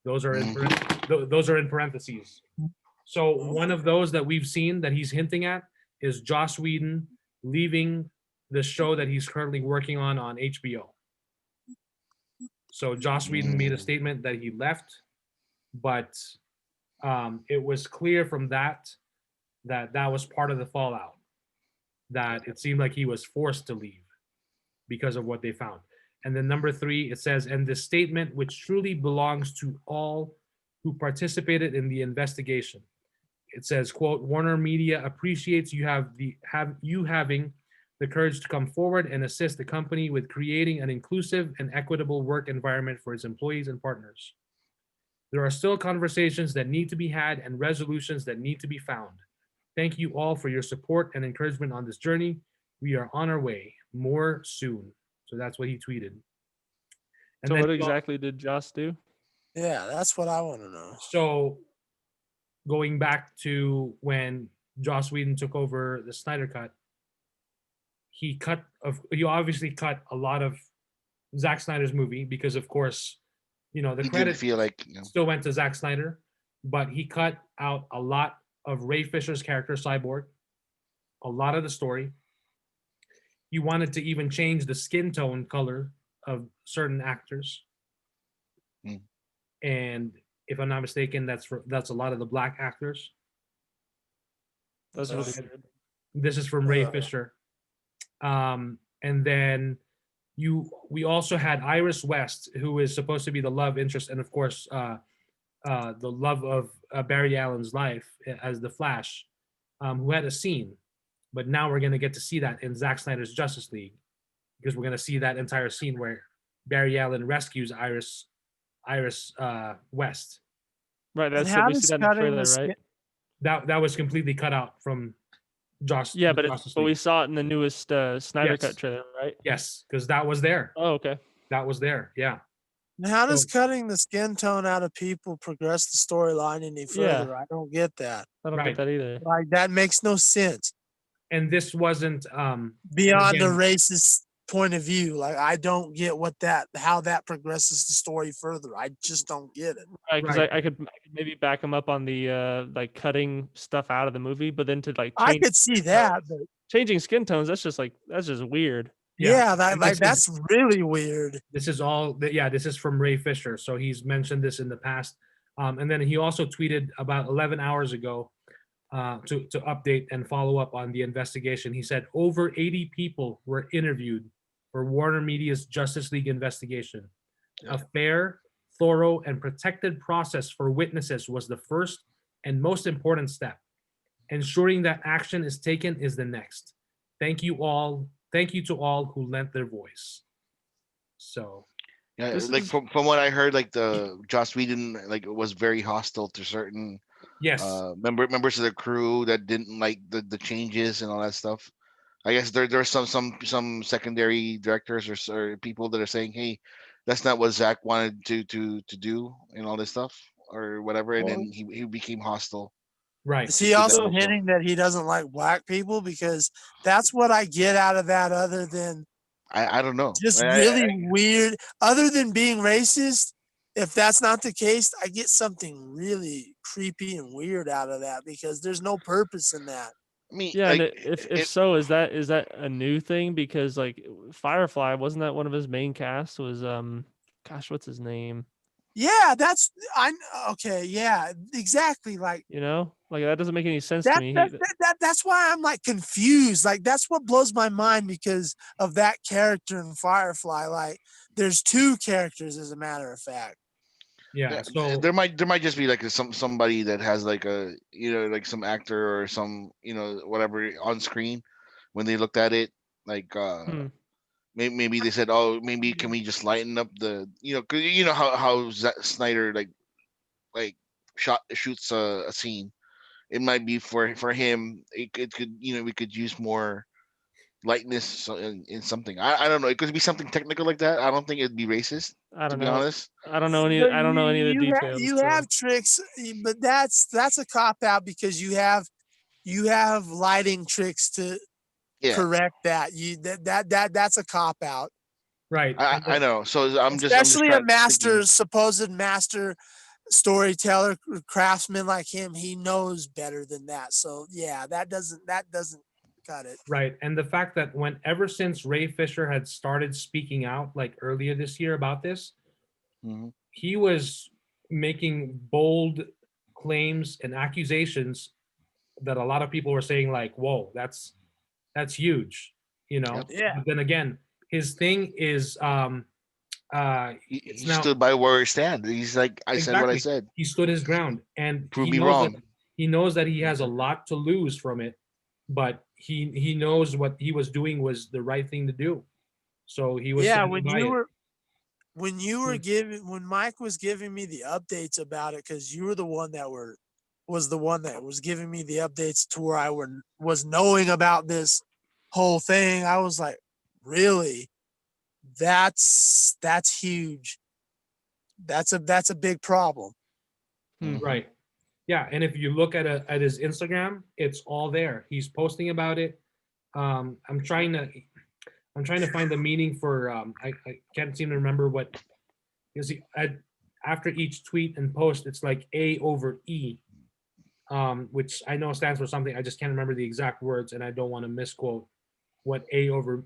Those are in parentheses. So one of those that we've seen that he's hinting at is Joss Whedon leaving the show that he's currently working on HBO. So Joss Whedon made a statement that he left, but it was clear from that was part of the fallout, that it seemed like he was forced to leave because of what they found. And then number 3, it says, and the statement which truly belongs to all who participated in the investigation. It says, quote, Warner Media appreciates you having the courage to come forward and assist the company with creating an inclusive and equitable work environment for its employees and partners. There are still conversations that need to be had and resolutions that need to be found. Thank you all for your support and encouragement on this journey. We are on our way. More soon. So that's what he tweeted. And So then what exactly did Joss do? Yeah, that's what I want to know. So going back to when Joss Whedon took over the Snyder Cut, he obviously cut a lot of Zack Snyder's movie because, of course, the He credit didn't feel like still went to Zack Snyder, but he cut out a lot of Ray Fisher's character, Cyborg, a lot of the story. He wanted to even change the skin tone color of certain actors. and if I'm not mistaken, that's a lot of the black actors. That's So, really good. this is from Ray Fisher. And then we also had Iris West, who is supposed to be the love interest, and of course, the love of Barry Allen's life as the Flash, who had a scene, but now we're gonna get to see that in Zack Snyder's Justice League, because we're gonna see that entire scene where Barry Allen rescues Iris West. Right. And That's how we see does that in the cutting trailer, the right? That was completely cut out from Yeah, the but Justice we League. saw it in the newest Snyder Yes. cut trailer, right? Yes, because that was there. Oh, okay. That was there. Yeah. And how does So- cutting the skin tone out of people progress the storyline any Yeah. further? I don't get that. I don't Right. get that either. Like that makes no sense And this wasn't beyond again- a racist point of view. Like I don't get how that progresses the story further. I just don't get it. Right, because Right. I could maybe back him up on the like cutting stuff out of the movie, but then to like I change, could see that, but changing skin tones, that's just weird. yeah, And this is- that's really weird. This is all. This is from Ray Fisher. So he's mentioned this in the past, and then he also tweeted about 11 hours ago to update and follow up on the investigation. He said over 80 people were interviewed for Warner Media's Justice League investigation. Yeah. A fair, thorough, and protected process for witnesses was the first and most important step. Ensuring that action is taken is the next. Thank you all. Thank you to all who lent their voice. So Yeah, This like is- from what I heard, like the Joss Whedon like was very hostile to certain yes, members of the crew that didn't like the changes and all that stuff. I guess there's some secondary directors or people that are saying, hey, that's not what Zach wanted to do and all this stuff or whatever, and then he became hostile. right. Is he did that also also. hinting that he doesn't like black people? Because that's what I get out of that, other than I don't know. just I- really weird. Other than being racist, if that's not the case, I get something really creepy and weird out of that because there's no purpose in that. I mean, Yeah, like, and if so, is that a new thing? Because like Firefly, wasn't that one of his main casts? Was gosh, what's his name? Yeah, okay. Yeah, exactly. Like You know, like that doesn't make any sense to me. that's why I'm like confused. Like that's what blows my mind because of that character in Firefly. Like there's two characters, as a matter of fact. Yeah. So there might just be like somebody that has like a like some actor or some whatever on screen when they looked at it like maybe they said, oh, maybe can we just lighten up the cause how Snyder like shoots a scene. It might be for him. It could we could use more lightness in something. I don't know. It could be something technical like that. I don't think it'd be racist. I To don't be know. honest, I don't know any. But I don't know any of the you details. You so- have tricks, but that's a cop out because you have lighting tricks to yeah. correct that. That's a cop out. right. I know. So I'm just Especially a trying- thinking- supposed master storyteller craftsman like him. He knows better than that. So yeah, that doesn't cut it. Right. And the fact that ever since Ray Fisher had started speaking out like earlier this year about this, Mhm. he was making bold claims and accusations that a lot of people were saying like, whoa, that's huge, Yep. Yeah. But then again, his thing is He it's now- stood by where he stand. He's like, I said what I Exactly. said. he stood his ground and Prove he me knows wrong. that he knows that he has a lot to lose from it, but he knows what he was doing was the right thing to do. So he was Yeah, standing by it. when Mike was giving me the updates about it, because you were the one that was giving me the updates to where I was knowing about this whole thing. I was like, really? That's huge. That's a big problem. Mhm. Right. Yeah, and if you look at his Instagram, it's all there. He's posting about it. I'm trying to find the meaning for I can't seem to remember what because after each tweet and post it's like A over E, which I know stands for something. I just can't remember the exact words, and I don't want to misquote what A over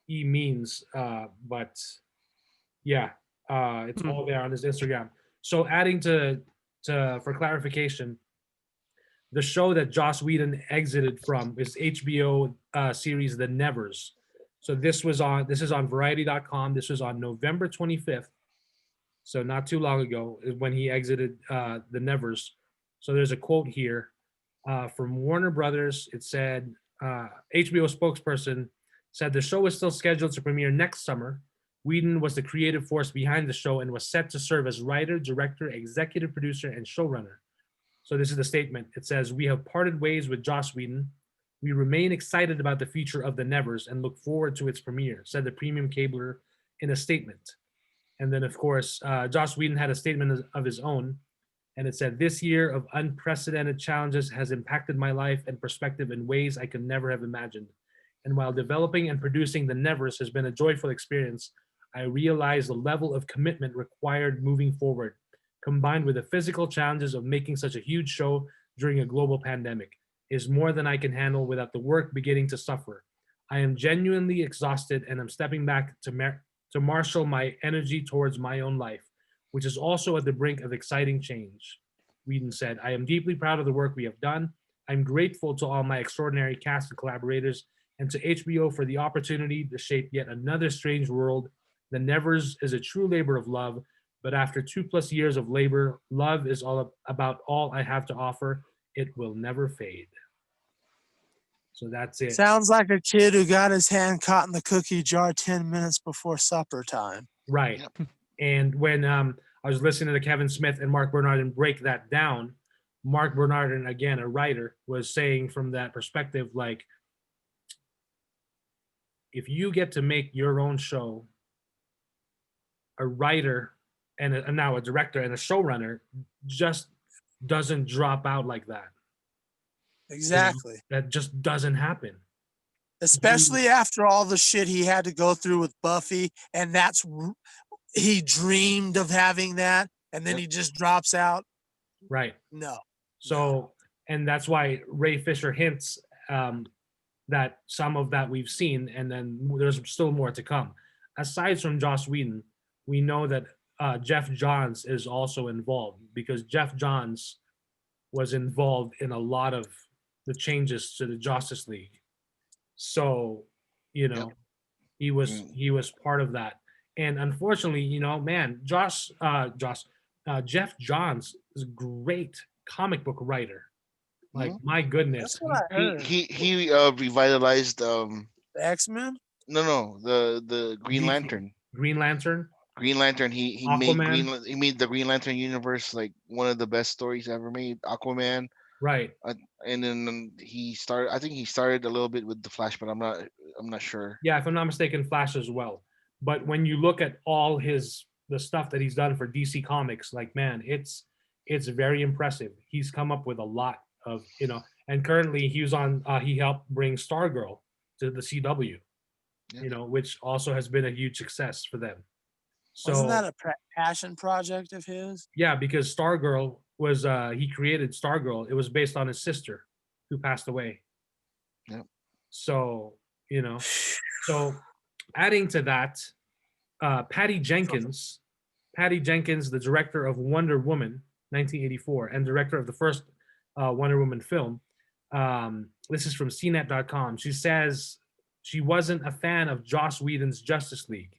E means. But yeah, It's all there on his Instagram. So adding to for clarification, the show that Joss Whedon exited from is HBO series The Nevers. So this is on Variety.com. This was on November 25th. So not too long ago is when he exited The Nevers. So there's a quote here from Warner Brothers. It said, HBO spokesperson said the show is still scheduled to premiere next summer. Whedon was the creative force behind the show and was set to serve as writer, director, executive producer, and showrunner. So this is the statement. It says, "We have parted ways with Joss Whedon. We remain excited about the future of The Nevers and look forward to its premiere," said the premium cabler in a statement. And then, of course, Joss Whedon had a statement of his own, and it said, "This year of unprecedented challenges has impacted my life and perspective in ways I could never have imagined. And while developing and producing The Nevers has been a joyful experience, I realize the level of commitment required moving forward, combined with the physical challenges of making such a huge show during a global pandemic, is more than I can handle without the work beginning to suffer. I am genuinely exhausted and I'm stepping back to marshal my energy towards my own life, which is also at the brink of exciting change." Whedon said, "I am deeply proud of the work we have done. I'm grateful to all my extraordinary cast and collaborators and to HBO for the opportunity to shape yet another strange world. The Nevers is a true labor of love, but after 2+ years of labor, love is about all I have to offer. It will never fade." So that's it. Sounds like a kid who got his hand caught in the cookie jar 10 minutes before supper time. Right. Yep. And when I was listening to Kevin Smith and Mark Bernardin break that down, Mark Bernardin, again, a writer, was saying from that perspective, like, if you get to make your own show, a writer and now a director and a showrunner just doesn't drop out like that. Exactly. That just doesn't happen. Especially after all the shit he had to go through with Buffy, and he dreamed of having that, and then Yep. he just drops out. Right. No. So, and that's why Ray Fisher hints that some of that we've seen, and then there's still more to come. Aside from Joss Whedon, we know that Jeff Johns is also involved, because Jeff Johns was involved in a lot of the changes to the Justice League. So, Yep. he was part of that. And unfortunately, man, Jeff Johns is a great comic book writer. Like, my goodness. That's what I heard. He revitalized The X-Men? the Green DC. Lantern. Green Lantern. Green Lantern. He made Aquaman. he made the Green Lantern universe like one of the best stories ever made. Aquaman. Right. And then he started. I think he started a little bit with the Flash, but I'm not sure. Yeah, if I'm not mistaken, Flash as well. But when you look at all the stuff that he's done for DC Comics, like, man, it's very impressive. He's come up with a lot of, and currently he helped bring Stargirl to the CW, Yeah. which also has been a huge success for them. So Wasn't that a passion project of his? yeah, because Stargirl was he created Stargirl. It was based on his sister who passed away. Yep. So, so adding to that, Patty Jenkins, the director of Wonder Woman 1984 and director of the first Wonder Woman film. This is from CNET.com. She says she wasn't a fan of Joss Whedon's Justice League.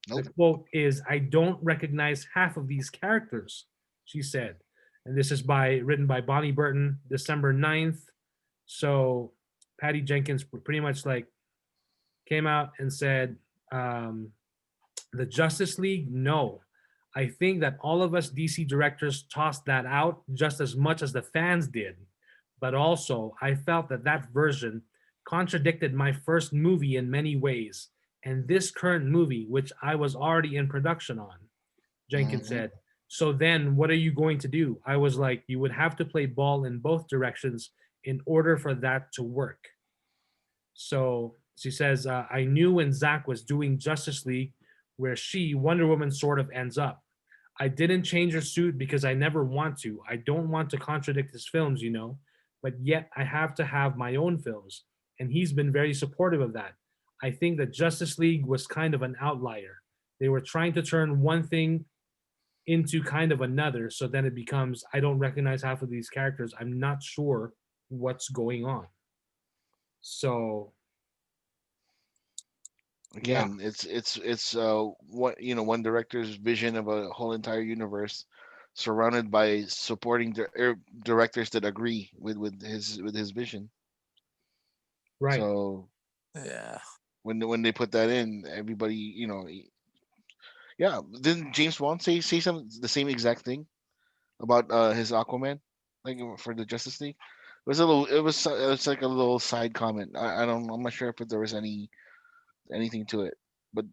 Nope. The quote is, "I don't recognize half of these characters," she said. And this is written by Bonnie Burton, December 9th. So Patty Jenkins pretty much came out and said, the Justice League, no. I think that all of us DC directors tossed that out just as much as the fans did. But also, I felt that version contradicted my first movie in many ways, and this current movie, which I was already in production on," Jenkins said. "So then what are you going to do?" I was like, "You would have to play ball in both directions in order for that to work." So she says, "I knew when Zack was doing Justice League where Wonder Woman, sort of ends up. I didn't change her suit because I never want to. I don't want to contradict his films, but yet I have to have my own films. And he's been very supportive of that. I think that Justice League was kind of an outlier. They were trying to turn one thing into kind of another, so then it becomes, I don't recognize half of these characters. I'm not sure what's going on. So yeah. Again, it's what one director's vision of a whole entire universe, surrounded by supporting directors that agree with his vision. Right. So Yeah. when they put that in, everybody, yeah. Didn't James Wan say some the same exact thing about his Aquaman, like for the Justice League? It was like a little side comment. I'm not sure if there was anything to it, but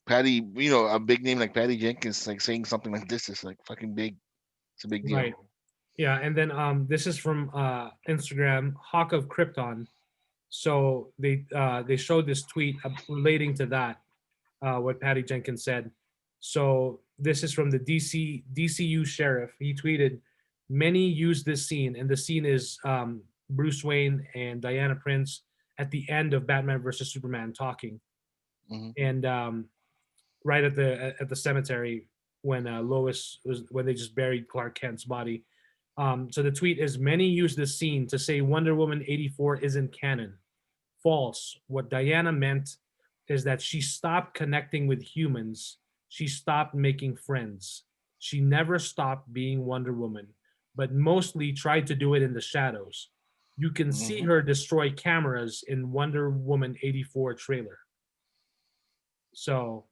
Patty, a big name like Patty Jenkins, like saying something like this is like fucking big. It's a big deal. Right. Yeah, and then this is from Instagram, Hawk of Krypton. So they showed this tweet relating to that, what Patty Jenkins said. So this is from the DCU sheriff. He tweeted, "Many use this scene," and the scene is Bruce Wayne and Diana Prince at the end of Batman versus Superman talking, Mhm. and right at the cemetery when when they just buried Clark Kent's body. So the tweet is, "Many use this scene to say Wonder Woman 84 isn't canon. False. What Diana meant is that she stopped connecting with humans. She stopped making friends. She never stopped being Wonder Woman, but mostly tried to do it in the shadows. You can see Mhm. her destroy cameras in Wonder Woman 84 trailer." So,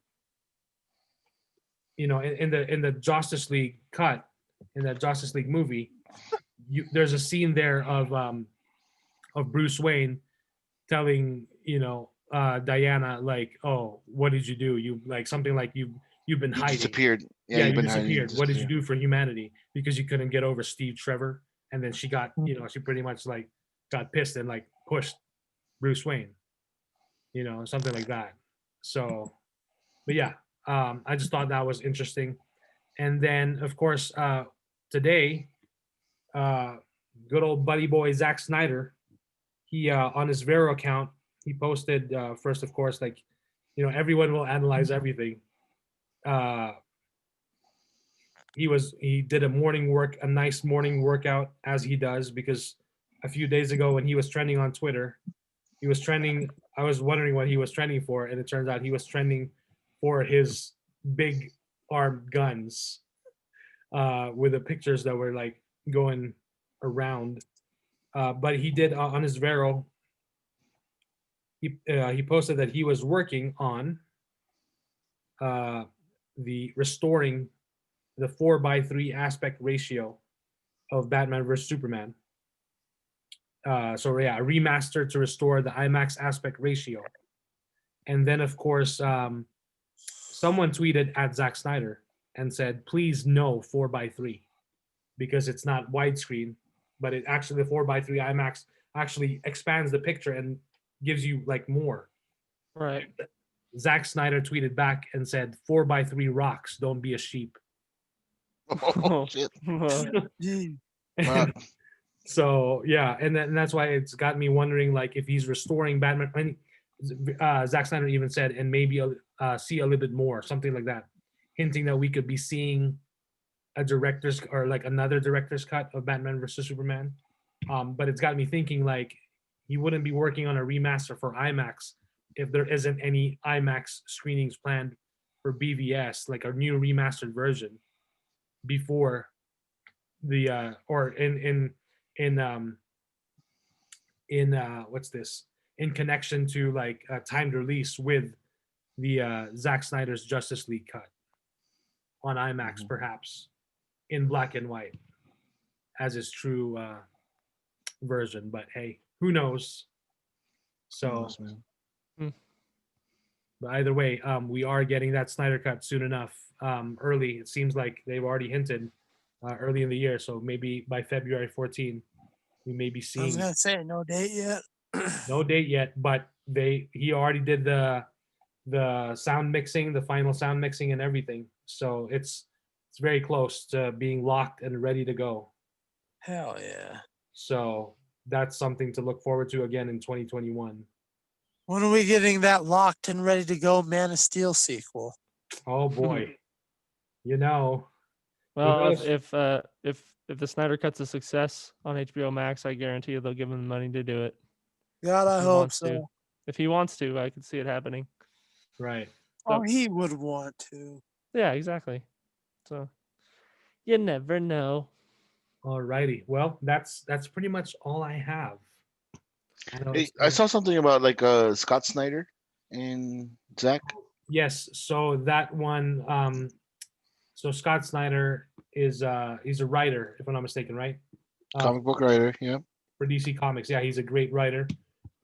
in the Justice League cut, in that Justice League movie, there's a scene there of Bruce Wayne telling Diana, like, "Oh, what did you do? You like something like you've been You hiding. disappeared. Yeah, Yeah, you've you been hiding. You disappeared. What did you disappeared. do for humanity? Because you couldn't get over Steve Trevor." And then she got, she pretty much like got pissed and like pushed Bruce Wayne, something like that. So, but yeah, I just thought that was interesting. And then of course, today, uh, good old buddy boy Zack Snyder, he on his Vero account, he posted first, of course, like, everyone will analyze everything. Uh, he did a nice morning workout, as he does, because a few days ago when he was trending on Twitter, he was trending. I was wondering what he was trending for, and it turns out he was trending for his big armed guns, with the pictures that were like going around. But he did, on his Vero, he posted that he was working on uh, the restoring the 4:3 aspect ratio of Batman vs Superman. So yeah, a remaster to restore the IMAX aspect ratio. And then of course, someone tweeted at Zack Snyder and said, "Please no 4:3, because it's not widescreen, but it actually, the 4:3 IMAX actually expands the picture and gives you like more." Right. Zack Snyder tweeted back and said, "4:3 rocks. Don't be a sheep." Oh shit! Wow. So yeah, and that's why it's got me wondering, like, if he's restoring Batman. Zack Snyder even said, and maybe see a little bit more, something like that, hinting that we could be seeing a director's, or like another director's cut of Batman versus Superman. But it's got me thinking, like, he wouldn't be working on a remaster for IMAX if there isn't any IMAX screenings planned for BVS, like a new remastered version, before the or in what's this, in connection to like timed release with the Zack Snyder's Justice League cut on IMAX, Mhm. perhaps in black and white as his true version. But hey, who knows? Who So, knows, man? but either way, we are getting that Snyder cut soon enough. Early, it seems like they've already hinted early in the year. So maybe by February 14, we may be I was seeing, gonna say no date yet. no date yet, but he already did the sound mixing, the final sound mixing and everything. So it's very close to being locked and ready to go. Hell yeah. So that's something to look forward to again in 2021. When are we getting that locked and ready to go Man of Steel sequel? Oh boy. You know. Well, knows? if the Snyder Cut's a success on HBO Max, I guarantee you they'll give him the money to do it. God, If I he hope wants to. so. If he wants to, I could see it happening. Right. Oh, he would want to. Yeah, exactly. So you never know. Alrighty. Well, that's pretty much all I have. I know Hey, it's I saw something about like Scott Snyder and Zack. yes. So that one, so Scott Snyder is he's a writer, if I'm not mistaken, right? Comic book writer, yeah. For DC Comics. Yeah, he's a great writer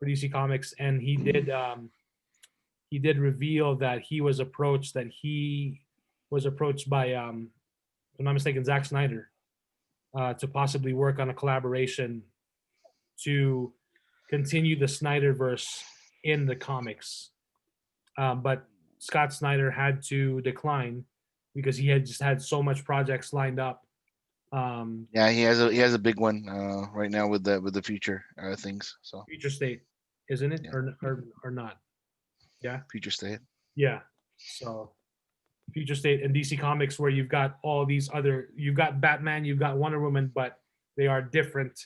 for DC Comics, and he did reveal that he was approached by if I'm not mistaken, Zack Snyder, to possibly work on a collaboration to continue the Snyderverse in the comics. But Scott Snyder had to decline because he had just had so much projects lined up. Yeah, he has a big one right now with the future things. So Future State, isn't it, Yeah. or not? Yeah, future state. yeah. So Future State and DC Comics, where you've got all these other, you've got Batman, you've got Wonder Woman, but they are different.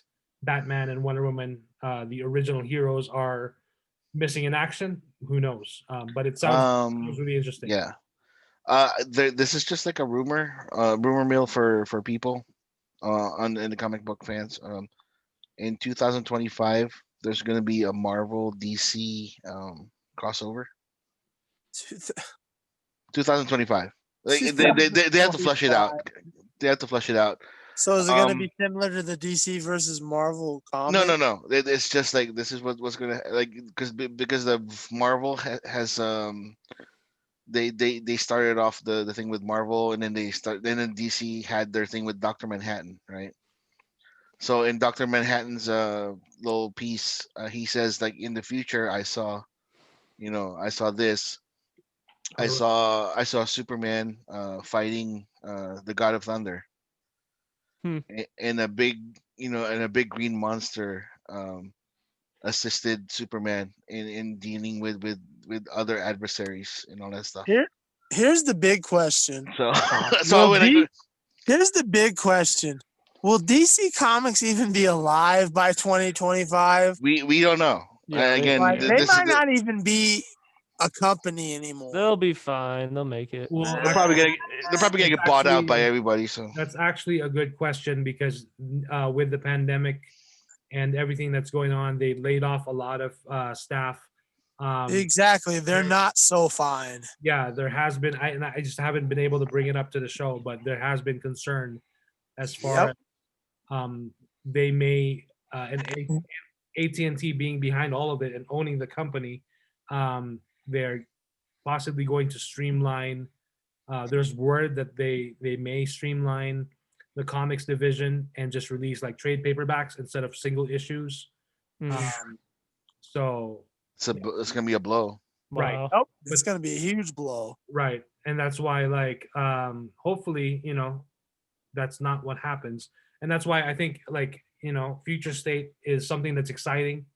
Batman and Wonder Woman, the original heroes, are missing in action. Who knows? But it sounds really interesting. Yeah. This is just like a rumor mill for people on in the comic book fans. In 2025, there's gonna be a Marvel DC crossover. 2025. Like, they have to flush it out. They have to flush it out. So is it going to Um, be similar to the DC versus Marvel comic? No. It's just like this is what's gonna like because the Marvel has they started off the thing with Marvel, and then then DC had their thing with Doctor Manhattan, right? So in Doctor Manhattan's little piece, he says like in the future I saw this. I saw Superman fighting the God of Thunder, Hmm. and a big and a big green monster assisted Superman in dealing with other adversaries and all that stuff. Here's the big question. So Will here's the big question. Will DC Comics even be alive by 2025? we don't know. Yeah, Again, Like, they this might is not even be a company anymore. they'll be fine. They'll make it. Well, they're probably gonna get bought out by everybody. So that's actually a good question because with the pandemic and everything that's going on, they laid off a lot of staff. Exactly. They're not so fine. Yeah, there has been. I just haven't been able to bring it up to the show, but there has been concern as far Yep. as they may and AT&T being behind all of it and owning the company, they're possibly going to streamline. There's word that they may streamline the comics division and just release like trade paperbacks instead of single issues. Hmm. So it's gonna be a blow. right. Wow. Oh, it's going to be a huge blow. Right. And that's why, like, hopefully, that's not what happens. And that's why I think, like, Future State is something that's exciting,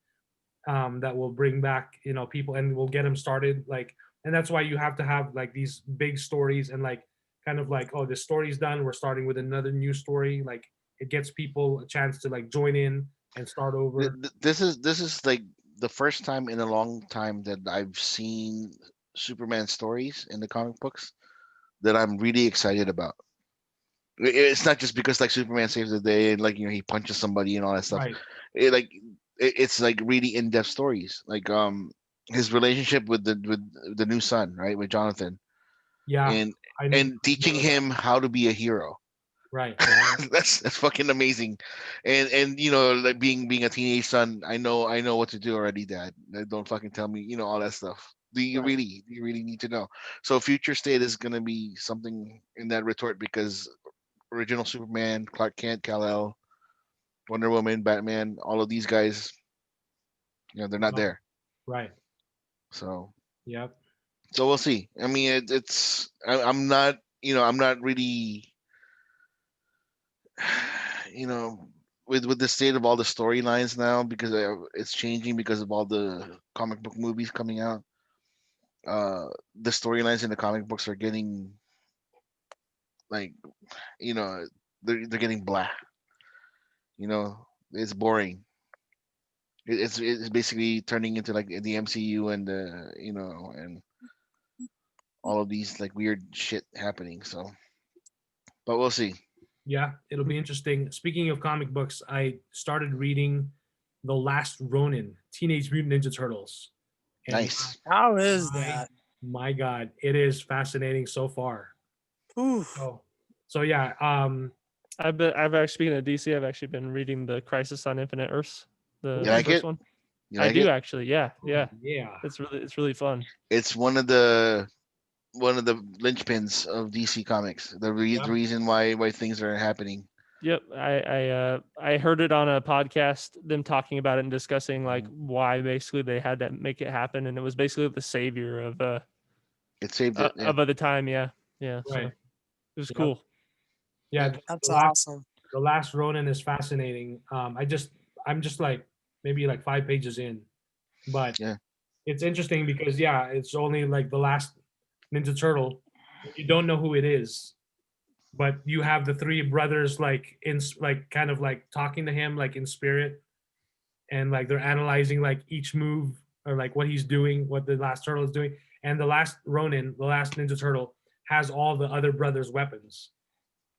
that will bring back, people and will get them started. Like, and that's why you have to have like these big stories and like kind of like, oh, this story's done. We're starting with another new story. Like, it gets people a chance to like join in and start over. This is like the first time in a long time that I've seen Superman stories in the comic books that I'm really excited about. It's not just because like Superman saves the day and like he punches somebody and all that stuff. Right. It's like really in-depth stories. Like his relationship with the new son, right, with Jonathan, Yeah. and I need and teaching him how to be a hero. Right. That's fucking amazing, and like being a teenage son, I know what to do already, Dad. Don't fucking tell me all that stuff. Do you Right. really need to know? So Future State is gonna be something in that retort because original Superman, Clark Kent, Kal-El, Wonder Woman, Batman, all of these guys, they're not there. Right. So Yep. we'll see. I mean, I'm not I'm not really with the state of all the storylines now because it's changing because of all the comic book movies coming out. the storylines in the comic books are getting like, they're getting blah. It's boring. It's basically turning into like the MCU and and all of these like weird shit happening. So, but we'll see. Yeah, it'll be interesting. Speaking of comic books, I started reading The Last Ronin, Teenage Mutant Ninja Turtles. And Nice. How is my, that? my God, it is fascinating so far. Oof. So yeah, I've actually, speaking of DC, I've actually been reading the Crisis on Infinite Earths, the You like first it? one. You I like do it? actually, yeah. yeah. It's really fun. It's one of the linchpins of DC Comics. The Yeah. reason why things are happening. Yep, I heard it on a podcast, them talking about it and discussing like why basically they had to make it happen, and it was basically the savior of It saved it. Yeah. of the time. Yeah. So Right. it was Yep. cool. Yeah, That's the last, awesome. the last Ronin is fascinating. I'm just like maybe like 5 pages in, but Yeah. it's interesting because it's only like the last Ninja Turtle. You don't know who it is, but you have the three brothers like like kind of like talking to him like in spirit, and like they're analyzing like each move or like what he's doing, what the last turtle is doing, and the last Ronin, the last Ninja Turtle, has all the other brothers' weapons.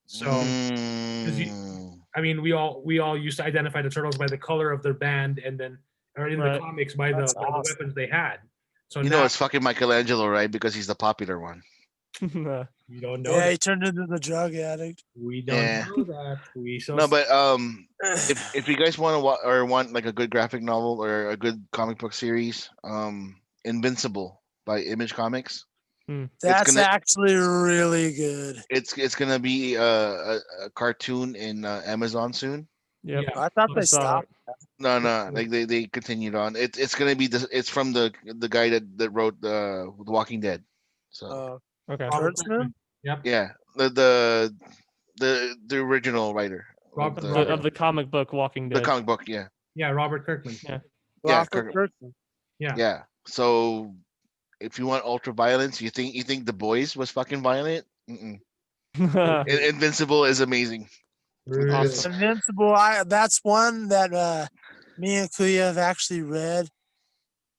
So, 'cause Mm. I mean, we all used to identify the turtles by the color of their band, and then or in the Right. comics by the That's by the awesome. weapons they had. So You now know it's fucking Michelangelo, right? Because he's the popular one. we don't know Yeah, that. he turned into the drug addict. We don't Yeah. know that. We so No, but if you guys want to want like a good graphic novel or a good comic book series, Invincible by Image Comics. That's gonna- actually really good. It's gonna be a cartoon in Amazon soon. Yep. Yeah. I thought I they saw stopped. No, like they continued on. It's gonna be it's from the guy that wrote the Walking Dead. So Okay. Robert Kurtzman? Kirkman. Yep. yeah, the original writer Robert- Of the comic book Walking the Dead. comic book. Yeah, Yeah, Robert Kirkman. Yeah. Robert Kurtzman. Yeah. yeah. So if you want ultra violence, you think The Boys was fucking violent? Mm-mm. Invincible is amazing. Really. Awesome. Invincible. That's one that me and Kuya have actually read.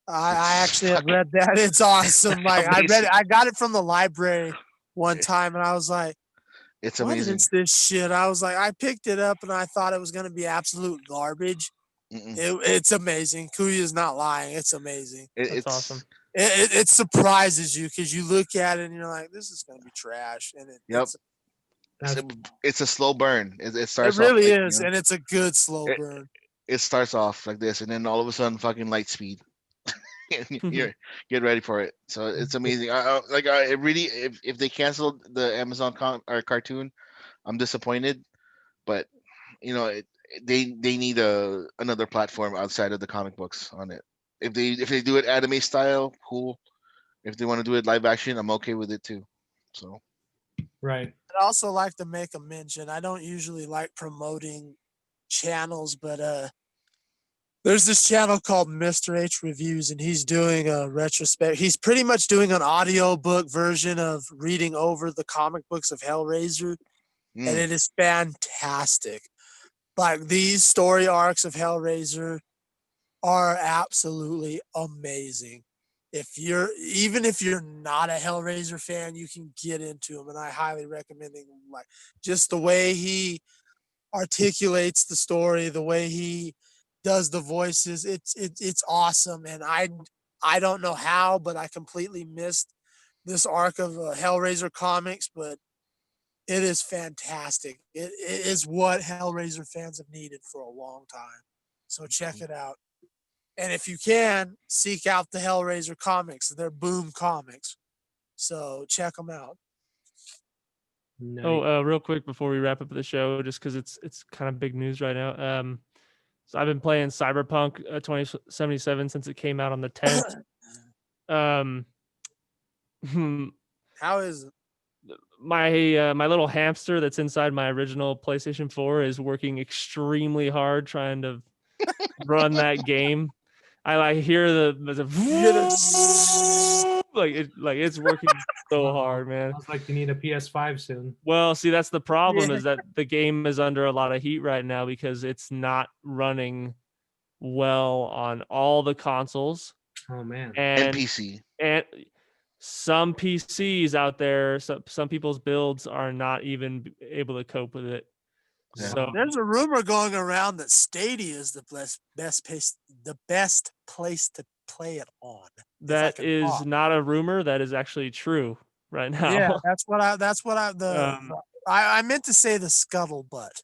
I It's actually have fucking read that. It's awesome. Like I read amazing. it. I got it from the library one time, and I was like, It's "What amazing. is this shit?" I was like, I picked it up, and I thought it was gonna be absolute garbage. Mm-mm. It's amazing. Kuya's not lying. It's amazing. It- That's it's awesome. It surprises you because you look at it and you're like, "This is gonna be trash," and Yep. It's a slow burn. It it starts really off like, is, and it's a good slow it- burn. it starts off like this, and then all of a sudden, fucking light speed. You're get ready for it. So it's amazing. I really, if they canceled the Amazon or cartoon, I'm disappointed. But they need another platform outside of the comic books on it. If they do it anime style, cool. If they want to do it live action, I'm okay with it too. So Right. I'd also like to make a mention. I don't usually like promoting channels, but there's this channel called Mr. H Reviews, and he's doing a retrospect. He's pretty much doing an audiobook version of reading over the comic books of Hellraiser, and it is fantastic. Like these story arcs of Hellraiser are absolutely amazing. Even if you're not a Hellraiser fan, you can get into them, and I highly recommend them. Like just the way he articulates the story, the way he does the voices, it's awesome. And I don't know how, but I completely missed this arc of Hellraiser comics, but it is fantastic. It is what Hellraiser fans have needed for a long time. So check it out. And if you can, seek out the Hellraiser comics. They're Boom Comics. So check them out. Nice. Oh, real quick before we wrap up the show, just because it's kind of big news right now. So I've been playing Cyberpunk 2077 since it came out on the 10th. How is it? My little hamster that's inside my original PlayStation 4 is working extremely hard trying to run that game. I like hear the it's working so hard, man. Sounds like you need a PS5 soon. Well, see, that's the problem Yeah. is that the game is under a lot of heat right now because it's not running well on all the consoles Oh man. And and PC. and some PCs out there, some people's builds are not even able to cope with it. Yeah. So There's a rumor going around that Stadia is the best place to play it on. that can is talk. not a rumor. That is actually true right now. Yeah, that's what I meant to say the scuttlebutt.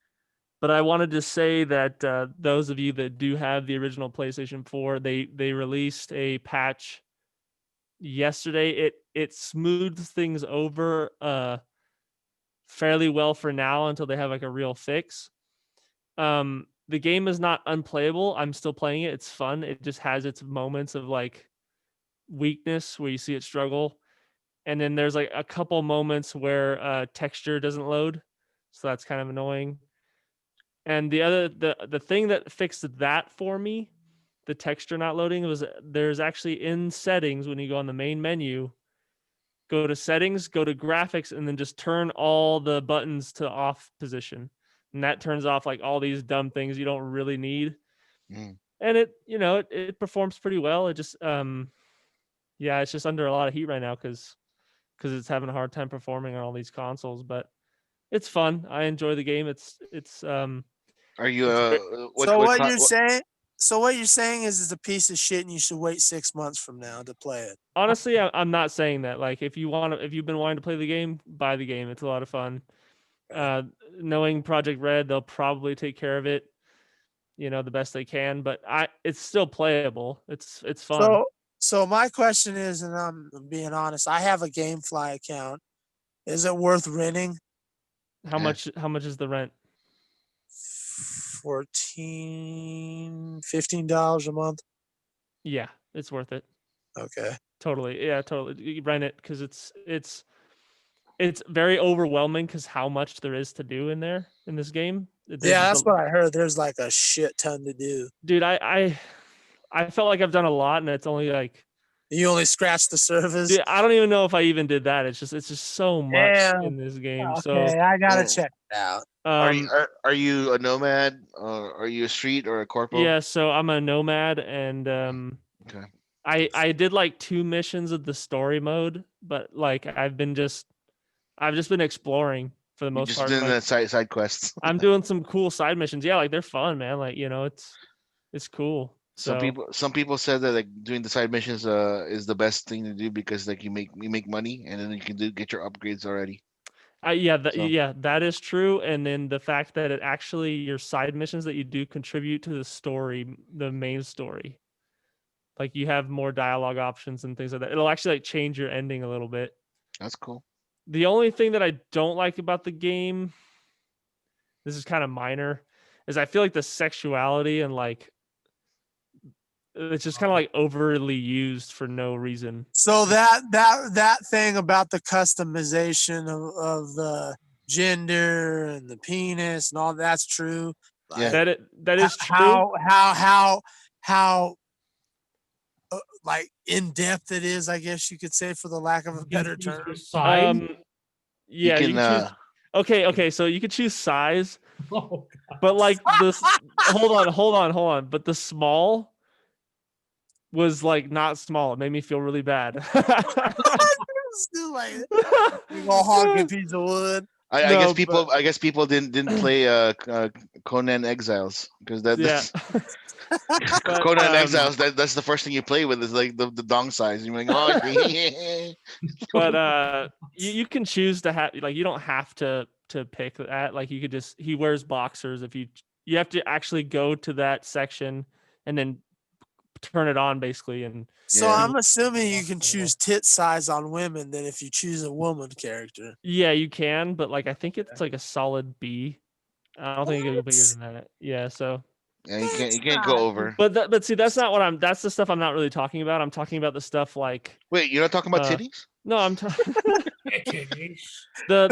But I wanted to say that those of you that do have the original PlayStation 4, they released a patch yesterday. It smoothed things over fairly well for now until they have like a real fix. The game is not unplayable. I'm still playing it. It's fun. It just has its moments of like weakness where you see it struggle. And then there's like a couple moments where texture doesn't load. So that's kind of annoying. And the thing that fixed that for me, the texture not loading, was there's actually in settings when you go on the main menu, go to settings, go to graphics, and then just turn all the buttons to off position. And that turns off like all these dumb things you don't really need. Mm. And it performs pretty well. It just it's just under a lot of heat right now because it's having a hard time performing on all these consoles, but it's fun. I enjoy the game. It's Are you So what you're saying is it's a piece of shit and you should wait 6 months from now to play it. honestly, I'm not saying that. Like, if you've been wanting to play the game, buy the game. It's a lot of fun. Knowing Project Red, they'll probably take care of it, the best they can. But it's still playable. It's fun. So my question is, and I'm being honest, I have a GameFly account. Is it worth renting? How much is the rent? $14-15 a month. Yeah, it's worth it. Okay. Totally. Yeah, totally. You rent it because it's very overwhelming because how much there is to do in this game. That's what I heard. There's like a shit ton to do. Dude, I felt like I've done a lot, and it's only like you only scratched the surface. Dude, I don't even know if I even did that. It's just so much in this game. Okay, So I gotta check it out. Are you a nomad? Are you a street or a corpo? Yeah, so I'm a nomad, and okay. I did like 2 missions of the story mode, but like I've just been exploring for the most part. Just doing like, the side quests. I'm doing some cool side missions. Yeah, like they're fun, man. Like it's cool. Some people said that like doing the side missions is the best thing to do because like you make money and then you can get your upgrades already. That is true. And then the fact that it actually your side missions that you do contribute to the story, the main story. Like you have more dialogue options and things like that. It'll actually like change your ending a little bit. That's cool. The only thing that I don't like about the game, this is kind of minor, is I feel like the sexuality and like it's just kind of like overly used for no reason. So that thing about the customization of the gender and the penis and all that's true. Yeah, that is true. How like in depth it is, I guess you could say, for the lack of a better term. Yeah, you can choose. Okay, so you could choose size, but like this. hold on. But the small was like not small. It made me feel really bad. Still like you gonna honk a piece of wood. I guess people didn't play Conan Exiles because that's Conan Exiles. That's the first thing you play with is like the dong size. You're like, oh, but you can choose to have like you don't have to pick that. Like you could he wears boxers. If you have to actually go to that section and then turn it on basically. And so I'm assuming you can choose tit size on women than if you choose a woman character. Yeah, you can, but like I think it's like a solid B. I don't think it can go bigger than that. Yeah, so yeah, you can't go over. But see, that's the stuff I'm not really talking about. I'm talking about the stuff like. Wait, you're not talking about titties? No, I'm talking. the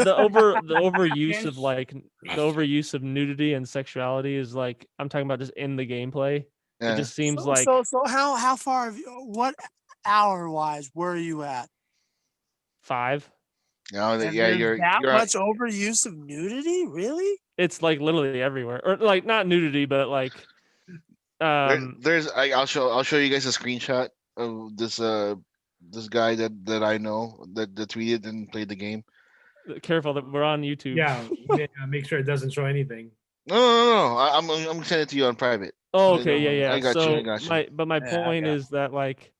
overuse of nudity and sexuality is like I'm talking about just in the gameplay. Yeah. It just seems so how far have you hour wise, where are you at? 5. No, And yeah, there's you're that you're much overuse of nudity, really? It's like literally everywhere, or like not nudity, but like I'll show you guys a screenshot of this guy that I know that tweeted and played the game. careful that we're on YouTube. Yeah, make sure it doesn't show anything. No. I'm gonna send it to you on private. Oh, I okay, yeah. got you. So I got you. my Yeah, point yeah. is that like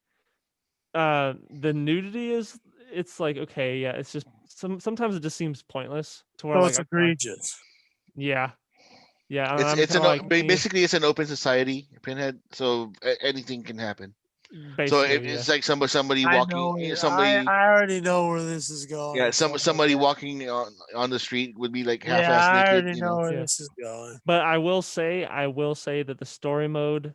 the nudity is, it's like, okay, yeah, it's just sometimes it just seems pointless to where So like it's I'm like, egregious. yeah. It's kinda like, basically it's an open society, Pinhead. So anything can happen. So basically, it's yeah. like somebody I know. walking, I already know where this is going. yeah, so- somebody walking on the street would be like Yeah, half-ass I naked. already know where Yeah. this is going. But I will say that the story mode,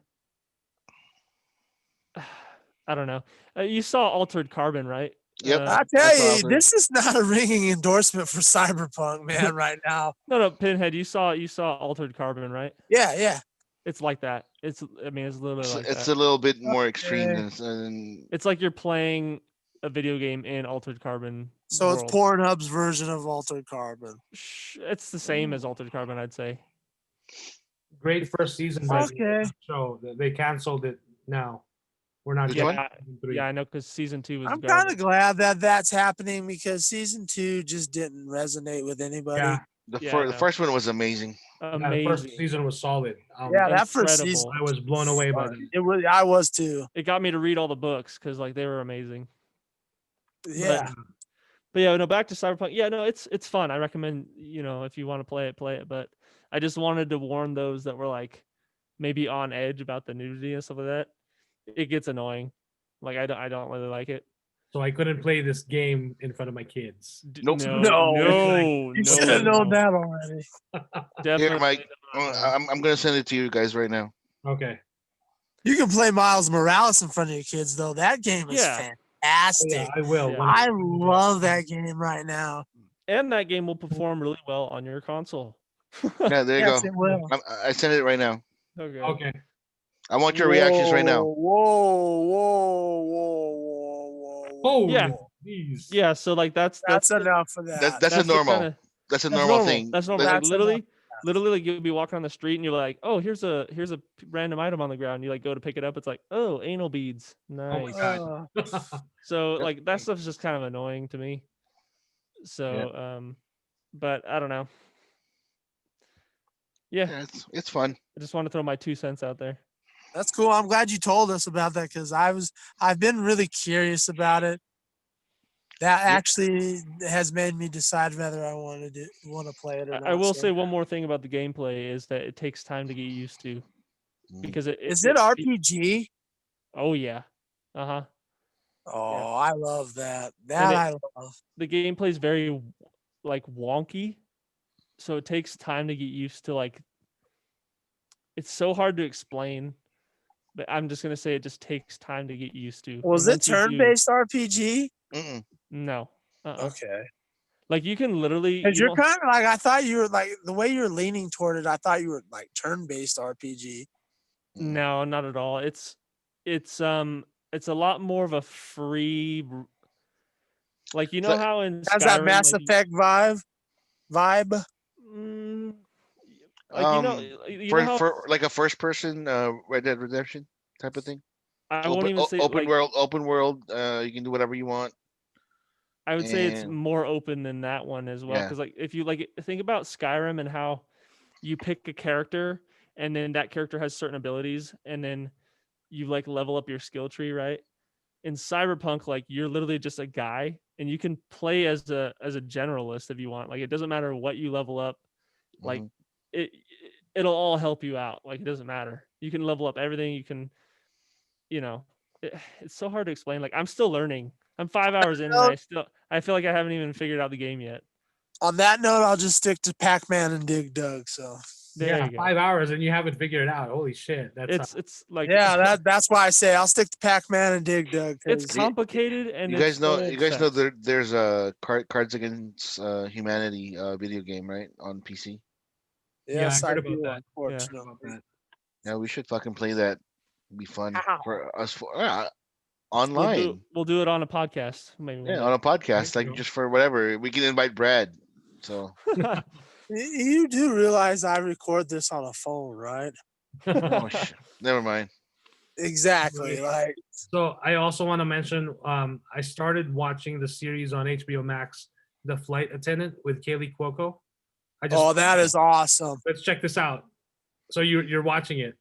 I don't know. You saw Altered Carbon, right? Yep. I That's tell you, awesome. this is not a ringing endorsement for Cyberpunk, man. Right now. No, Pinhead, you saw Altered Carbon, right? Yeah. It's like that. It's literally like It's that. a little bit more extreme Okay. than It's like you're playing a video game in Altered Carbon. So world. it's Pornhub's version of Altered Carbon. It's the same as Altered Carbon, I'd say. Great first season, by the Okay. show. They canceled it now. We're not Which getting one? season 3. Yeah, I know, because season 2 was I'm kind garbage. of glad that that's happening because season 2 just didn't resonate with anybody. Yeah, Yeah, I the know. first one was amazing. yeah, the first Amazing. season was solid. Yeah, that first Incredible. season. I was blown away by that. It was. I was too. It got me to read all the books because like they were amazing. Yeah. But yeah, no, back to Cyberpunk. Yeah, no, it's fun. I recommend, if you want to play it. But I just wanted to warn those that were like maybe on edge about the nudity and stuff like that. It gets annoying. Like I don't really like it. So I couldn't play this game in front of my kids. Nope. No. You should have known that already. Definitely Here, Mike. not. I'm gonna send it to you guys right now. Okay. You can play Miles Morales in front of your kids, though. That game is Yeah. fantastic. Yeah, I will. Yeah. when I love that game right now. And that game will perform really well on your console. Yeah, there you Yes, go. it will. I sent it right now. Okay. Okay. I want your reactions right now. Whoa. Oh Yeah. Jeez. Yeah, so like that's enough for that. That's a the normal. kinda- That's a That's normal normal. thing. That's normal. That's Like, enough. literally, like you'll be walking on the street and you're like, oh, here's a random item on the ground. You like go to pick it up. It's like, oh, anal beads. Oh my Nice. God. So like that stuff's just kind of annoying to me. So but I don't know. Yeah, Yeah, it's fun. I just want to throw my 2 cents out there. That's cool. I'm glad you told us about that because I've been really curious about it. That actually has made me decide whether I want to play it or not. I will so. say one more thing about the gameplay is that it takes time to get used to because Is it RPG? Oh yeah. Uh-huh. Oh, I love that. I love. The gameplay is very like wonky, so it takes time to get used to. Like, it's so hard to explain, but I'm just gonna say it just takes time to get used to. Was And it once you do- turn-based RPG? Mm-mm. No. Okay. Like you can literally. Because you you're don't- kind of like I thought you were like the way you're leaning toward it. I thought you were like turn-based RPG. No, not at all. It's a lot more of a free. Like So- how in Has that Skyrim, Mass like, Effect vibe? Mm, like you know how for like a first person Red Dead Redemption type of thing. I won't even say open like, world. Open world. You can do whatever you want. I would say it's and- more open than that one as well. Yeah. Because like if you like think about Skyrim and how you pick a character and then that character has certain abilities and then you like level up your skill tree, right? In Cyberpunk, like you're literally just a guy and you can play as a generalist if you want. Like it doesn't matter what you level up, like Mhm. it'll all help you out. Like it doesn't matter. You can level up everything. You can, it's so hard to explain. Like I'm still learning. I'm 5 hours in and I feel like I haven't even figured out the game yet. On that note, I'll just stick to Pac-Man and Dig Dug. So There Yeah, you go. 5 hours and you haven't figured it out. Holy shit. That's It's like yeah, that's why I say I'll stick to Pac-Man and Dig Dug. it's 'cause complicated and You it's guys know. old You guys know sex. there's a Cards Against Humanity video game, right, on PC. yes, I heard I about do, that. unfortunately. Yeah, we should fucking play that. It'd be fun Ow. for us. online. We'll do it on a podcast. Maybe one Yeah, day. on a podcast, There you like go. just for whatever. We can invite Brad. So You do realize I record this on a phone, right? oh shit. Never mind. Exactly. Like, So I also want to mention, I started watching the series on HBO Max, The Flight Attendant with Kaylee Cuoco. that is awesome. Let's check this out. So you're watching it.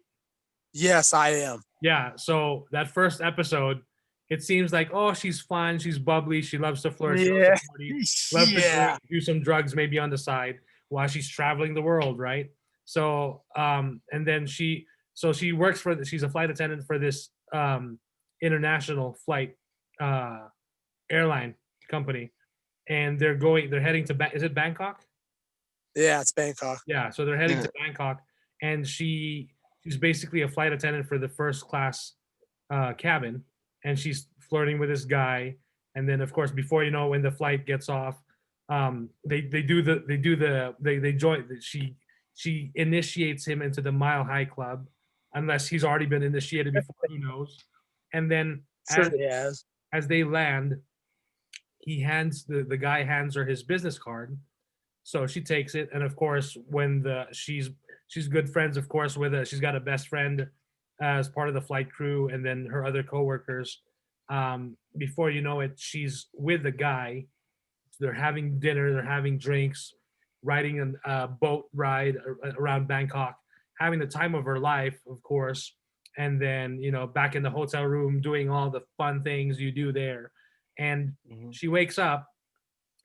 Yes, I am. Yeah. So that first episode, it seems like, oh, she's fun, she's bubbly, she loves to flirt, she loves Yeah. to party, loves to Yeah. drink, do some drugs maybe on the side while she's traveling the world, right? So and then she works for she's a flight attendant for this international flight airline company, and they're heading to is it Bangkok? Yeah, it's Bangkok. Yeah, so they're heading to Bangkok, and she's basically a flight attendant for the first class cabin, and she's flirting with this guy, and then of course before you know, when the flight gets off, she initiates him into the Mile High Club, unless he's already been initiated before, who knows? And then Sure he has. as they land, the guy hands her his business card, so she takes it, and of course when she's good friends, of course, with she's got a best friend as part of the flight crew, and then her other coworkers. Before you know it, she's with the guy. They're having dinner, they're having drinks, riding a boat ride around Bangkok, having the time of her life, of course. And then, back in the hotel room doing all the fun things you do there. And she wakes up,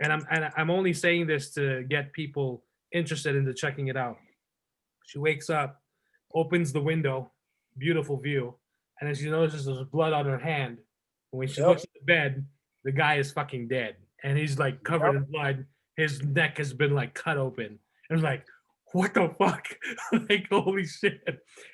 and I'm only saying this to get people interested into checking it out. She wakes up, opens the window, beautiful view, and then she notices there's blood on her hand. And when she looks at the bed, the guy is fucking dead, and he's like covered in blood. His neck has been like cut open. And it's like, what the fuck? Like, holy shit.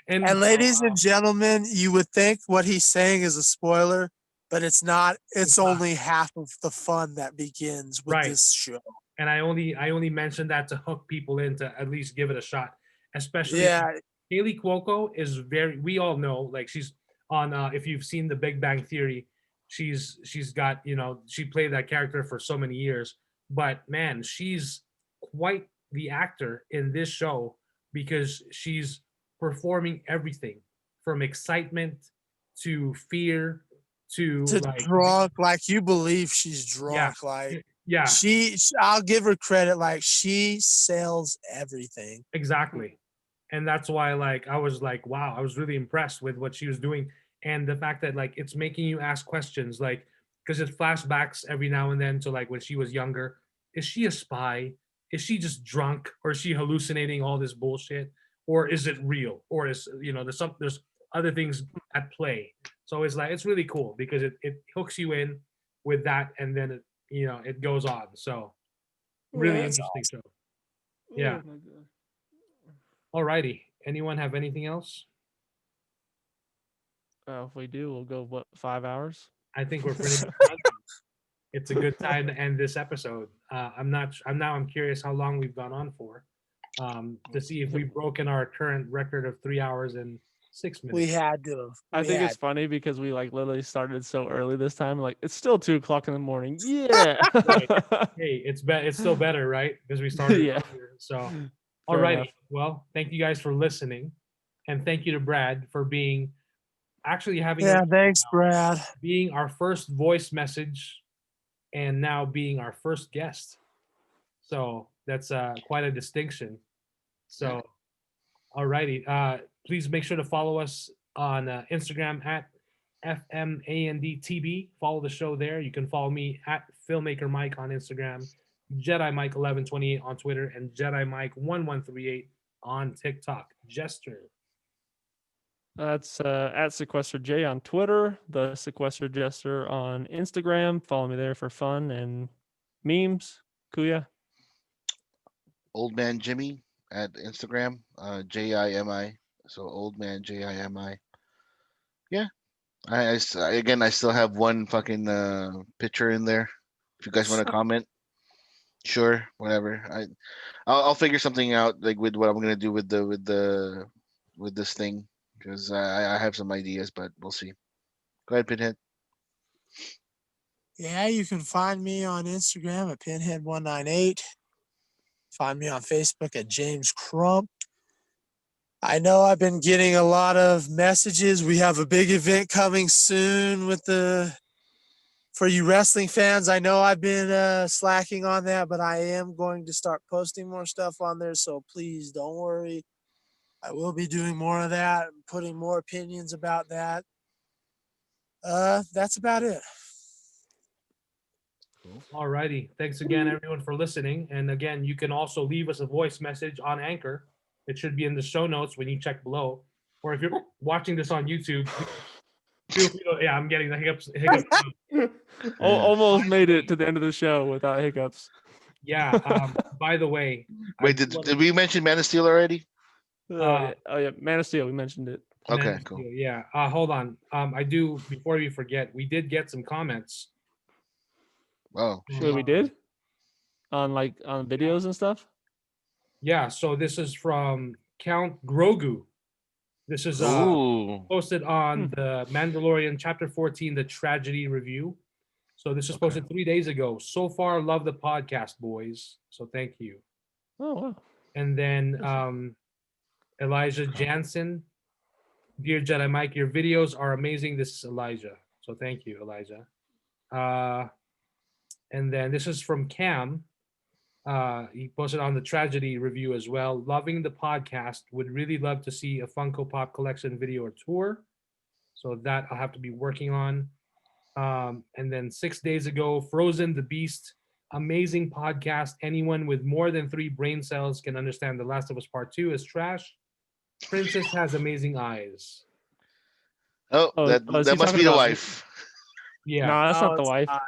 And ladies and gentlemen, you would think what he's saying is a spoiler, but it's not. It's only half of the fun that begins with this show. And I only mentioned that to hook people in to at least give it a shot. Especially Kaylee Cuoco is we all know, like, she's on if you've seen The Big Bang Theory, she's got, she played that character for so many years. But man, she's quite the actor in this show, because she's performing everything from excitement to fear to like drunk. Like, you believe she's drunk. Like, yeah, I'll give her credit. Like, she sells everything. Exactly. And that's why, like, I was like, wow, I was really impressed with what she was doing. And the fact that, like, it's making you ask questions, like, because it flashbacks every now and then to, like, when she was younger. Is she a spy? Is she just drunk? Or is she hallucinating all this bullshit? Or is it real? Or is, there's other things at play. So it's like, it's really cool because it hooks you in with that, and then it goes on. So really interesting show. Yeah. Oh my God. Alrighty. Anyone have anything else? If we do, we'll go 5 hours. I think we're pretty much done. It's a good time to end this episode. I'm curious how long we've gone on for, to see if we've broken our current record of 3 hours and 6 minutes. We had to. I think it's funny because we like literally started so early this time. Like, it's still 2:00 in the morning. Yeah. Hey, it's still better, right? Because we started earlier. So, alrighty. Well, thank you guys for listening, and thank you to Brad for thanks, Brad. being our first voice message, and now being our first guest. So that's quite a distinction. So, alrighty. Please make sure to follow us on Instagram at FMANDTB. Follow the show there. You can follow me at FilmakerMike on Instagram, JediMike1128 on Twitter, and JediMike1138 on TikTok. Jester. That's at Sequester J on Twitter, the Sequester Jester on Instagram. Follow me there for fun and memes. Kuya. Old Man Jimmy at Instagram, JIMI. So Old Man JIMI. Yeah. I still have one fucking picture in there. If you guys want to comment, sure, whatever. I'll figure something out, like with what I'm gonna do with this thing, because I have some ideas, but we'll see. Go ahead, Pinhead. Yeah, you can find me on Instagram at Pinhead198. Find me on Facebook at James Crump. I know I've been getting a lot of messages. We have a big event coming soon for you wrestling fans. I know I've been slacking on that, but I am going to start posting more stuff on there. So please don't worry. I will be doing more of that, putting more opinions about that. That's about it. All righty. Thanks again, everyone, for listening. And again, you can also leave us a voice message on Anchor. It should be in the show notes when you check below. Or if you're watching this on YouTube, feel free to, yeah, I'm getting the hiccups. Almost made it to the end of the show without hiccups. Yeah. By the way, Wait, did we mention Man of Steel already? Oh yeah, Man of Steel. We mentioned it. Okay, Man of cool. Steel, yeah. Hold on. I do, before we forget, we did get some comments. Oh, Wait, we did on videos and stuff. Yeah. So this is from Count Grogu. This is ooh, posted on the Mandalorian Chapter 14, the Tragedy Review. So this was posted 3 days ago. So far, love the podcast, boys. So thank you. Oh wow. And then Elijah Jansen. Dear Jedi Mike, your videos are amazing. This is Elijah. So thank you, Elijah. And then this is from Cam. He posted on the Tragedy Review as well. Loving the podcast. Would really love to see a Funko Pop collection video or tour. So that I'll have to be working on. And then 6 days ago, Frozen the Beast. Amazing podcast. Anyone with more than 3 brain cells can understand The Last of Us Part 2 is trash. Princess has amazing eyes. oh, that is he must talking be the about- wife. Yeah. No, that's not the it's wife. not.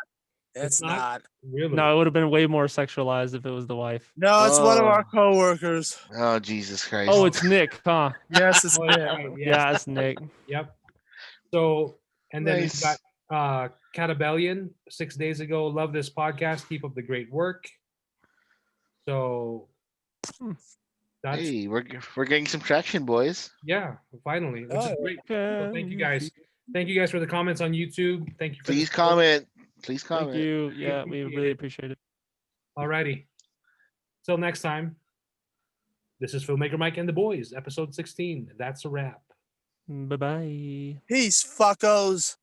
It's not. Really? No, it would have been way more sexualized if it was the wife. No, it's one of Oh. our coworkers. Oh, Jesus Christ. Oh, it's Nick, huh? Yes, it's Oh, Nick. that's right. Yeah, it's Nick. Yep. So, and then Nice. we've got Catabellion 6 days ago. Love this podcast. Keep up the great work. So that's Hey, we're getting some traction, boys. yeah, finally. Which is Oh, great. So thank you guys. Thank you guys for the comments on YouTube. Thank you for the Please support. comment. Please comment. Thank you. Yeah, we appreciate really it. appreciate it. Alrighty. Till next time. This is Filmmaker Mike and the Boys, episode 16. That's a wrap. Bye bye. Peace, fuckos.